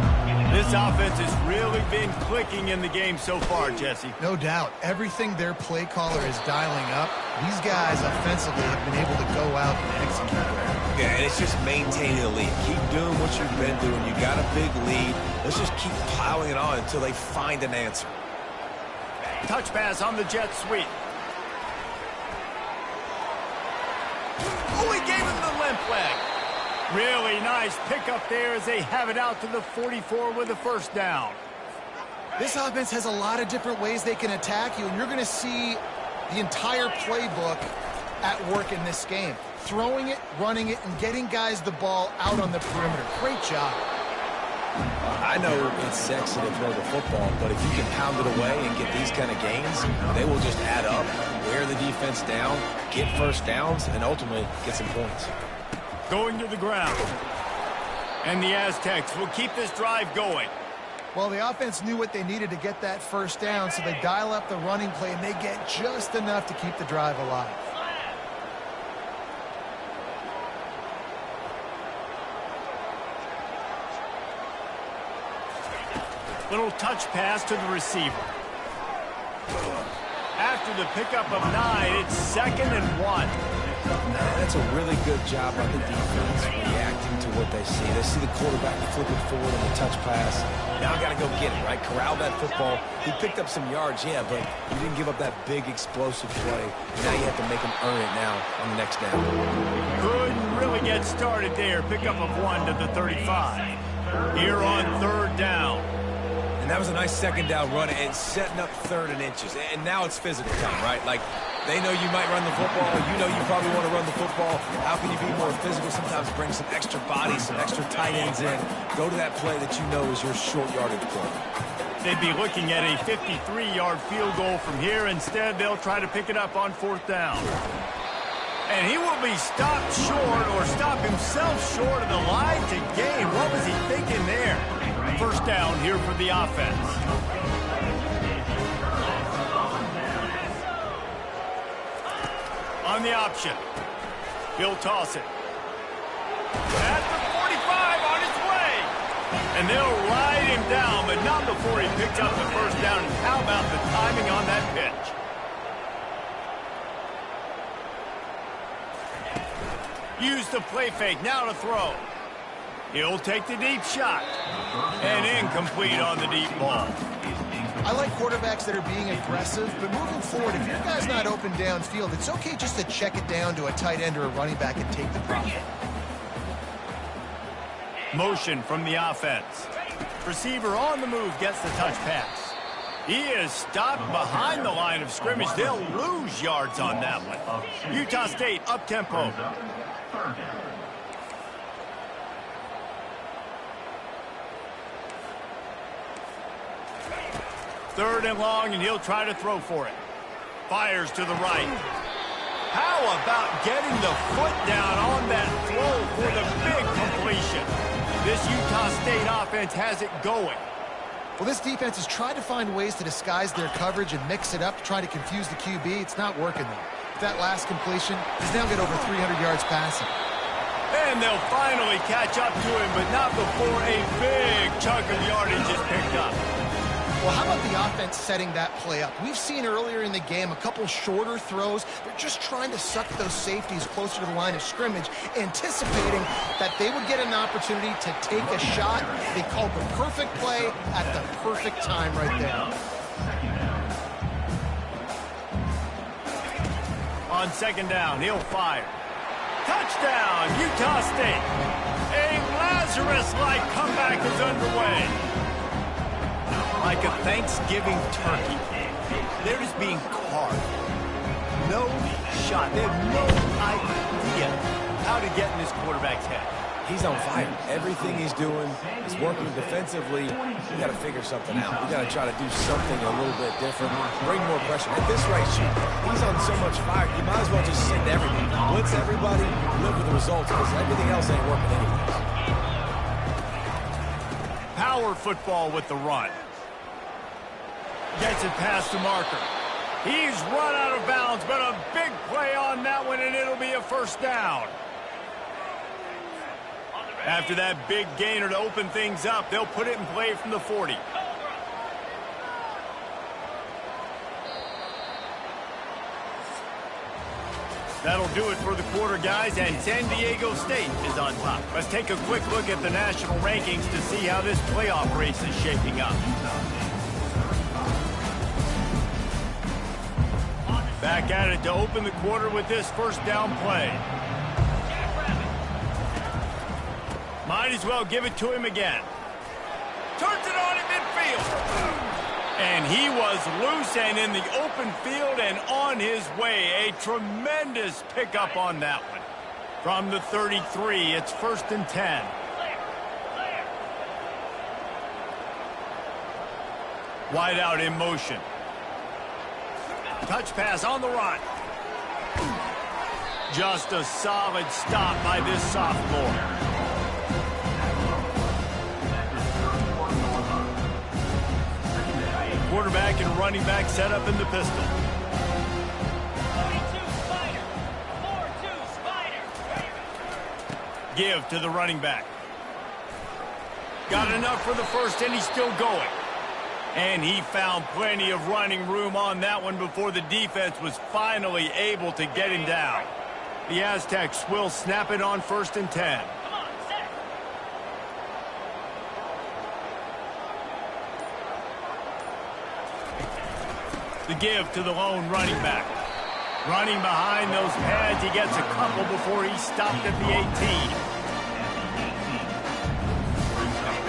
This offense has really been clicking in the game so far, Jesse. No doubt. Everything their play caller is dialing up, these guys offensively have been able to go out and execute. Yeah, and it's just maintaining the lead. Keep doing what you've been doing. You got a big lead. Let's just keep piling it on until they find an answer. Touch pass on the jet sweep. Oh, he gave him the limp leg. Really nice pickup there as they have it out to the 44 with a first down. This offense has a lot of different ways they can attack you, and you're going to see the entire playbook at work in this game. Throwing it, running it, and getting guys the ball out on the perimeter. Great job. I know it's sexy to throw the football, but if you can pound it away and get these kind of gains, they will just add up, wear the defense down, get first downs, and ultimately get some points. Going to the ground. And the Aztecs will keep this drive going. Well, the offense knew what they needed to get that first down, so they dial up the running play, and they get just enough to keep the drive alive. Little touch pass to the receiver. After the pickup of 9, it's 2nd and 1. That's a really good job by the defense, reacting to what they see. They see the quarterback flipping forward on the touch pass. Now I got to go get it, right? Corral that football. He picked up some yards, yeah, but he didn't give up that big explosive play. Now you have to make him earn it now on the next down. Couldn't really get started there. Pickup of 1 to the 35. Here on 3rd down. And that was a nice second down run and setting up 3rd and inches. And now it's physical time, right? Like, they know you might run the football. You know you probably want to run the football. How can you be more physical? Sometimes bring some extra bodies, some extra tight ends in. Go to that play that you know is your short yardage play. They'd be looking at a 53-yard field goal from here. Instead, they'll try to pick it up on 4th down. And he will be stopped short or stop himself short of the line to gain. What was he thinking there? First down here for the offense. On the option. He'll toss it. At the 45 on his way. And they'll ride him down, but not before he picks up the first down. And how about the timing on that pitch? Use the play fake, now to throw. He'll take the deep shot. And incomplete on the deep ball. I like quarterbacks that are being aggressive, but moving forward, if your guy's not open downfield, it's okay just to check it down to a tight end or a running back and take the profit. Motion from the offense. Receiver on the move gets the touch pass. He is stopped behind the line of scrimmage. They'll lose yards on that one. Utah State up-tempo. Third and long, and he'll try to throw for it. Fires to the right. How about getting the foot down on that throw for the big completion? This Utah State offense has it going. Well, this defense has tried to find ways to disguise their coverage and mix it up to try to confuse the QB. It's not working, though. With that last completion, he's now got over 300 yards passing. And they'll finally catch up to him, but not before a big chunk of yardage is picked up. Well, how about the offense setting that play up? We've seen earlier in the game a couple shorter throws. They're just trying to suck those safeties closer to the line of scrimmage, anticipating that they would get an opportunity to take a shot. They called the perfect play at the perfect time right there. On second down, he'll fire. Touchdown, Utah State. A Lazarus-like comeback is underway. Like a Thanksgiving turkey. They're just being carved. No shot. They have no idea how to get in this quarterback's head. He's on fire. Everything he's doing is working defensively. We got to figure something out. We got to try to do something a little bit different. Bring more pressure. At this rate, shoot, he's on so much fire. You might as well just send everybody. Blitz everybody, live with the results, because everything else ain't working anyways. Power football with the run. Gets it past the marker. He's run out of bounds, but a big play on that one, and it'll be a first down. After that big gainer to open things up, they'll put it in play from the 40. That'll do it for the quarter, guys, and San Diego State is on top. Let's take a quick look at the national rankings to see how this playoff race is shaping up. Back at it to open the quarter with this first down play. Might as well give it to him again. Turns it on in midfield. And he was loose and in the open field and on his way. A tremendous pickup on that one. From the 33, it's first and 10. Wide out in motion. Touch pass on the run. Just a solid stop by this sophomore. Quarterback and running back set up in the pistol. 42 Spider. 4-2 Spider. Give to the running back. Got enough for the first, and he's still going. And he found plenty of running room on that one before the defense was finally able to get him down. The Aztecs will snap it on first and 10. The give to the lone running back. Running behind those pads, he gets a couple before he's stopped at the 18.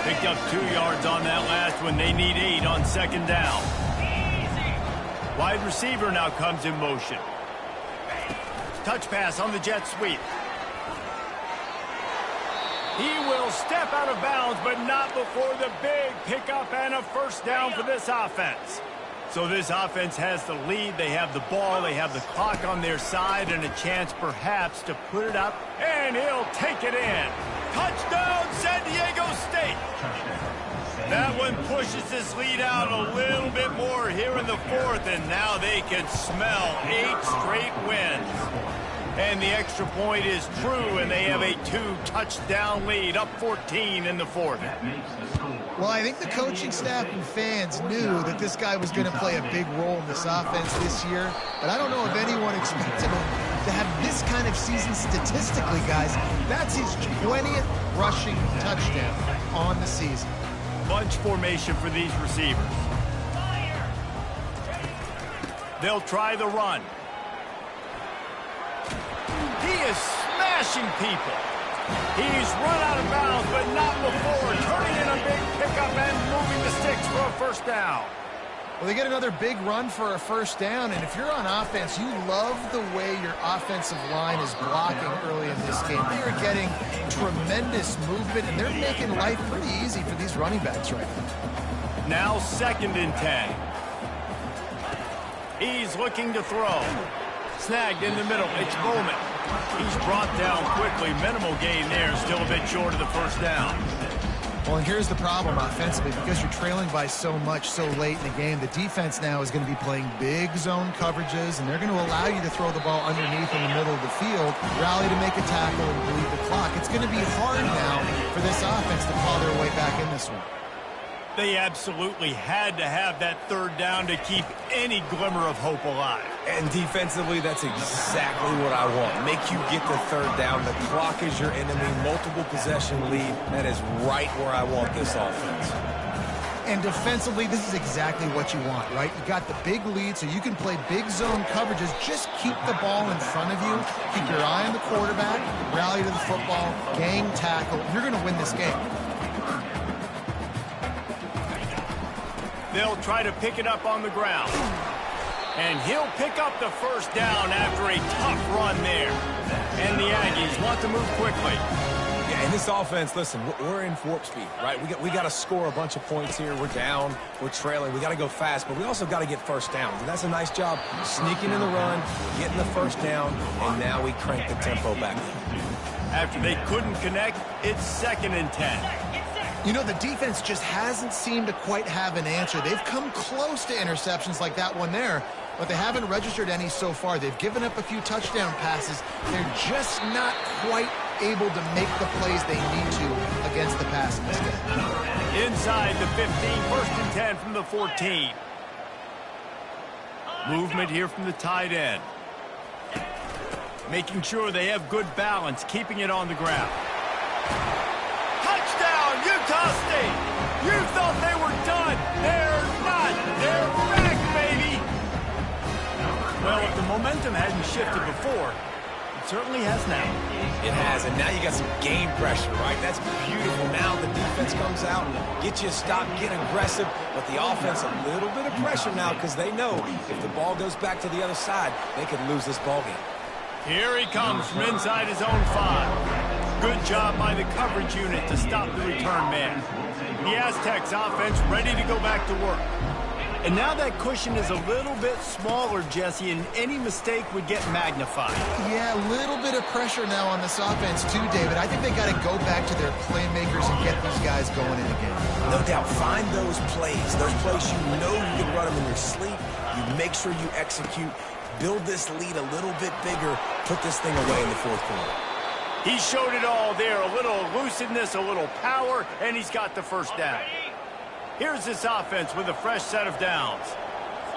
Picked up 2 yards on that last one. They need 8 on second down. Wide receiver now comes in motion. Touch pass on the jet sweep. He will step out of bounds, but not before the big pickup and a first down for this offense. So this offense has the lead. They have the ball. They have the clock on their side and a chance perhaps to put it up. And he'll take it in. Touchdown, San Diego State. That one pushes this lead out a little bit more here in the fourth. And now they can smell 8 straight wins. And the extra point is true, and they have a 2-touchdown lead, up 14 in the fourth. Well, I think the coaching staff and fans knew that this guy was going to play a big role in this offense this year, but I don't know if anyone expected him to have this kind of season statistically, guys. That's his 20th rushing touchdown on the season. Bunch formation for these receivers. They'll try the run. He is smashing people. He's run out of bounds, but not before. Turning in a big pickup and moving the sticks for a first down. Well, they get another big run for a first down, and if you're on offense, you love the way your offensive line is blocking early in this game. They are getting tremendous movement, and they're making life pretty easy for these running backs right now. Now 2nd and 10. He's looking to throw. Snagged in the middle. It's Bowman. He's brought down quickly. Minimal gain there. Still a bit short of the first down. Well, and here's the problem offensively. Because you're trailing by so much so late in the game, the defense now is going to be playing big zone coverages, and they're going to allow you to throw the ball underneath in the middle of the field, rally to make a tackle, and bleed the clock. It's going to be hard now for this offense to claw their way back in this one. They absolutely had to have that 3rd down to keep any glimmer of hope alive. And defensively, that's exactly what I want. Make you get the 3rd down. The clock is your enemy. Multiple possession lead. That is right where I want this offense. And defensively, this is exactly what you want, right? You got the big lead, so you can play big zone coverages. Just keep the ball in front of you. Keep your eye on the quarterback. Rally to the football. Gang tackle. You're going to win this game. They'll try to pick it up on the ground. And he'll pick up the first down after a tough run there. And the Aggies want to move quickly. Yeah, and this offense, listen, we're in warp speed, right? We got to score a bunch of points here. We're down. We're trailing. We got to go fast, but we also got to get first downs. And that's a nice job sneaking in the run, getting the first down, and now we crank the tempo back in. After they couldn't connect, it's 2nd and 10. You know, the defense just hasn't seemed to quite have an answer. They've come close to interceptions like that one there, but they haven't registered any so far. They've given up a few touchdown passes. They're just not quite able to make the plays they need to against the pass instead. Inside the 15, 1st and 10 from the 14. Movement here from the tight end. Making sure they have good balance, keeping it on the ground. Utah State, you thought they were done. They're not. They're back, baby. Well, if the momentum hadn't shifted before, it certainly has now. It has, and now you got some game pressure, right? That's beautiful. Now the defense comes out, get you a stop, get aggressive, but the offense a little bit of pressure now because they know if the ball goes back to the other side, they could lose this ball game. Here he comes from inside his own 5. Good job by the coverage unit to stop the return man. The Aztecs offense ready to go back to work. And now that cushion is a little bit smaller, Jesse, and any mistake would get magnified. Yeah, a little bit of pressure now on this offense too, David. I think they got to go back to their playmakers and get these guys going in again. No doubt. Find those plays you know you can run them in your sleep. You make sure you execute. Build this lead a little bit bigger. Put this thing away in the 4th quarter. He showed it all there, a little elusiveness, a little power, and he's got the first down. Here's this offense with a fresh set of downs.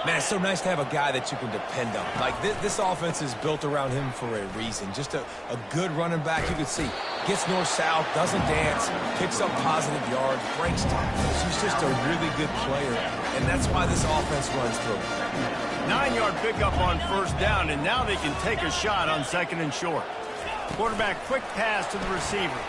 Man, it's so nice to have a guy that you can depend on. Like, this offense is built around him for a reason. Just a good running back, you can see. Gets north-south, doesn't dance, picks up positive yards, breaks tackles. He's just a really good player, and that's why this offense runs through. 9-yard pickup on first down, and now they can take a shot on 2nd and short. Quarterback quick pass to the receiver.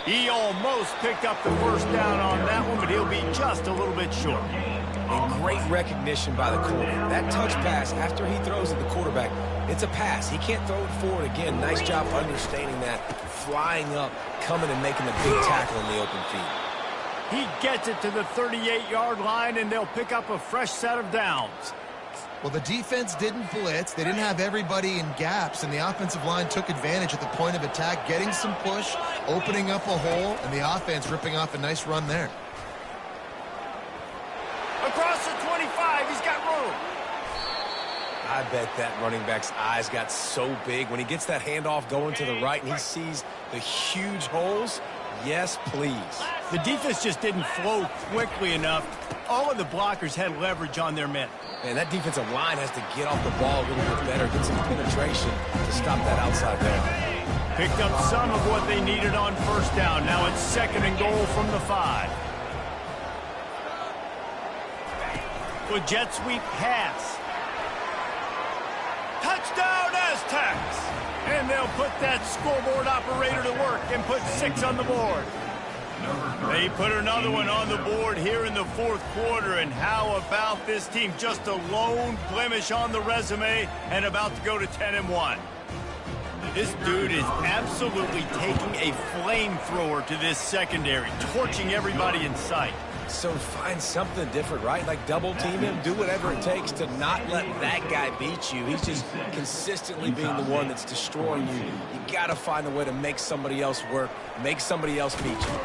He almost picked up the first down on that one, but he'll be just a little bit short. And great recognition by the corner. That touch pass, after he throws at the quarterback, it's a pass. He can't throw it forward again. Nice job understanding that, flying up, coming and making a big tackle in the open field. He gets it to the 38-yard line, and they'll pick up a fresh set of downs. Well, the defense didn't blitz. They didn't have everybody in gaps, and the offensive line took advantage at the point of attack, getting some push, opening up a hole, and the offense ripping off a nice run there. Across the 25, he's got room. I bet that running back's eyes got so big when he gets that handoff going to the right and he sees the huge holes. Yes, please. The defense just didn't flow quickly enough. All of the blockers had leverage on their men. Man, that defensive line has to get off the ball a little bit better, get some penetration to stop that outside down. Picked up some of what they needed on first down. Now it's 2nd and goal from the 5. With jet sweep pass. Touchdown, Aztecs! And they'll put that scoreboard operator to work and put 6 on the board. They put another one on the board here in the fourth quarter, and how about this team? Just a lone blemish on the resume and about to go to 10-1. This dude is absolutely taking a flamethrower to this secondary, torching everybody in sight. So find something different, right? Like double team him, do whatever it takes to not let that guy beat you. He's just consistently being the one that's destroying you. You got to find a way to make somebody else work, make somebody else beat you.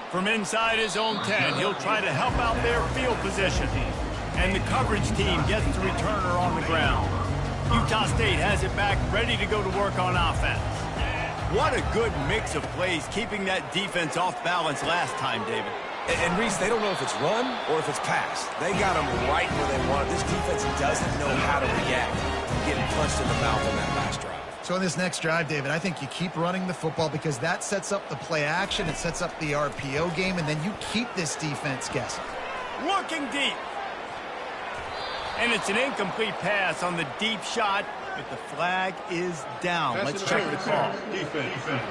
From inside his own 10, he'll try to help out their field position. And the coverage team gets the returner on the ground. Utah State has it back, ready to go to work on offense. What a good mix of plays, keeping that defense off balance last time, David. And Reese, they don't know if it's run or if it's pass. They got them right where they want it. This defense doesn't know how to react to getting punched in the mouth on that last drive. So in this next drive, David, I think you keep running the football because that sets up the play action, it sets up the RPO game, and then you keep this defense guessing. Looking deep. And it's an incomplete pass on the deep shot, but the flag is down. Let's check the call. Defense.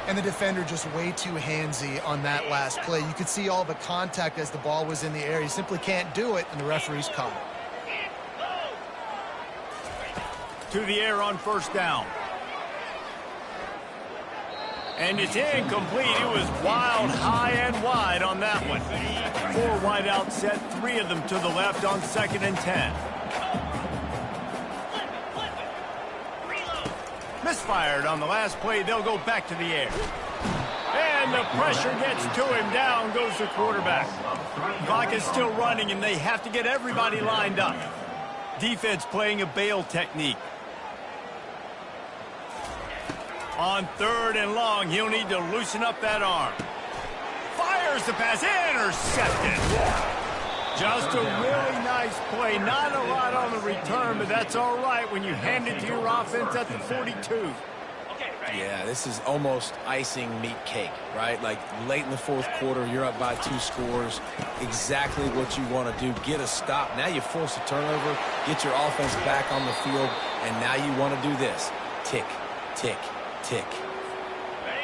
And the defender just way too handsy on that last play. You could see all the contact as the ball was in the air. You simply can't do it, and the referee's caught it. To the air on first down. And it's incomplete. It was wild, high, and wide on that one. 4 wide out set, 3 of them to the left on 2nd and 10. Misfired on the last play. They'll go back to the air. And the pressure gets to him. Down goes the quarterback. Clock is still running, and they have to get everybody lined up. Defense playing a bail technique. On 3rd and long, he'll need to loosen up that arm. Fires the pass, intercepted. Just a really nice play. Not a lot on the return, but that's all right when you hand it to your offense at the 42. Yeah, this is almost icing meat cake, right? Like late in the fourth quarter, you're up by 2 scores. Exactly what you want to do. Get a stop. Now you force a turnover, get your offense back on the field, and now you want to do this. Tick, tick, tick.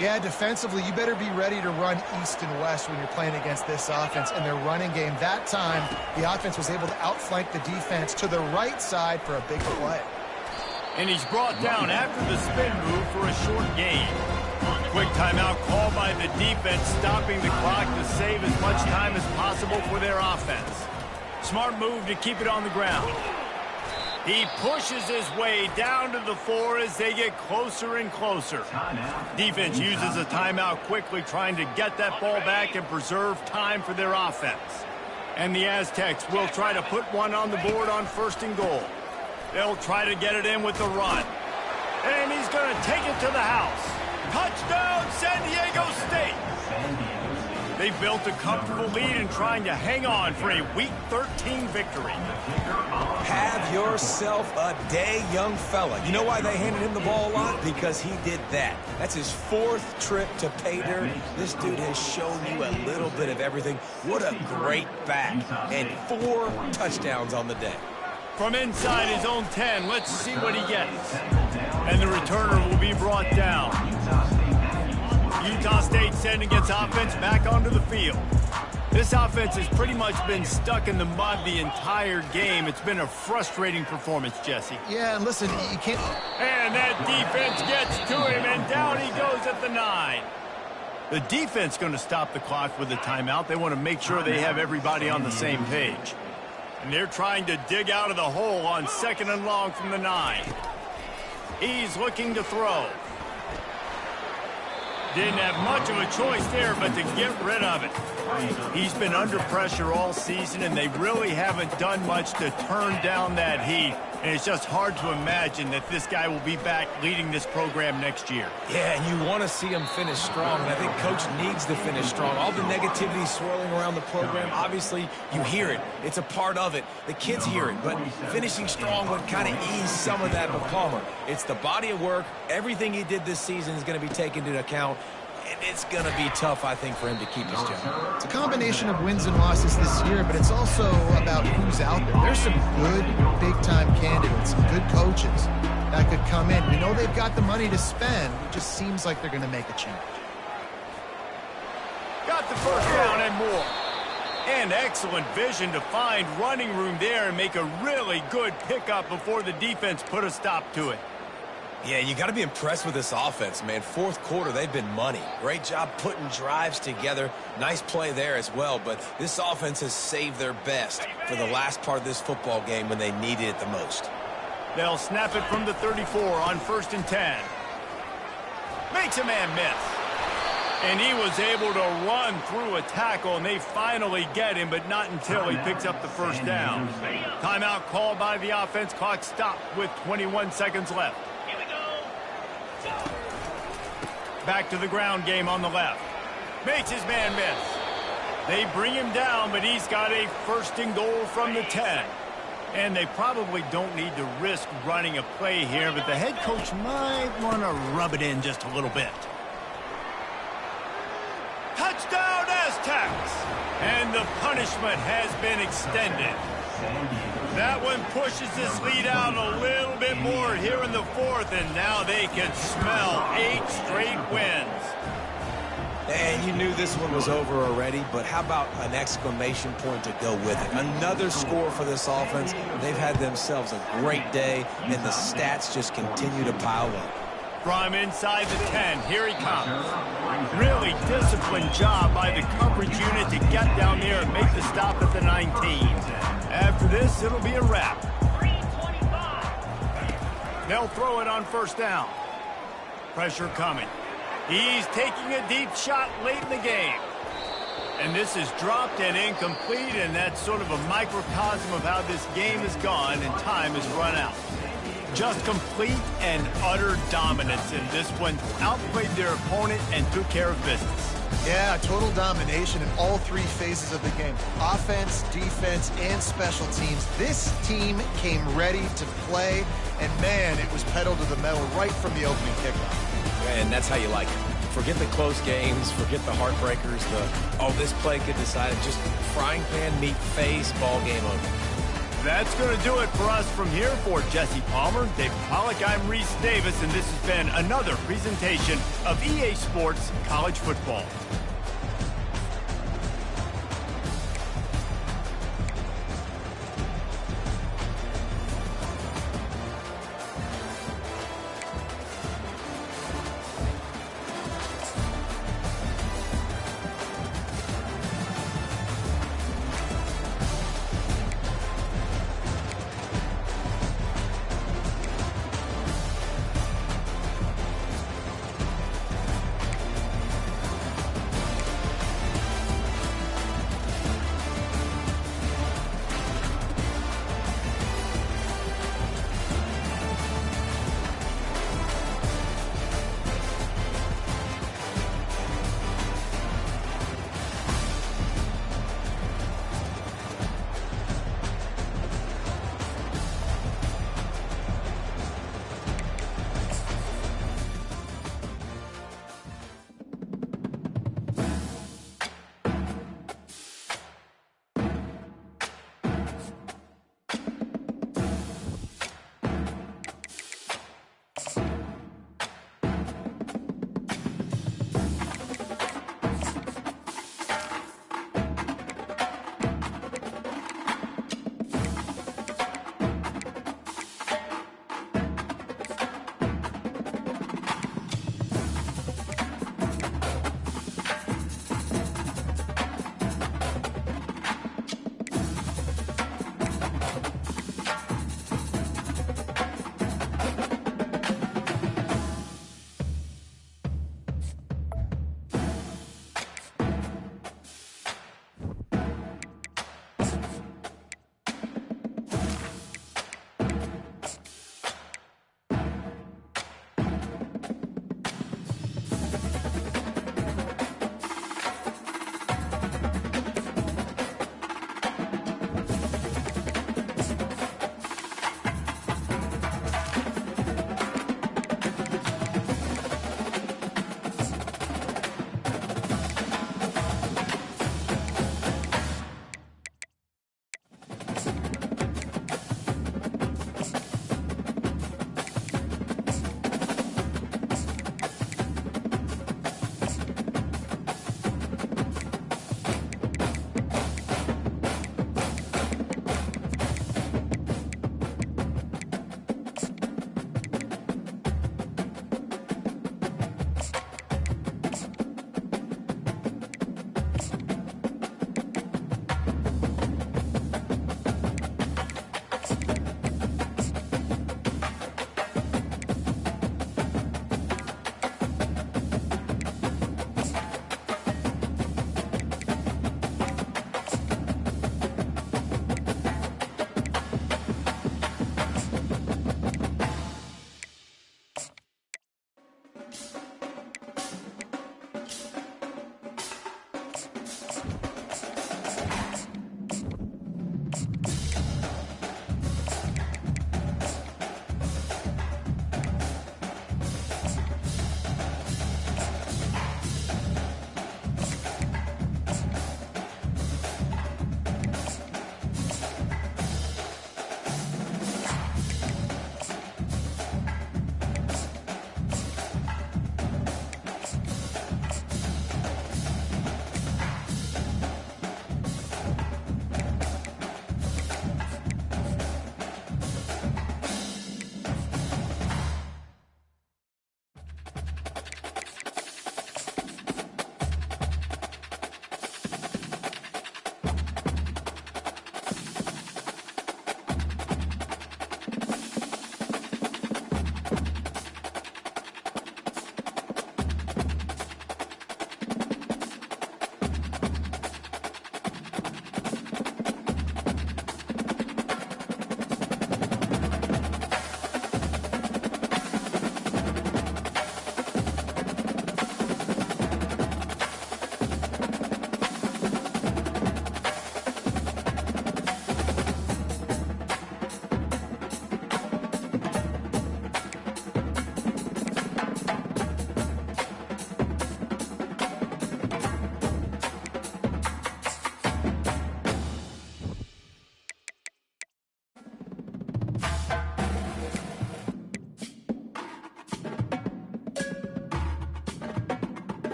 Yeah, defensively, you better be ready to run east and west when you're playing against this offense. In their running game, that time, the offense was able to outflank the defense to the right side for a big play. And he's brought down after the spin move for a short gain. Quick timeout called by the defense, stopping the clock to save as much time as possible for their offense. Smart move to keep it on the ground. He pushes his way down to the 4 as they get closer and closer. Defense uses a timeout quickly, trying to get that ball back and preserve time for their offense. And the Aztecs will try to put one on the board on 1st and goal. They'll try to get it in with the run. And he's going to take it to the house. Touchdown, San Diego State! They've built a comfortable lead and trying to hang on for a Week 13 victory. Have yourself a day, young fella. You know why they handed him the ball a lot? Because he did that. That's his 4th trip to pay dirt. This dude has shown you a little bit of everything. What a great back. And 4 touchdowns on the day. From inside his own 10, let's see what he gets. And the returner will be brought down. Utah State sending its offense back onto the field. This offense has pretty much been stuck in the mud the entire game. It's been a frustrating performance, Jesse. Yeah, and listen, you can't... And that defense gets to him, and down he goes at the 9. The defense going to stop the clock with a timeout. They want to make sure they have everybody on the same page. And they're trying to dig out of the hole on 2nd and long from the 9. He's looking to throw. Didn't have much of a choice there, but to get rid of it. He's been under pressure all season, and they really haven't done much to turn down that heat. And it's just hard to imagine that this guy will be back leading this program next year. Yeah, and you want to see him finish strong, and I think Coach needs to finish strong. All the negativity swirling around the program, obviously, you hear it. It's a part of it. The kids hear it, but finishing strong would kind of ease some of that. But Palmer, it's the body of work. Everything he did this season is going to be taken into account. and it's going to be tough, I think, for him to keep his job. It's a combination of wins and losses this year, but it's also about who's out there. There's some good big-time candidates, some good coaches that could come in. We know they've got the money to spend. It just seems like they're going to make a change. Got the first down and more. And excellent vision to find running room there and make a really good pickup before the defense put a stop to it. Yeah, you got to be impressed with this offense, man. Fourth quarter, they've been money. Great job putting drives together. Nice play there as well, but this offense has saved their best for the last part of this football game when they needed it the most. They'll snap it from the 34 on 1st and 10. Makes a man miss. And he was able to run through a tackle, and they finally get him, but not until he picks up the first down. Timeout called by the offense. Clock stopped with 21 seconds left. Back to the ground game on the left. Makes his man miss. They bring him down, but he's got a 1st and goal from the 10. And they probably don't need to risk running a play here, but the head coach might want to rub it in just a little bit. Touchdown Aztecs! And the punishment has been extended. That one pushes this lead out a little bit more here in the 4th, and now they can smell 8 straight wins. And you knew this one was over already, but how about an exclamation point to go with it? Another score for this offense. They've had themselves a great day, and the stats just continue to pile up. From inside the 10, here he comes. Really disciplined job by the coverage unit to get down there and make the stop at the 19. After this, it'll be a wrap. They'll throw it on 1st down. Pressure coming. He's taking a deep shot late in the game. And this is dropped and incomplete, and that's sort of a microcosm of how this game has gone and time has run out. Just complete and utter dominance in this one. Outplayed their opponent and took care of business. Yeah, total domination in all 3 phases of the game. Offense, defense, and special teams. This team came ready to play, and man, it was pedal to the metal right from the opening kickoff. And that's how you like it. Forget the close games, forget the heartbreakers, this play could decide it. Just frying pan, meat face, ball game over. That's going to do it for us from here. For Jesse Palmer, David Pollack, I'm Reese Davis, and this has been another presentation of EA Sports College Football.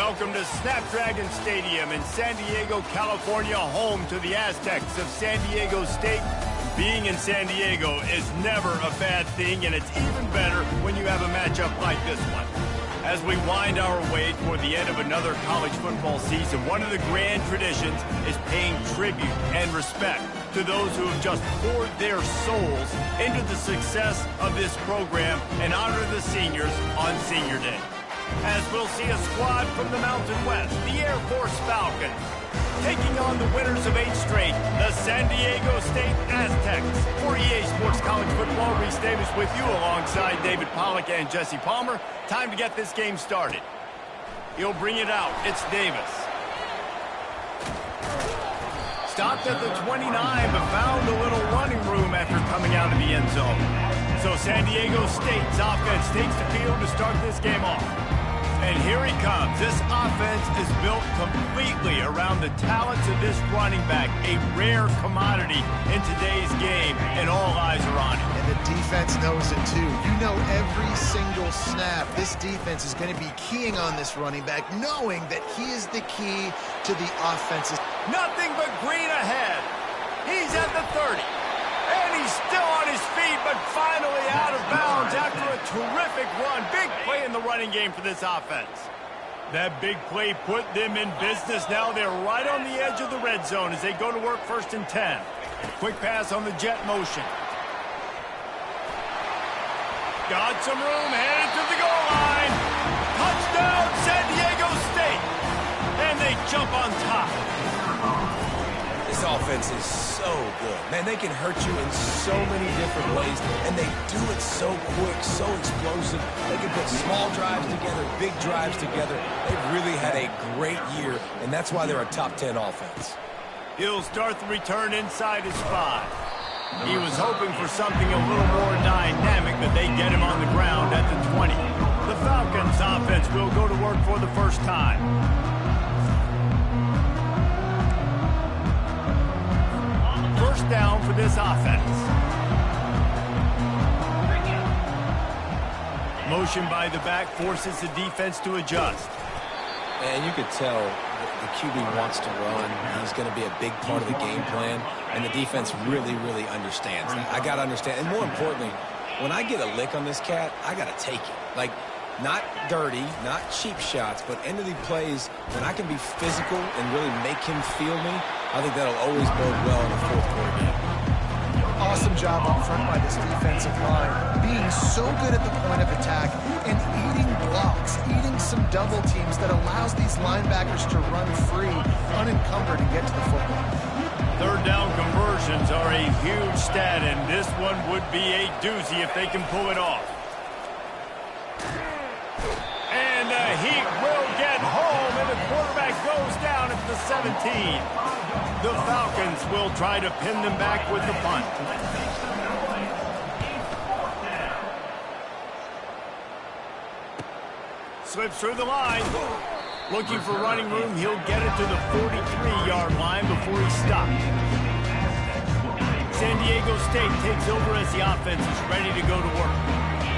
welcome to Snapdragon Stadium in San Diego, California, home to the Aztecs of San Diego State. Being in San Diego is never a bad thing, and it's even better when you have a matchup like this one. As we wind our way toward the end of another college football season, one of the grand traditions is paying tribute and respect to those who have just poured their souls into the success of this program and honor the seniors on Senior Day. As we'll see a squad from the Mountain West, the Air Force Falcons, taking on the winners of 8 straight, the San Diego State Aztecs. For EA Sports College Football, Reese Davis with you alongside David Pollack and Jesse Palmer. Time to get this game started. He'll bring it out. It's Davis. Stopped at the 29, but found a little running room after coming out of the end zone. So San Diego State's offense takes the field to start this game off. And here he comes. This offense is built completely around the talents of this running back, a rare commodity in today's game, and all eyes are on him. And the defense knows it too. You know every single snap, this defense is going to be keying on this running back, knowing that he is the key to the offense. Nothing but green ahead. He's at the 30. And he's still on his feet, but finally out of bounds after a terrific run. Big play in the running game for this offense. That big play put them in business. Now they're right on the edge of the red zone as they go to work 1st and 10. Quick pass on the jet motion. Got some room, headed to the goal line. Touchdown, San Diego State. And they jump on top. This offense is so good. Man, they can hurt you in so many different ways, and they do it so quick, so explosive. They can put small drives together, big drives together. They've really had a great year, and that's why they're a top 10 offense. He'll start the return inside his 5. He was hoping for something a little more dynamic, but they get him on the ground at the 20. The Falcons offense will go to work for the first time. First down for this offense. Motion by the back forces the defense to adjust. And you could tell the QB wants to run. He's going to be a big part of the game plan, and the defense really, really understands that. I got to understand, and more importantly, when I get a lick on this cat, I got to take it. Like, not dirty, not cheap shots, but end of the plays, when I can be physical and really make him feel me, I think that'll always bode well in the 4th quarter game. Awesome job up front by this defensive line, being so good at the point of attack and eating blocks, eating some double teams that allows these linebackers to run free, unencumbered, and get to the football. 3rd down conversions are a huge stat, and this one would be a doozy if they can pull it off. And the Heat will get home, and the quarterback goes down at the 17. The Falcons will try to pin them back with the punt. Slips through the line. Looking for running room. He'll get it to the 43-yard line before he stops. San Diego State takes over as the offense is ready to go to work.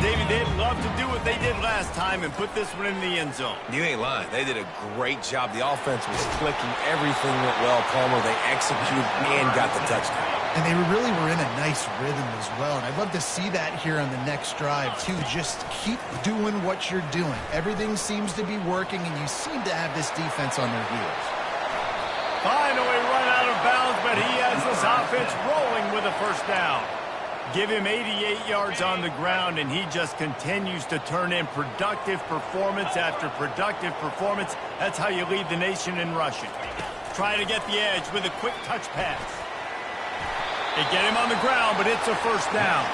David, they'd love to do what they did last time and put this one in the end zone. You ain't lying. They did a great job. The offense was clicking. Everything went well, Palmer. They executed and got the touchdown. And they really were in a nice rhythm as well. And I'd love to see that here on the next drive, too. Just keep doing what you're doing. Everything seems to be working, and you seem to have this defense on their heels. Finally run out of bounds, but he has this offense rolling with a first down. Give him 88 yards on the ground, and he just continues to turn in productive performance after productive performance. That's how you lead the nation in rushing. Try to get the edge with a quick touch pass. They get him on the ground, but it's a first down.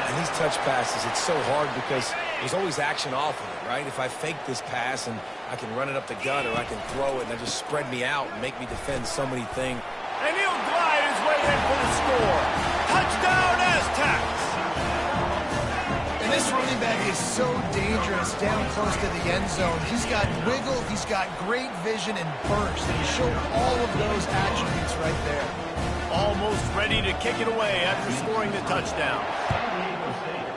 And these touch passes, it's so hard because there's always action off of it, right? If I fake this pass and I can run it up the gut, or I can throw it and they just spread me out and make me defend so many things. And he'll glide his way in for the score. Touchdown, Aztecs! And this running back is so dangerous down close to the end zone. He's got wiggle, he's got great vision and burst. And he showed all of those attributes right there. Almost ready to kick it away after scoring the touchdown. San Diego State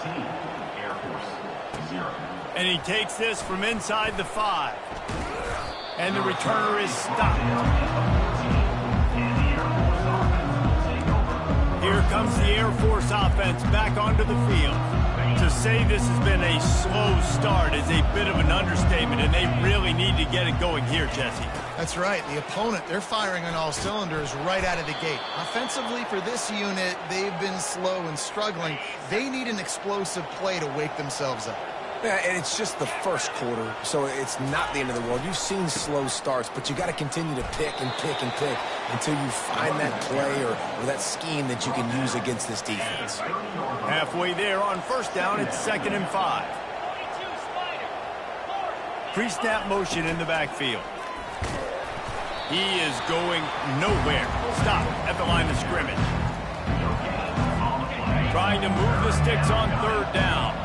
14, Air Force And he takes this from inside the 5. And the returner is stopped. Here comes the Air Force offense back onto the field. To say this has been a slow start is a bit of an understatement, and they really need to get it going here, Jesse. That's right. The opponent, they're firing on all cylinders right out of the gate. Offensively, for this unit, they've been slow and struggling. They need an explosive play to wake themselves up. Yeah, and it's just the first quarter, so it's not the end of the world. You've seen slow starts, but you got to continue to pick and pick and pick until you find that play or that scheme that you can use against this defense. Halfway there on first down, it's 2nd and 5. Pre-snap motion in the backfield. He is going nowhere. Stop at the line of scrimmage. Trying to move the sticks on 3rd down.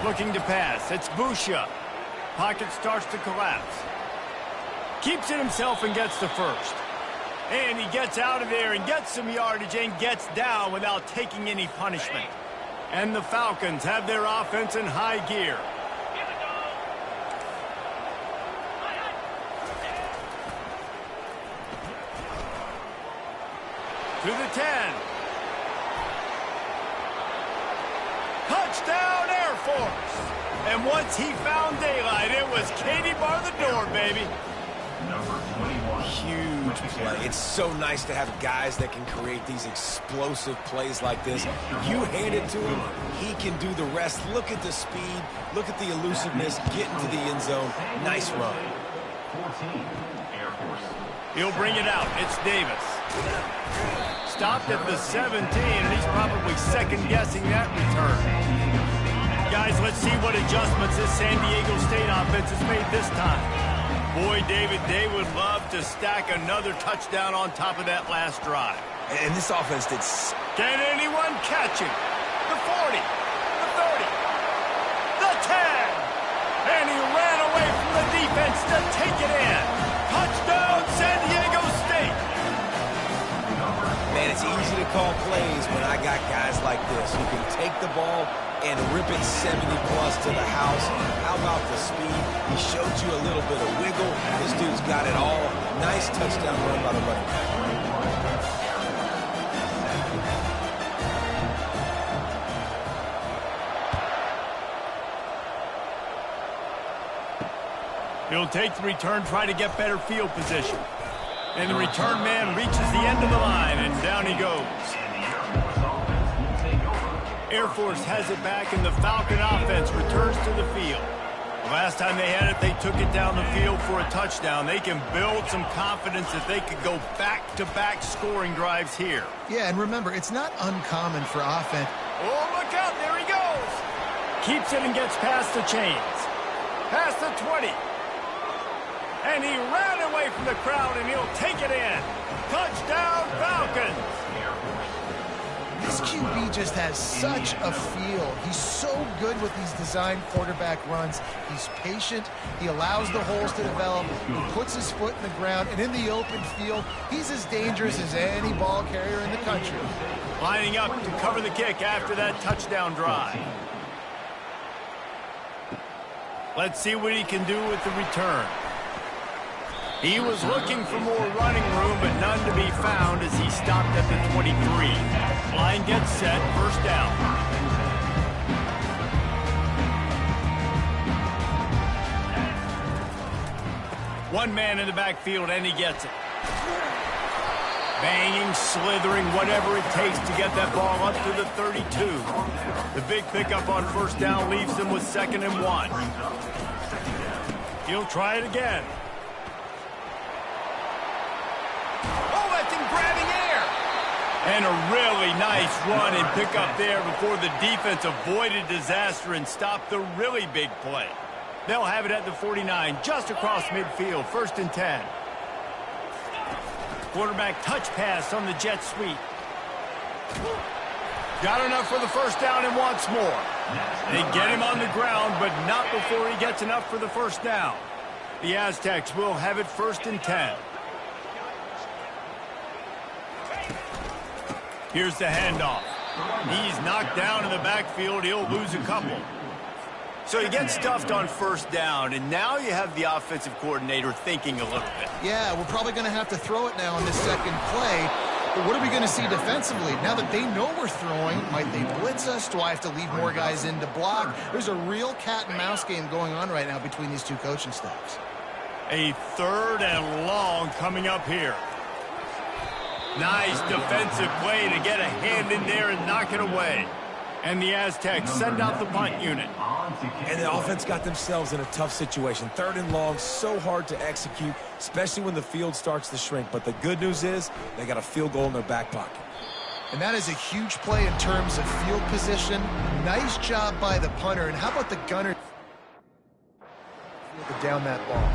Looking to pass. It's Busha. Pocket starts to collapse. Keeps it himself and gets the first. And he gets out of there and gets some yardage and gets down without taking any punishment. And the Falcons have their offense in high gear. To the 10. Touchdown, Air Force. And once he found daylight, it was Katie bar the door, baby. Huge play. It's so nice to have guys that can create these explosive plays like this. You hand it to him, he can do the rest. Look at the speed. Look at the elusiveness. Get into the end zone. Nice run. 14, Air Force. He'll bring it out. It's Davis. Stopped at the 17, and he's probably second-guessing that return. Guys, let's see what adjustments this San Diego State offense has made this time. Boy, David, they would love to stack another touchdown on top of that last drive. And this offense did... Can anyone catch him? The 40, the 30, the 10. And he ran away from the defense to take it in. Touchdown, San Diego State. Man, it's easy to call plays when I got guys like this who can take the ball and rip it 70-plus to the house. How about the speed? He showed you a little bit of wiggle. This dude's got it all. Nice touchdown run by the running back. He'll take the return, try to get better field position. And the return man reaches the end of the line, and down he goes. Air Force has it back, and the Falcon offense returns to the field. Last time they had it, they took it down the field for a touchdown. They can build some confidence that they could go back-to-back scoring drives here. Yeah, and remember, it's not uncommon for offense. Oh, look out, there he goes. Keeps it and gets past the chains. Past the 20. And he ran away from the crowd, and he'll take it in. Touchdown, Falcons. This QB just has such a feel. He's so good with these designed quarterback runs. He's patient. He allows the holes to develop. He puts his foot in the ground. And in the open field, he's as dangerous as any ball carrier in the country. Lining up to cover the kick after that touchdown drive. Let's see what he can do with the return. He was looking for more running room, but none to be found as he stopped at the 23. Line gets set, first down. One man in the backfield, and he gets it. Banging, slithering, whatever it takes to get that ball up to the 32. The big pickup on first down leaves him with 2nd and 1. He'll try it again. Grabbing air. And a really nice run and pick up there before the defense avoided disaster and stopped the really big play. They'll have it at the 49, just across midfield, 1st and 10. Quarterback touch pass on the jet sweep. Got enough for the first down and wants more. They get him on the ground, but not before he gets enough for the first down. The Aztecs will have it 1st and 10. Here's the handoff. He's knocked down in the backfield. He'll lose a couple. So you get stuffed on first down, and now you have the offensive coordinator thinking a little bit. Yeah, we're probably going to have to throw it now on this second play. But what are we going to see defensively? Now that they know we're throwing, might they blitz us? Do I have to leave more guys in to block? There's a real cat-and-mouse game going on right now between these two coaching staffs. A 3rd and long coming up here. Nice defensive play to get a hand in there and knock it away. And the Aztecs send out the punt unit. And the offense got themselves in a tough situation. 3rd and long, so hard to execute, especially when the field starts to shrink. But the good news is they got a field goal in their back pocket. And that is a huge play in terms of field position. Nice job by the punter. And how about the gunner down that ball?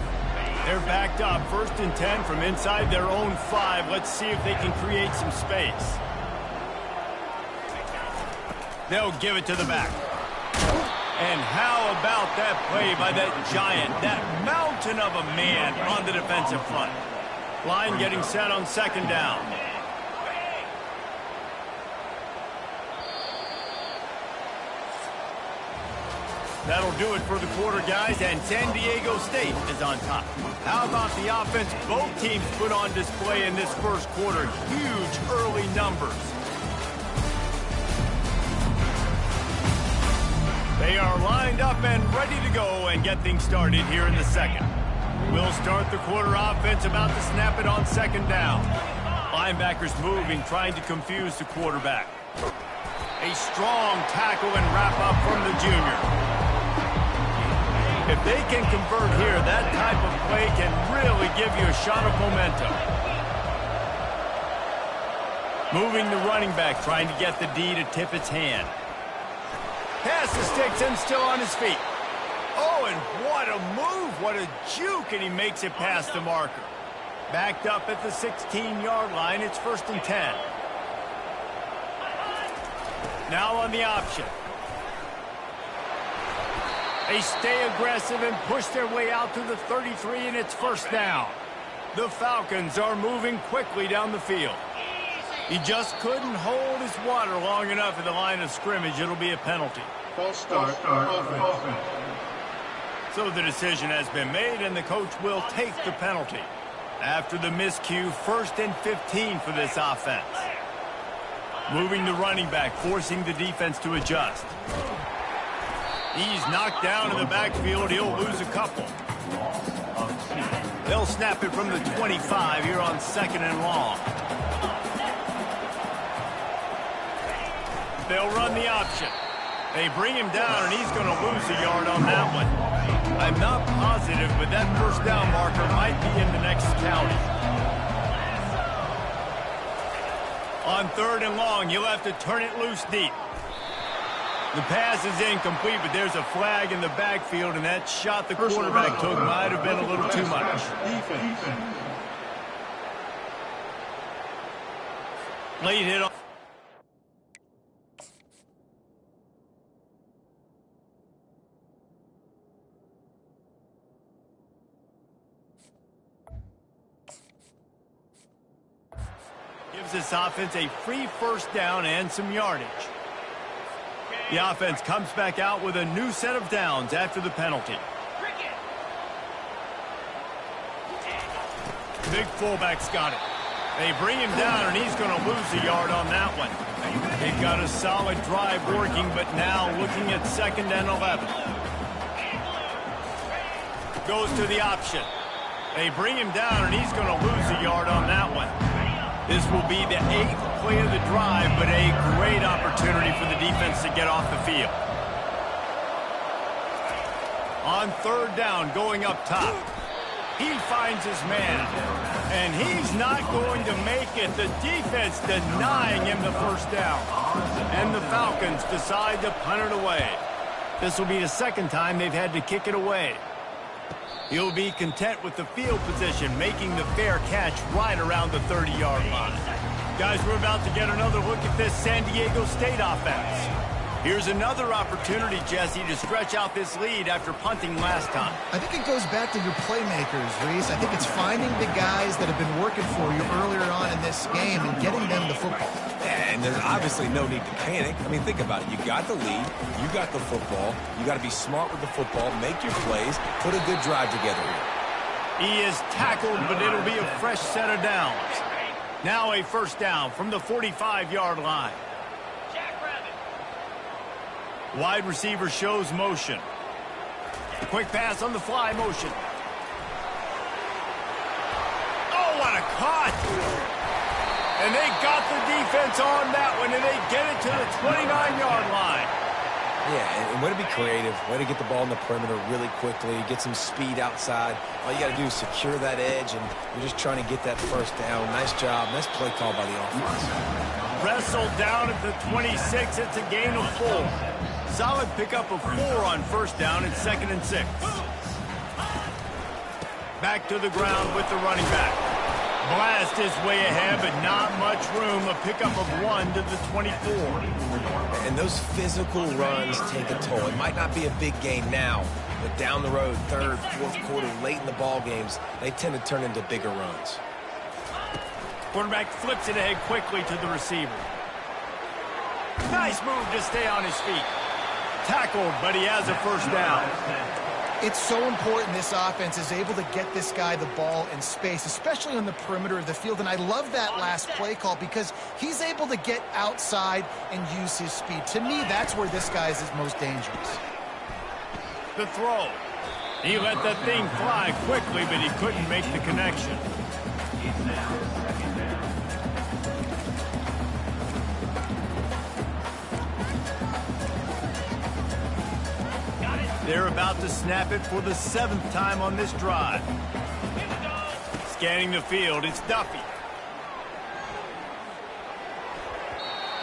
They're backed up. 1st and 10 from inside their own 5. Let's see if they can create some space. They'll give it to the back. And how about that play by that giant, that mountain of a man on the defensive front? Line getting set on 2nd down. That'll do it for the quarter, guys, and San Diego State is on top. How about the offense both teams put on display in this first quarter? Huge early numbers. They are lined up and ready to go and get things started here in the second. We'll start the quarter offense, about to snap it on 2nd down. Linebackers moving, trying to confuse the quarterback. A strong tackle and wrap up from the junior. If they can convert here, that type of play can really give you a shot of momentum. Moving the running back, trying to get the D to tip its hand. Pass the sticks and still on his feet. Oh, and what a move, what a juke, and he makes it past the marker. Backed up at the 16-yard line, it's 1st and 10. Now on the option. They stay aggressive and push their way out to the 33, and it's 1st down. The Falcons are moving quickly down the field. He just couldn't hold his water long enough at the line of scrimmage. It'll be a penalty. False start. Offense. So the decision has been made, and the coach will take the penalty. After the miscue, 1st and 15 for this offense. Moving the running back, forcing the defense to adjust. He's knocked down in the backfield. He'll lose a couple. They'll snap it from the 25 here on 2nd and long. They'll run the option. They bring him down, and he's going to lose a yard on that one. I'm not positive, but that 1st down marker might be in the next county. On 3rd and long, you'll have to turn it loose deep. The pass is incomplete, but there's a flag in the backfield, and that shot the quarterback took might have been a little too much. Late hit on. Gives this offense a free 1st down and some yardage. The offense comes back out with a new set of downs after the penalty. Big fullback's got it. They bring him down, and he's going to lose a yard on that one. They've got a solid drive working, but now looking at 2nd and 11. Goes to the option. They bring him down, and he's going to lose a yard on that one. This will be the 8th play of the drive, but a great opportunity for the defense to get off the field. On 3rd down, going up top. He finds his man, and he's not going to make it. The defense denying him the 1st down. And the Falcons decide to punt it away. This will be the 2nd time they've had to kick it away. He'll be content with the field position, making the fair catch right around the 30-yard line. Guys, we're about to get another look at this San Diego State offense. Here's another opportunity, Jesse, to stretch out this lead after punting last time. I think it goes back to your playmakers, Reese. I think it's finding the guys that have been working for you earlier on in this game and getting them the football. Yeah, and there's obviously no need to panic. I mean, think about it. You got the lead. You got the football. You got to be smart with the football. Make your plays. Put a good drive together here. He is tackled, but it'll be a fresh set of downs. Now a first down from the 45-yard line. Wide receiver shows motion. Quick pass on the fly motion. Oh, what a cut! And they got the defense on that one, and they get it to the 29-yard line. Yeah, and way to be creative. Way to get the ball in the perimeter really quickly. Get some speed outside. All you got to do is secure that edge, and you're just trying to get that first down. Nice job. Nice play call by the offense. Wrestled down at the 26. It's a gain of 4. Solid pickup of 4 on first down and 2nd and 6. Back to the ground with the running back. Blast his way ahead, but not much room. A pickup of 1 to the 24. And those physical runs take a toll. It might not be a big gain now, but down the road, third, fourth quarter, late in the ball games, they tend to turn into bigger runs. Quarterback flips it ahead quickly to the receiver. Nice move to stay on his feet. Tackled, but he has a first down. It's so important this offense is able to get this guy the ball in space, especially on the perimeter of the field. And I love that last play call because he's able to get outside and use his speed. To me, that's where this guy is his most dangerous. The throw. He let that thing fly quickly, but he couldn't make the connection. They're about to snap it for the 7th time on this drive. Scanning the field, it's Duffy.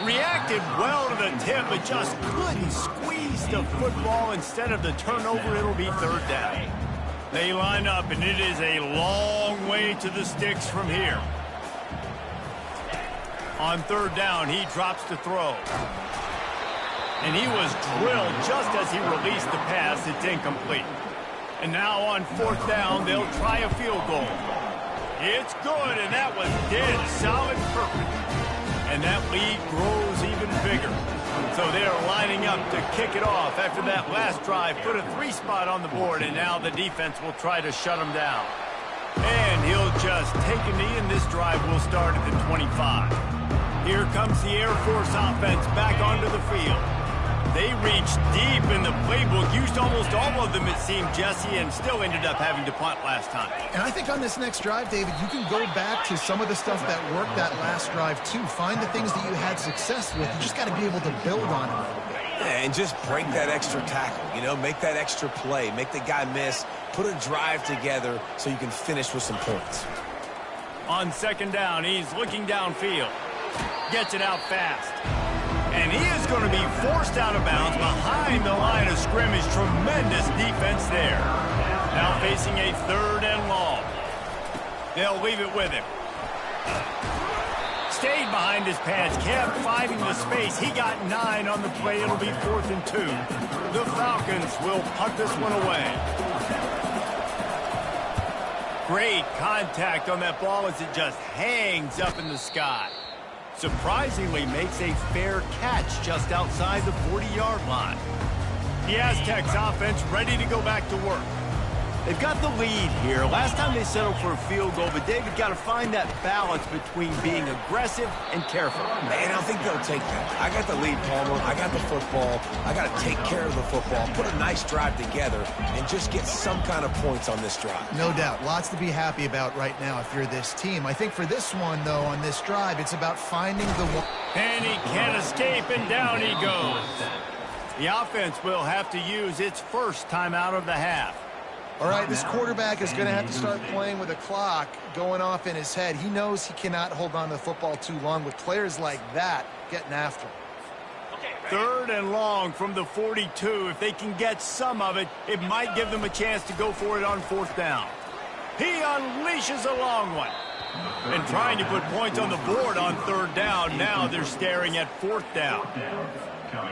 Reacted well to the tip, but just couldn't squeeze the football. Instead of the turnover, it'll be 3rd down. They line up, and it is a long way to the sticks from here. On 3rd down, he drops to throw. And he was drilled just as he released the pass. It's incomplete. And now on 4th down, they'll try a field goal. It's good, and that was dead solid perfect. And that lead grows even bigger. So they're lining up to kick it off after that last drive. Put a 3 spot on the board, and now the defense will try to shut him down. And he'll just take a knee, and this drive will start at the 25. Here comes the Air Force offense back onto the field. They reached deep in the playbook, used almost all of them, it seemed, Jesse, and still ended up having to punt last time. And I think on this next drive, David, you can go back to some of the stuff that worked that last drive, too. Find the things that you had success with. You just got to be able to build on it a little bit. Yeah, and just break that extra tackle, you know, make that extra play, make the guy miss, put a drive together so you can finish with some points. On 2nd down, he's looking downfield. Gets it out fast. And he is going to be forced out of bounds behind the line of scrimmage. Tremendous defense there. Now facing a 3rd and long. They'll leave it with him. Stayed behind his pads, kept finding the space. He got 9 on the play. It'll be 4th and 2. The Falcons will punt this one away. Great contact on that ball as it just hangs up in the sky. Surprisingly makes a fair catch just outside the 40-yard line. The Aztecs offense ready to go back to work. They've got the lead here. Last time they settled for a field goal, but David got to find that balance between being aggressive and careful. Man, I think they'll take that. I got the lead, Palmer. I got the football. I got to take care of the football, put a nice drive together, and just get some kind of points on this drive. No doubt. Lots to be happy about right now if you're this team. I think for this one, though, on this drive, it's about finding the one. And he can't escape, and down he goes. The offense will have to use its first timeout of the half. All right, this quarterback is going to have to start playing with a clock going off in his head. He knows he cannot hold on to the football too long with players like that getting after him. 3rd and long from the 42. If they can get some of it, it might give them a chance to go for it on 4th down. He unleashes a long one. And trying to put points on the board on 3rd down. Now they're staring at 4th down.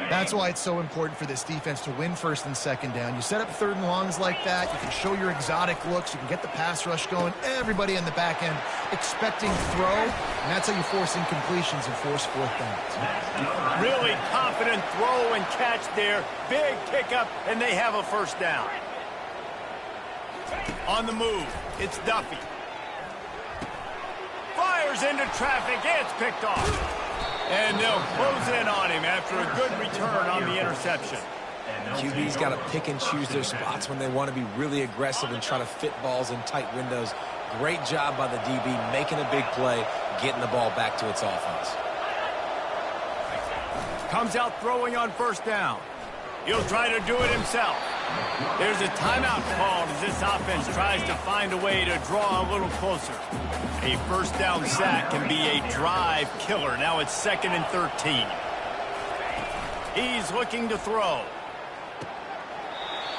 That's why it's so important for this defense to win first and second down. You set up third and longs like that. You can show your exotic looks. You can get the pass rush going. Everybody on the back end expecting throw, and that's how you force incompletions and force fourth downs. Really confident throw and catch there. Big pickup, and they have a first down. On the move, it's Duffy. Fires into traffic. It's picked off. And they'll close in on him after a good return on the interception. QB's got to pick and choose their spots when they want to be really aggressive and try to fit balls in tight windows. Great job by the DB making a big play, getting the ball back to its offense. Comes out throwing on first down. He'll try to do it himself. There's a timeout called as this offense tries to find a way to draw a little closer. A first down sack can be a drive killer. Now it's 2nd and 13. He's looking to throw.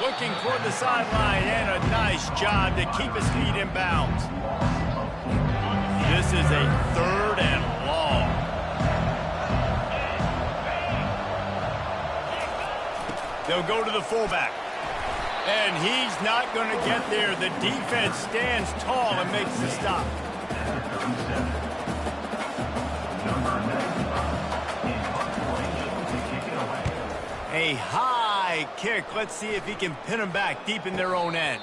Looking toward the sideline, and a nice job to keep his feet in bounds. This is a 3rd and long. They'll go to the fullback. And he's not going to get there. The defense stands tall and makes the stop. A high kick. Let's see if he can pin them back deep in their own end.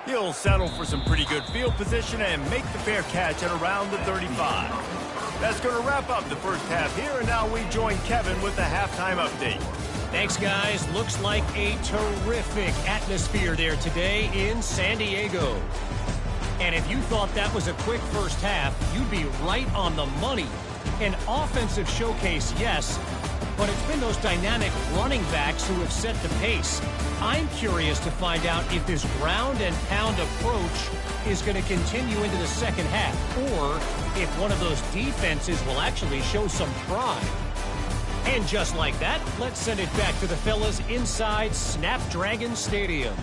He'll settle for some pretty good field position and make the fair catch at around the 35. That's going to wrap up the first half here, and now we join Kevin with the halftime update. Thanks, guys. Looks like a terrific atmosphere there today in San Diego. And if you thought that was a quick first half, you'd be right on the money. An offensive showcase, yes, but it's been those dynamic running backs who have set the pace. I'm curious to find out if this ground and pound approach is going to continue into the second half, or if one of those defenses will actually show some pride. And just like that, let's send it back to the fellas inside Snapdragon Stadium.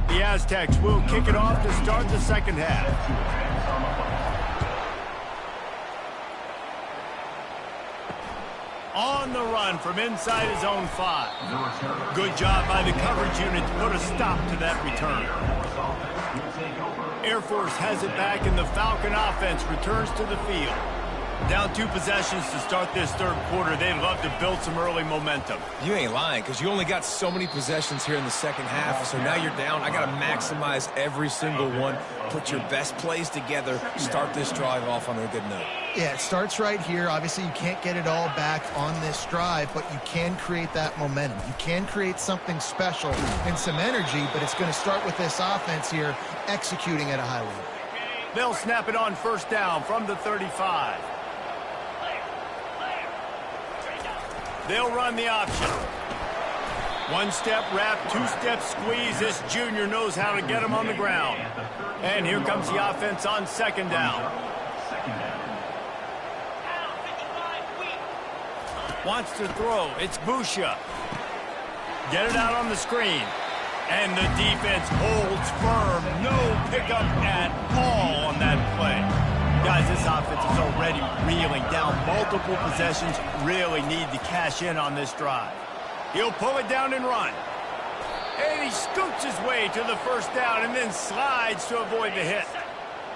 The Aztecs will kick it off to start the second half. On the run from inside his own 5. Good job by the coverage unit to put a stop to that return. Air Force has it back, and the Falcon offense returns to the field. Down 2 possessions to start this third quarter. They'd love to build some early momentum. You ain't lying, because you only got so many possessions here in the second half, so now you're down. I got to maximize every single one, put your best plays together, start this drive off on a good note. Yeah, it starts right here. Obviously, you can't get it all back on this drive, but you can create that momentum. You can create something special and some energy, but it's going to start with this offense here executing at a high level. They'll snap it on first down from the 35. They'll run the option. 1-step wrap, 2-step squeeze. This junior knows how to get him on the ground. And here comes the offense on second down. Wants to throw. It's Busha. Get it out on the screen. And the defense holds firm. No pickup at all on that play. Guys, this offense is already reeling down multiple possessions. Really need to cash in on this drive. He'll pull it down and run. And he scoots his way to the first down and then slides to avoid the hit.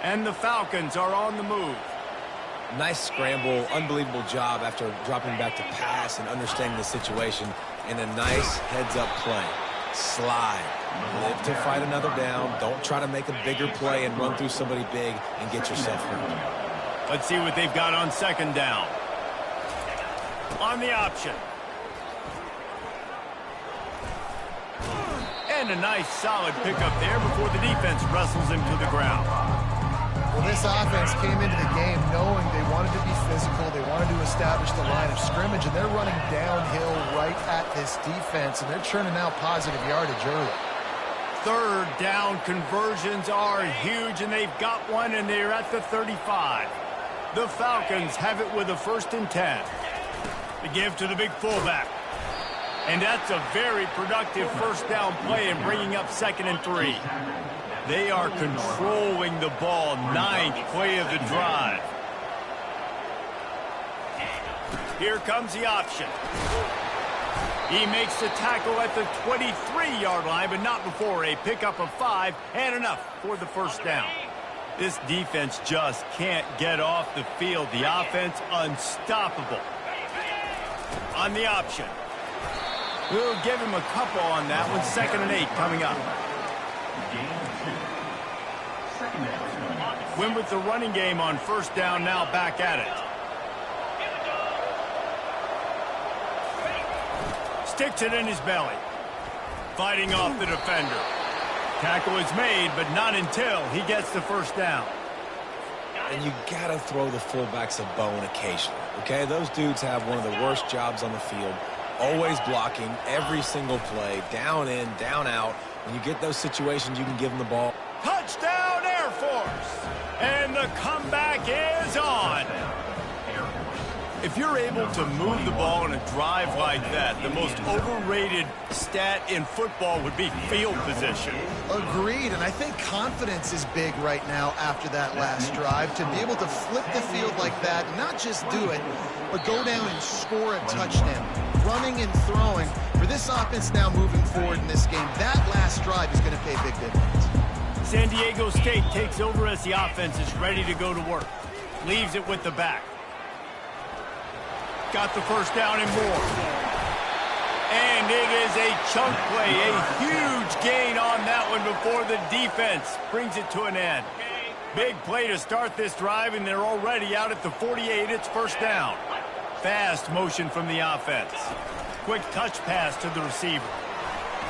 And the Falcons are on the move. Nice scramble, unbelievable job after dropping back to pass and understanding the situation, and a nice heads-up play. Slide. Live to fight another down. Don't try to make a bigger play and run through somebody big and get yourself hurt. Let's see what they've got on second down. On the option. And a nice solid pickup there before the defense wrestles him to the ground. Well, this offense came into the game knowing they wanted to be physical. They wanted to establish the line of scrimmage, and they're running downhill right at this defense, and they're churning out positive yardage early. Third down conversions are huge, and they've got one, and they're at the 35. The Falcons have it with a 1st and 10. The give to the big fullback. And that's a very productive first down play and bringing up 2nd and 3. They are controlling the ball. 9th play of the drive. Here comes the option. He makes the tackle at the 23-yard line, but not before a pickup of 5 and enough for the first down. This defense just can't get off the field. The offense unstoppable. On the option. We'll give him a couple on that one. 2nd and 8 coming up. Win with the running game on first down, now back at it. Sticks it in his belly. Fighting off the defender. Tackle is made, but not until he gets the first down. And you got to throw the fullbacks a bone occasionally, okay? Those dudes have one of the worst jobs on the field. Always blocking every single play, down in, down out. When you get those situations, you can give them the ball. Touchdown, Air Force! And the comeback is on. If you're able to move the ball in a drive like that, the most overrated stat in football would be field position. Agreed, and I think confidence is big right now after that last drive. To be able to flip the field like that, not just do it, but go down and score a touchdown. Running and throwing. For this offense now moving forward in this game, that last drive is going to pay big dividends. San Diego State takes over as the offense is ready to go to work. Leaves it with the back. Got the first down and more. And it is a chunk play, a huge gain on that one before the defense brings it to an end. Big play to start this drive, and they're already out at the 48. It's first down. Fast motion from the offense. Quick touch pass to the receiver.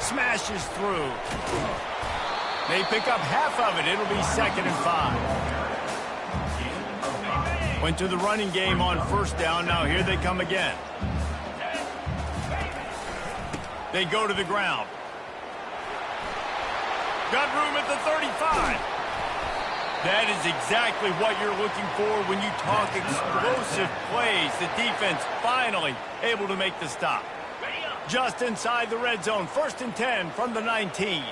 Smashes through. They pick up half of it. It'll be 2nd and 5. Went to the running game on first down. Now here they come again. They go to the ground. Got room at the 35. That is exactly what you're looking for when you talk explosive plays. The defense finally able to make the stop. Just inside the red zone. 1st and 10 from the 19.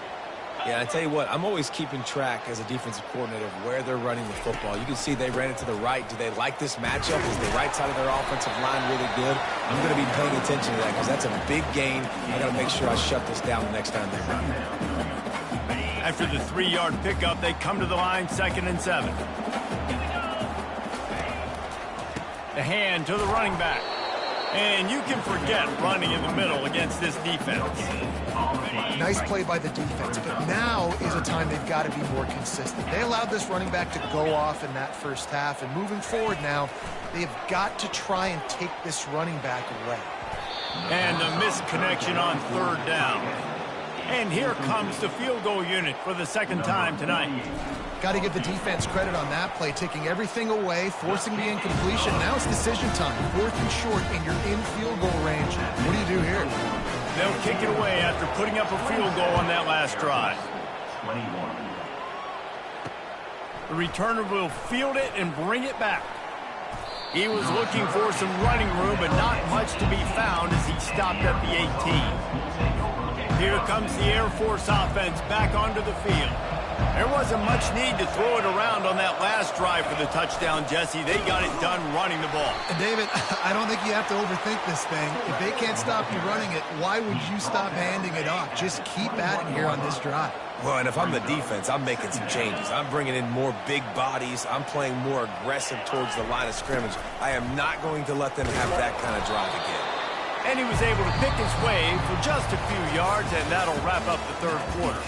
Yeah, I tell you what, I'm always keeping track as a defensive coordinator of where they're running the football. You can see they ran it to the right. Do they like this matchup? Is the right side of their offensive line really good? I'm going to be paying attention to that because that's a big gain. I got to make sure I shut this down the next time they run. After the 3-yard pickup, they come to the line, 2nd and 7. The hand to the running back. And you can forget running in the middle against this defense. Nice play by the defense, but now is a time they've got to be more consistent. They allowed this running back to go off in that first half, and moving forward now, they've got to try and take this running back away. And a missed connection on 3rd down. And here comes the field goal unit for the 2nd time tonight. Got to give the defense credit on that play, taking everything away, forcing the incompletion. Now it's decision time. 4th and short, and you're in field goal range. What do you do here? They'll kick it away after putting up a field goal on that last drive. The returner will field it and bring it back. He was looking for some running room, but not much to be found as he stopped at the 18. Here comes the Air Force offense back onto the field. There wasn't much need to throw it around on that last drive for the touchdown, Jesse. They got it done running the ball. And David, I don't think you have to overthink this thing. If they can't stop you running it, why would you stop handing it off? Just keep at it here on this drive. Well, and if I'm the defense, I'm making some changes. I'm bringing in more big bodies. I'm playing more aggressive towards the line of scrimmage. I am not going to let them have that kind of drive again. And he was able to pick his way for just a few yards, and that'll wrap up the 3rd quarter.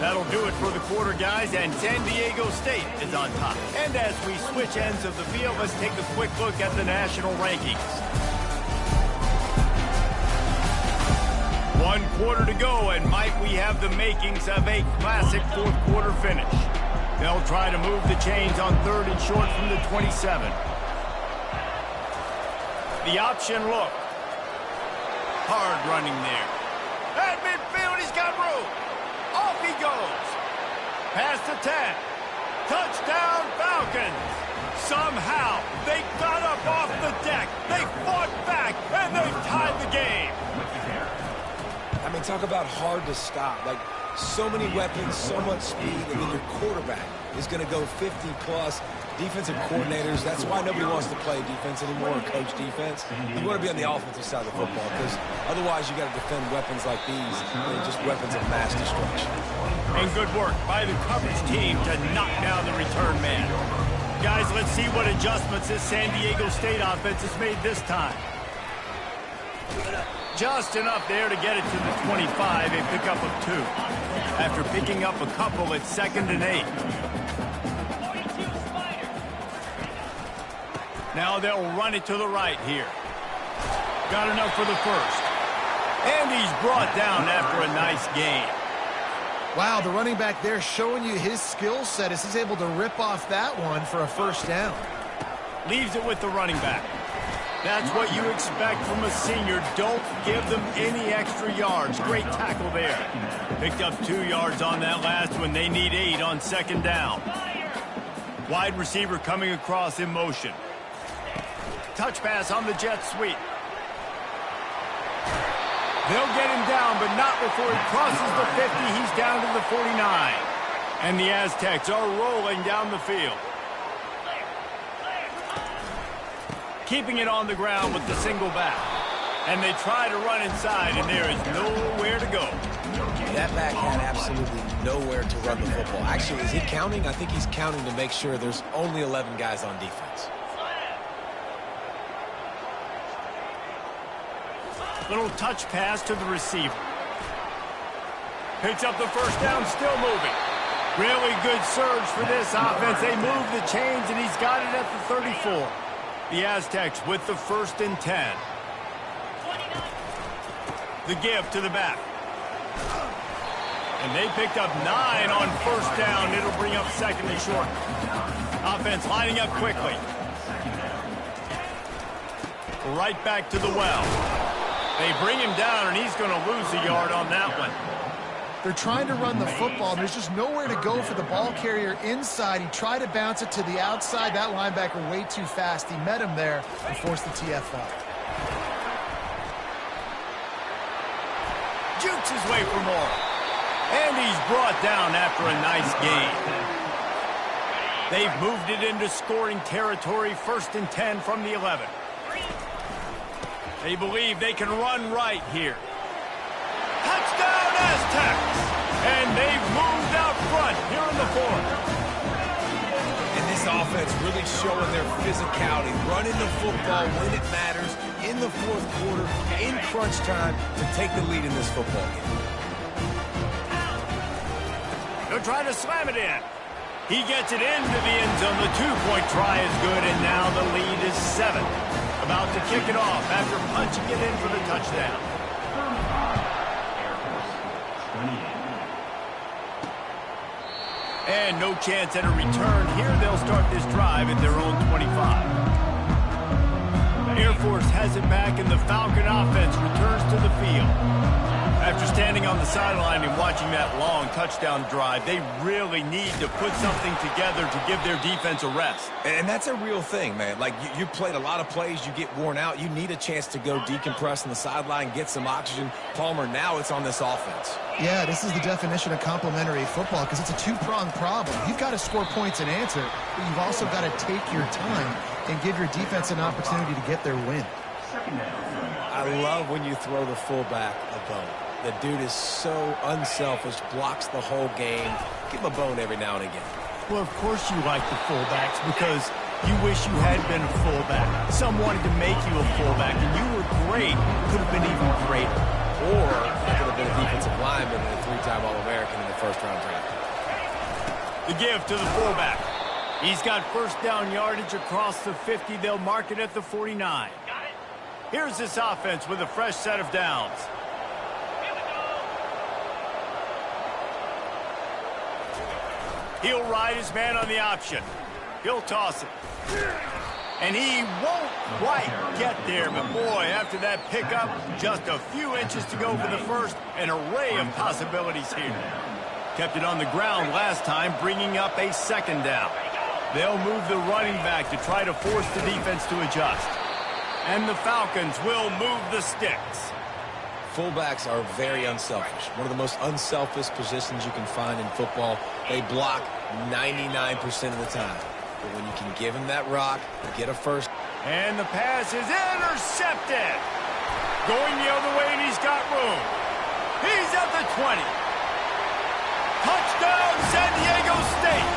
That'll do it for the quarter, guys, and San Diego State is on top. And as we switch ends of the field, let's take a quick look at the national rankings. 1 quarter to go, and might we have the makings of a classic 4th quarter finish. They'll try to move the chains on 3rd and short from the 27. The option look. Hard running there. At midfield, he's got room. Off he goes. Past the 10. Touchdown, Falcons. Somehow, they got up off the deck. They fought back, and they tied the game. Man, talk about hard to stop. Like, so many weapons, so much speed, and then your quarterback is going to go 50-plus. Defensive coordinators, that's why nobody wants to play defense anymore or coach defense. You want to be on the offensive side of the football because otherwise you got to defend weapons like these. They're just weapons of mass destruction. And good work by the coverage team to knock down the return man. Guys, let's see what adjustments this San Diego State offense has made this time. Just enough there to get it to the 25, a pickup of 2. After picking up a couple, it's 2nd and 8. Now they'll run it to the right here. Got enough for the first. And he's brought down after a nice gain. Wow, the running back there showing you his skill set as he's able to rip off that one for a first down. Leaves it with the running back. That's what you expect from a senior. Don't give them any extra yards. Great tackle there. Picked up 2 yards on that last one. They need 8 on 2nd down. Wide receiver coming across in motion. Touch pass on the jet sweep. They'll get him down, but not before he crosses the 50. He's down to the 49. And the Aztecs are rolling down the field. Keeping it on the ground with the single back. And they try to run inside, and there is nowhere to go. That back had absolutely nowhere to run the football. Actually, is he counting? I think he's counting to make sure there's only 11 guys on defense. Little touch pass to the receiver. Picks up the first down, still moving. Really good surge for this offense. They move the chains, and he's got it at the 34. The Aztecs with the 1st and 10. The give to the back. And they picked up 9 on 1st down. It'll bring up 2nd and short. Offense lining up quickly. Right back to the well. They bring him down, and he's going to lose a yard on that one. They're trying to run the football, and there's just nowhere to go for the ball carrier inside. He tried to bounce it to the outside. That linebacker way too fast. He met him there and forced the TFL. Jukes his way for more. And he's brought down after a nice gain. They've moved it into scoring territory. 1st and 10 from the 11. They believe they can run right here. Touchdown, Aztecs! And they've moved out front here in the 4th. And this offense really showing their physicality, running the football when it matters, in the 4th quarter, in crunch time, to take the lead in this football game. They're trying to slam it in. He gets it into the end zone. The 2-point try is good, and now the lead is 7. About to kick it off after punching it in for the touchdown. And no chance at a return. Here they'll start this drive at their own 25. Air Force has it back, and the Falcon offense returns to the field. After standing on the sideline and watching that long touchdown drive, they really need to put something together to give their defense a rest. And that's a real thing, man. Like, you played a lot of plays, you get worn out. You need a chance to go decompress on the sideline, get some oxygen. Palmer, now it's on this offense. Yeah, this is the definition of complementary football because it's a two-pronged problem. You've got to score points and answer, but you've also got to take your time and give your defense an opportunity to get their win. I love when you throw the fullback a bone. The dude is so unselfish, blocks the whole game. Give him a bone every now and again. Well, of course you like the fullbacks because you wish you had been a fullback. Some wanted to make you a fullback, and you were great. Could have been even greater. Or could have been a defensive lineman and a 3-time All-American in the 1st-round draft. The give to the fullback. He's got 1st down yardage across the 50. They'll mark it at the 49. Here's this offense with a fresh set of downs. He'll ride his man on the option. He'll toss it. And he won't quite get there, but boy, after that pickup, just a few inches to go for the first, an array of possibilities here. Kept it on the ground last time, bringing up a 2nd down. They'll move the running back to try to force the defense to adjust. And the Falcons will move the sticks. Fullbacks are very unselfish. One of the most unselfish positions you can find in football. They block 99% of the time. But when you can give him that rock, get a first. And the pass is intercepted. Going the other way, and he's got room. He's at the 20. Touchdown, San Diego State.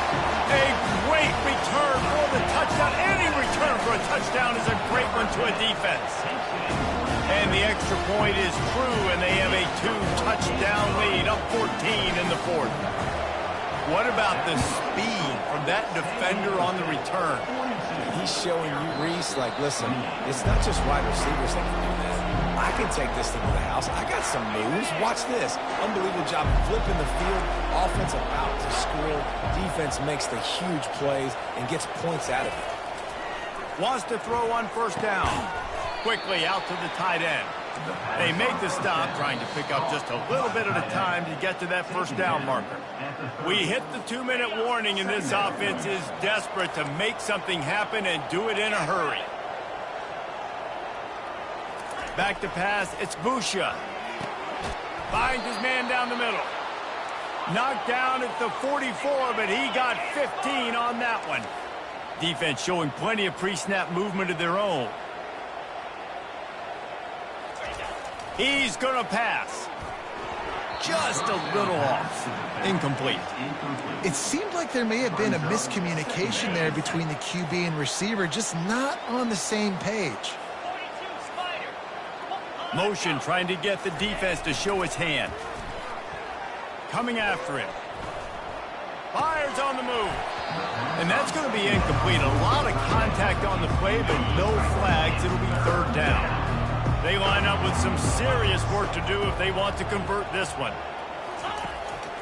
A great return for the touchdown. Any return for a touchdown is a great one to a defense. And the extra point is true, and they have a 2-touchdown lead, up 14 in the fourth. What about the speed from that defender on the return? He's showing you, Reese, like, listen, it's not just wide receivers that can do that. I can take this thing to the house. I got some moves. Watch this. Unbelievable job flipping the field. Offense about to score. Defense makes the huge plays and gets points out of it. Wants to throw on first down. Quickly out to the tight end. They make the stop, trying to pick up just a little bit at a time to get to that first down marker. We hit the 2-minute warning, and this offense is desperate to make something happen and do it in a hurry. Back to pass, it's Busha. Finds his man down the middle. Knocked down at the 44, but he got 15 on that one. Defense showing plenty of pre-snap movement of their own. He's going to pass. Just a little off. Incomplete. It seemed like there may have been a miscommunication there between the QB and receiver, just not on the same page. Motion trying to get the defense to show its hand. Coming after him. Fires on the move. And that's going to be incomplete. A lot of contact on the play, but no flags. It'll be third down. They line up with some serious work to do if they want to convert this one.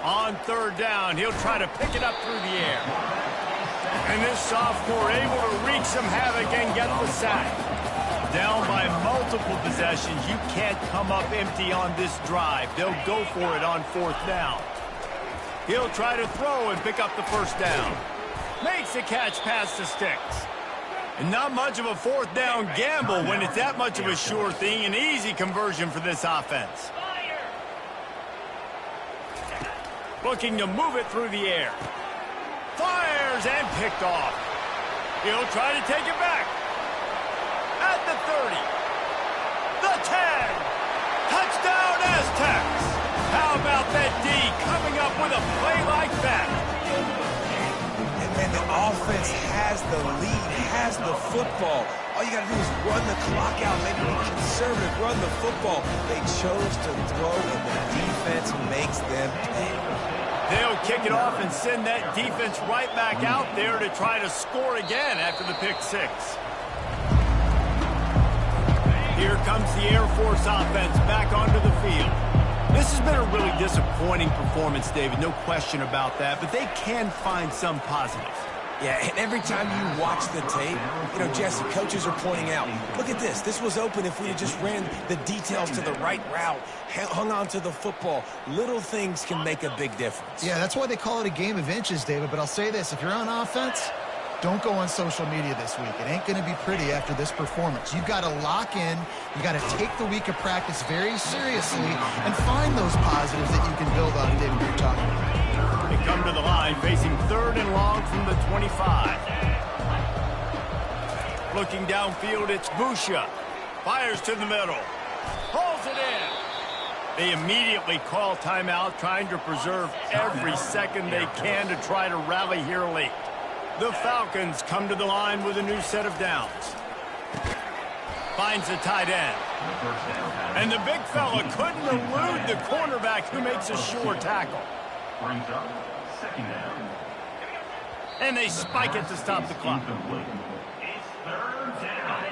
On third down, he'll try to pick it up through the air. And this sophomore able to wreak some havoc and get the sack. Down by multiple possessions, you can't come up empty on this drive. They'll go for it on fourth down. He'll try to throw and pick up the first down. Makes the catch past the sticks. And not much of a fourth down gamble when it's that much of a sure thing. An easy conversion for this offense. Looking to move it through the air. Fires and picked off. He'll try to take it back. At the 30. The 10. Touchdown Aztecs. How about that D coming up with a play like that? And the offense has the lead, has the football. All you got to do is run the clock out, maybe be conservative, run the football. They chose to throw, and the defense makes them pay. They'll kick it off and send that defense right back out there to try to score again after the pick six. Here comes the Air Force offense back onto the field. This has been a really disappointing performance, David, no question about that, but they can find some positives. Yeah, and every time you watch the tape, you know, Jesse, coaches are pointing out, look at this. This was open if we had just ran the details to the right route, hung on to the football. Little things can make a big difference. Yeah, that's why they call it a game of inches, David, but I'll say this. If you're on offense, don't go on social media this week. It ain't going to be pretty after this performance. You've got to lock in. You got to take the week of practice very seriously and find those positives that you can build on, David, you're talking about. They come to the line facing third and long from the 25. Looking downfield, it's Busha. Fires to the middle. Pulls it in. They immediately call timeout, trying to preserve every second they can to try to rally here late. The Falcons come to the line with a new set of downs. Finds the tight end. And the big fella couldn't elude the cornerback who makes a sure tackle. Brings up second down. And they spike it to stop the clock.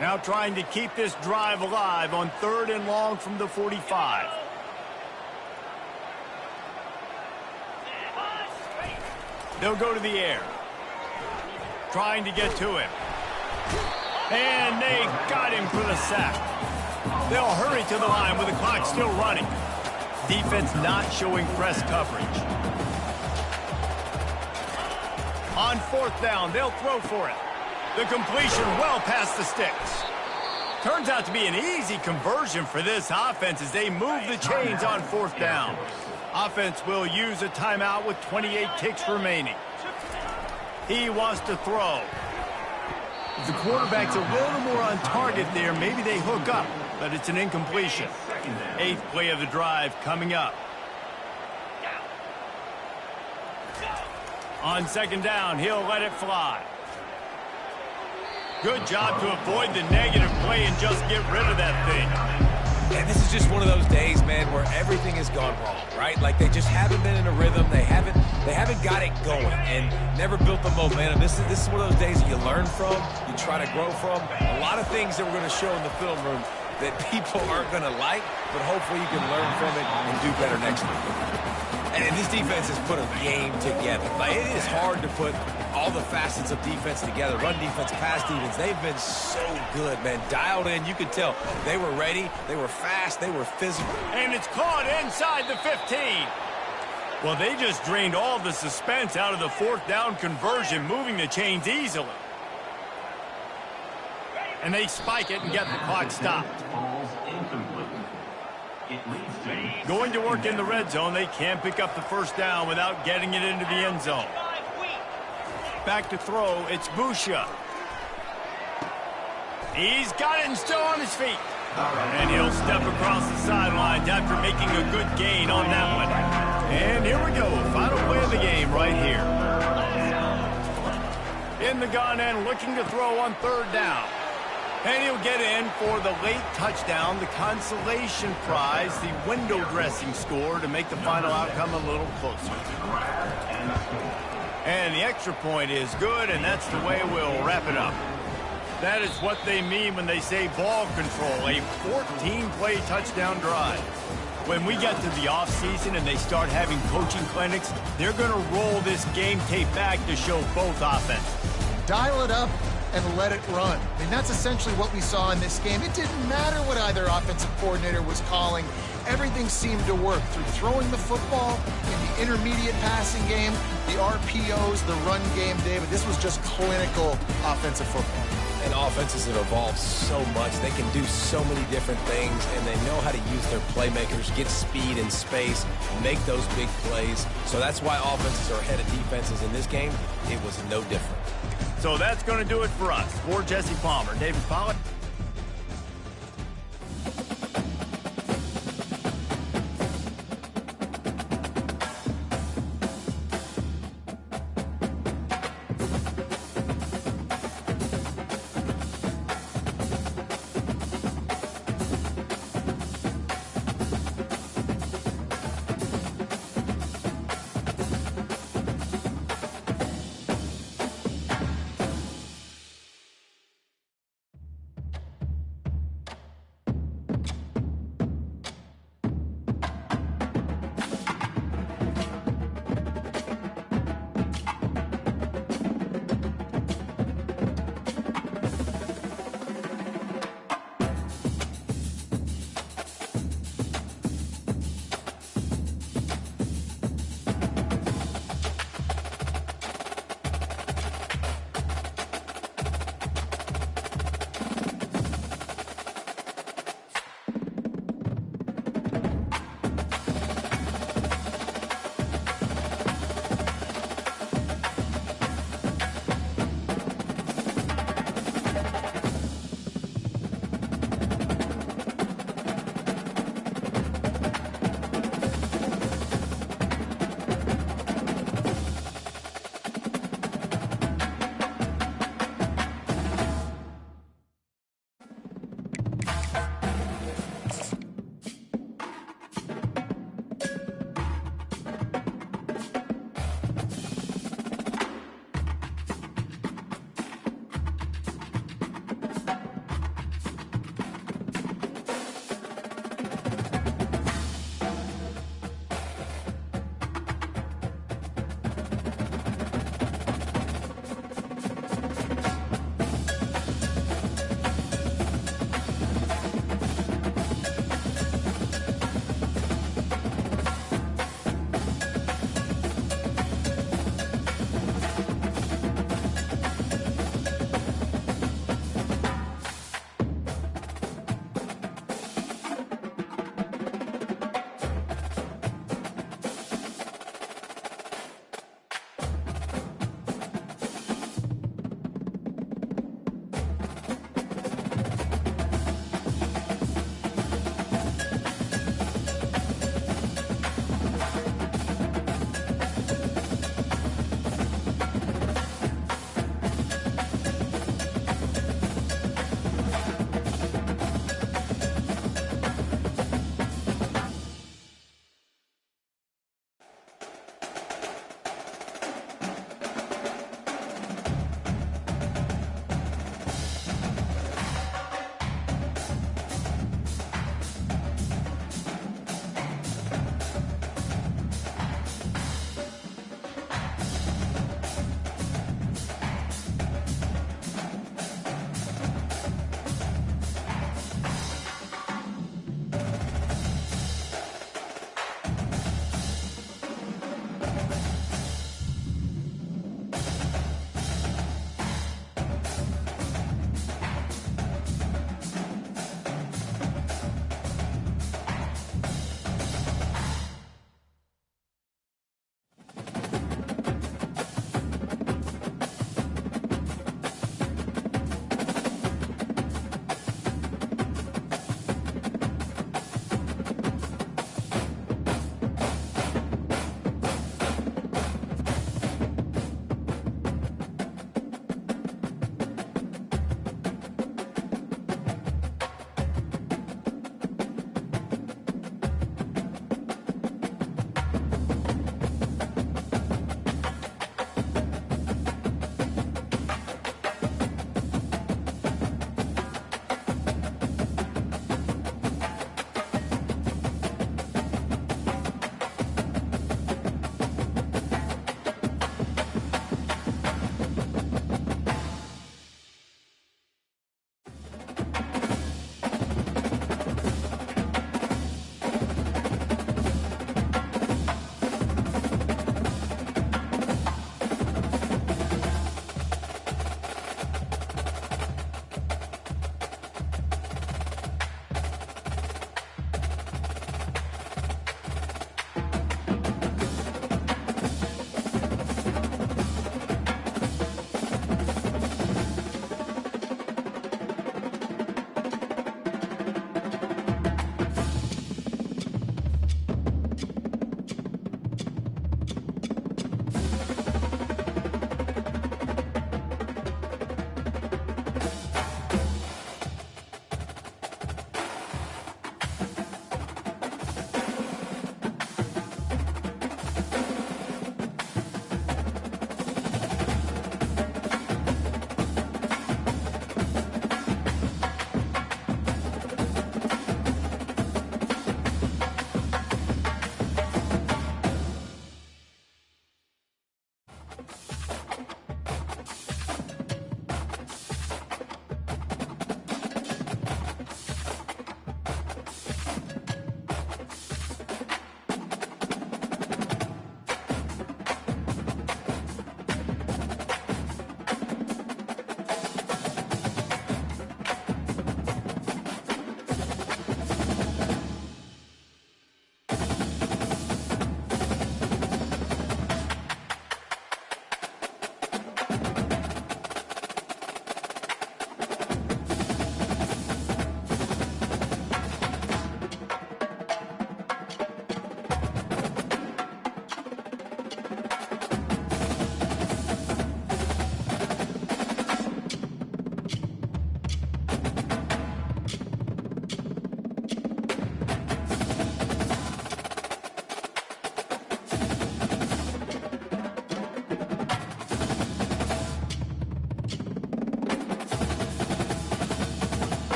Now trying to keep this drive alive on third and long from the 45. They'll go to the air. Trying to get to him. And they got him for the sack. They'll hurry to the line with the clock still running. Defense not showing press coverage. On fourth down, they'll throw for it. The completion well past the sticks. Turns out to be an easy conversion for this offense as they move the chains on 4th down. Offense will use a timeout with 28 kicks remaining. He wants to throw. If the quarterback's a little more on target there, maybe they hook up, but it's an incompletion. 8th play of the drive coming up. On 2nd down, he'll let it fly. Good job to avoid the negative play and just get rid of that thing. And this is just one of those days, man, where everything has gone wrong, right? Like they just haven't been in a rhythm. They haven't got it going and never built the momentum. This is one of those days that you learn from, you try to grow from. A lot of things that we're going to show in the film room that people aren't going to like, but hopefully you can learn from it and do better next week. And this defense has put a game together. Like, it is hard to put all the facets of defense together. Run defense, pass defense. They've been so good, man. Dialed in. You could tell they were ready. They were fast. They were physical. And it's caught inside the 15. Well, they just drained all the suspense out of the 4th down conversion, moving the chains easily. And they spike it and get the clock stopped. Going to work in the red zone, they can't pick up the 1st down without getting it into the end zone. Back to throw, it's Busha. He's got it and still on his feet. And he'll step across the sidelines after making a good gain on that one. And here we go, final play of the game right here. In the gun and looking to throw on 3rd down. And he'll get in for the late touchdown, the consolation prize, the window dressing score to make the final outcome a little closer. And the extra point is good, and that's the way we'll wrap it up. That is what they mean when they say ball control, a 14-play touchdown drive. When we get to the offseason and they start having coaching clinics, they're going to roll this game tape back to show both offenses. Dial it up and let it run. I mean, that's essentially what we saw in this game. It didn't matter what either offensive coordinator was calling. Everything seemed to work through throwing the football, in the intermediate passing game, the RPOs, the run game, David. This was just clinical offensive football. And offenses have evolved so much. They can do so many different things, and they know how to use their playmakers, get speed and space, make those big plays. So that's why offenses are ahead of defenses in this game. It was no different. So that's going to do it for us. For Jesse Palmer, David Pollack,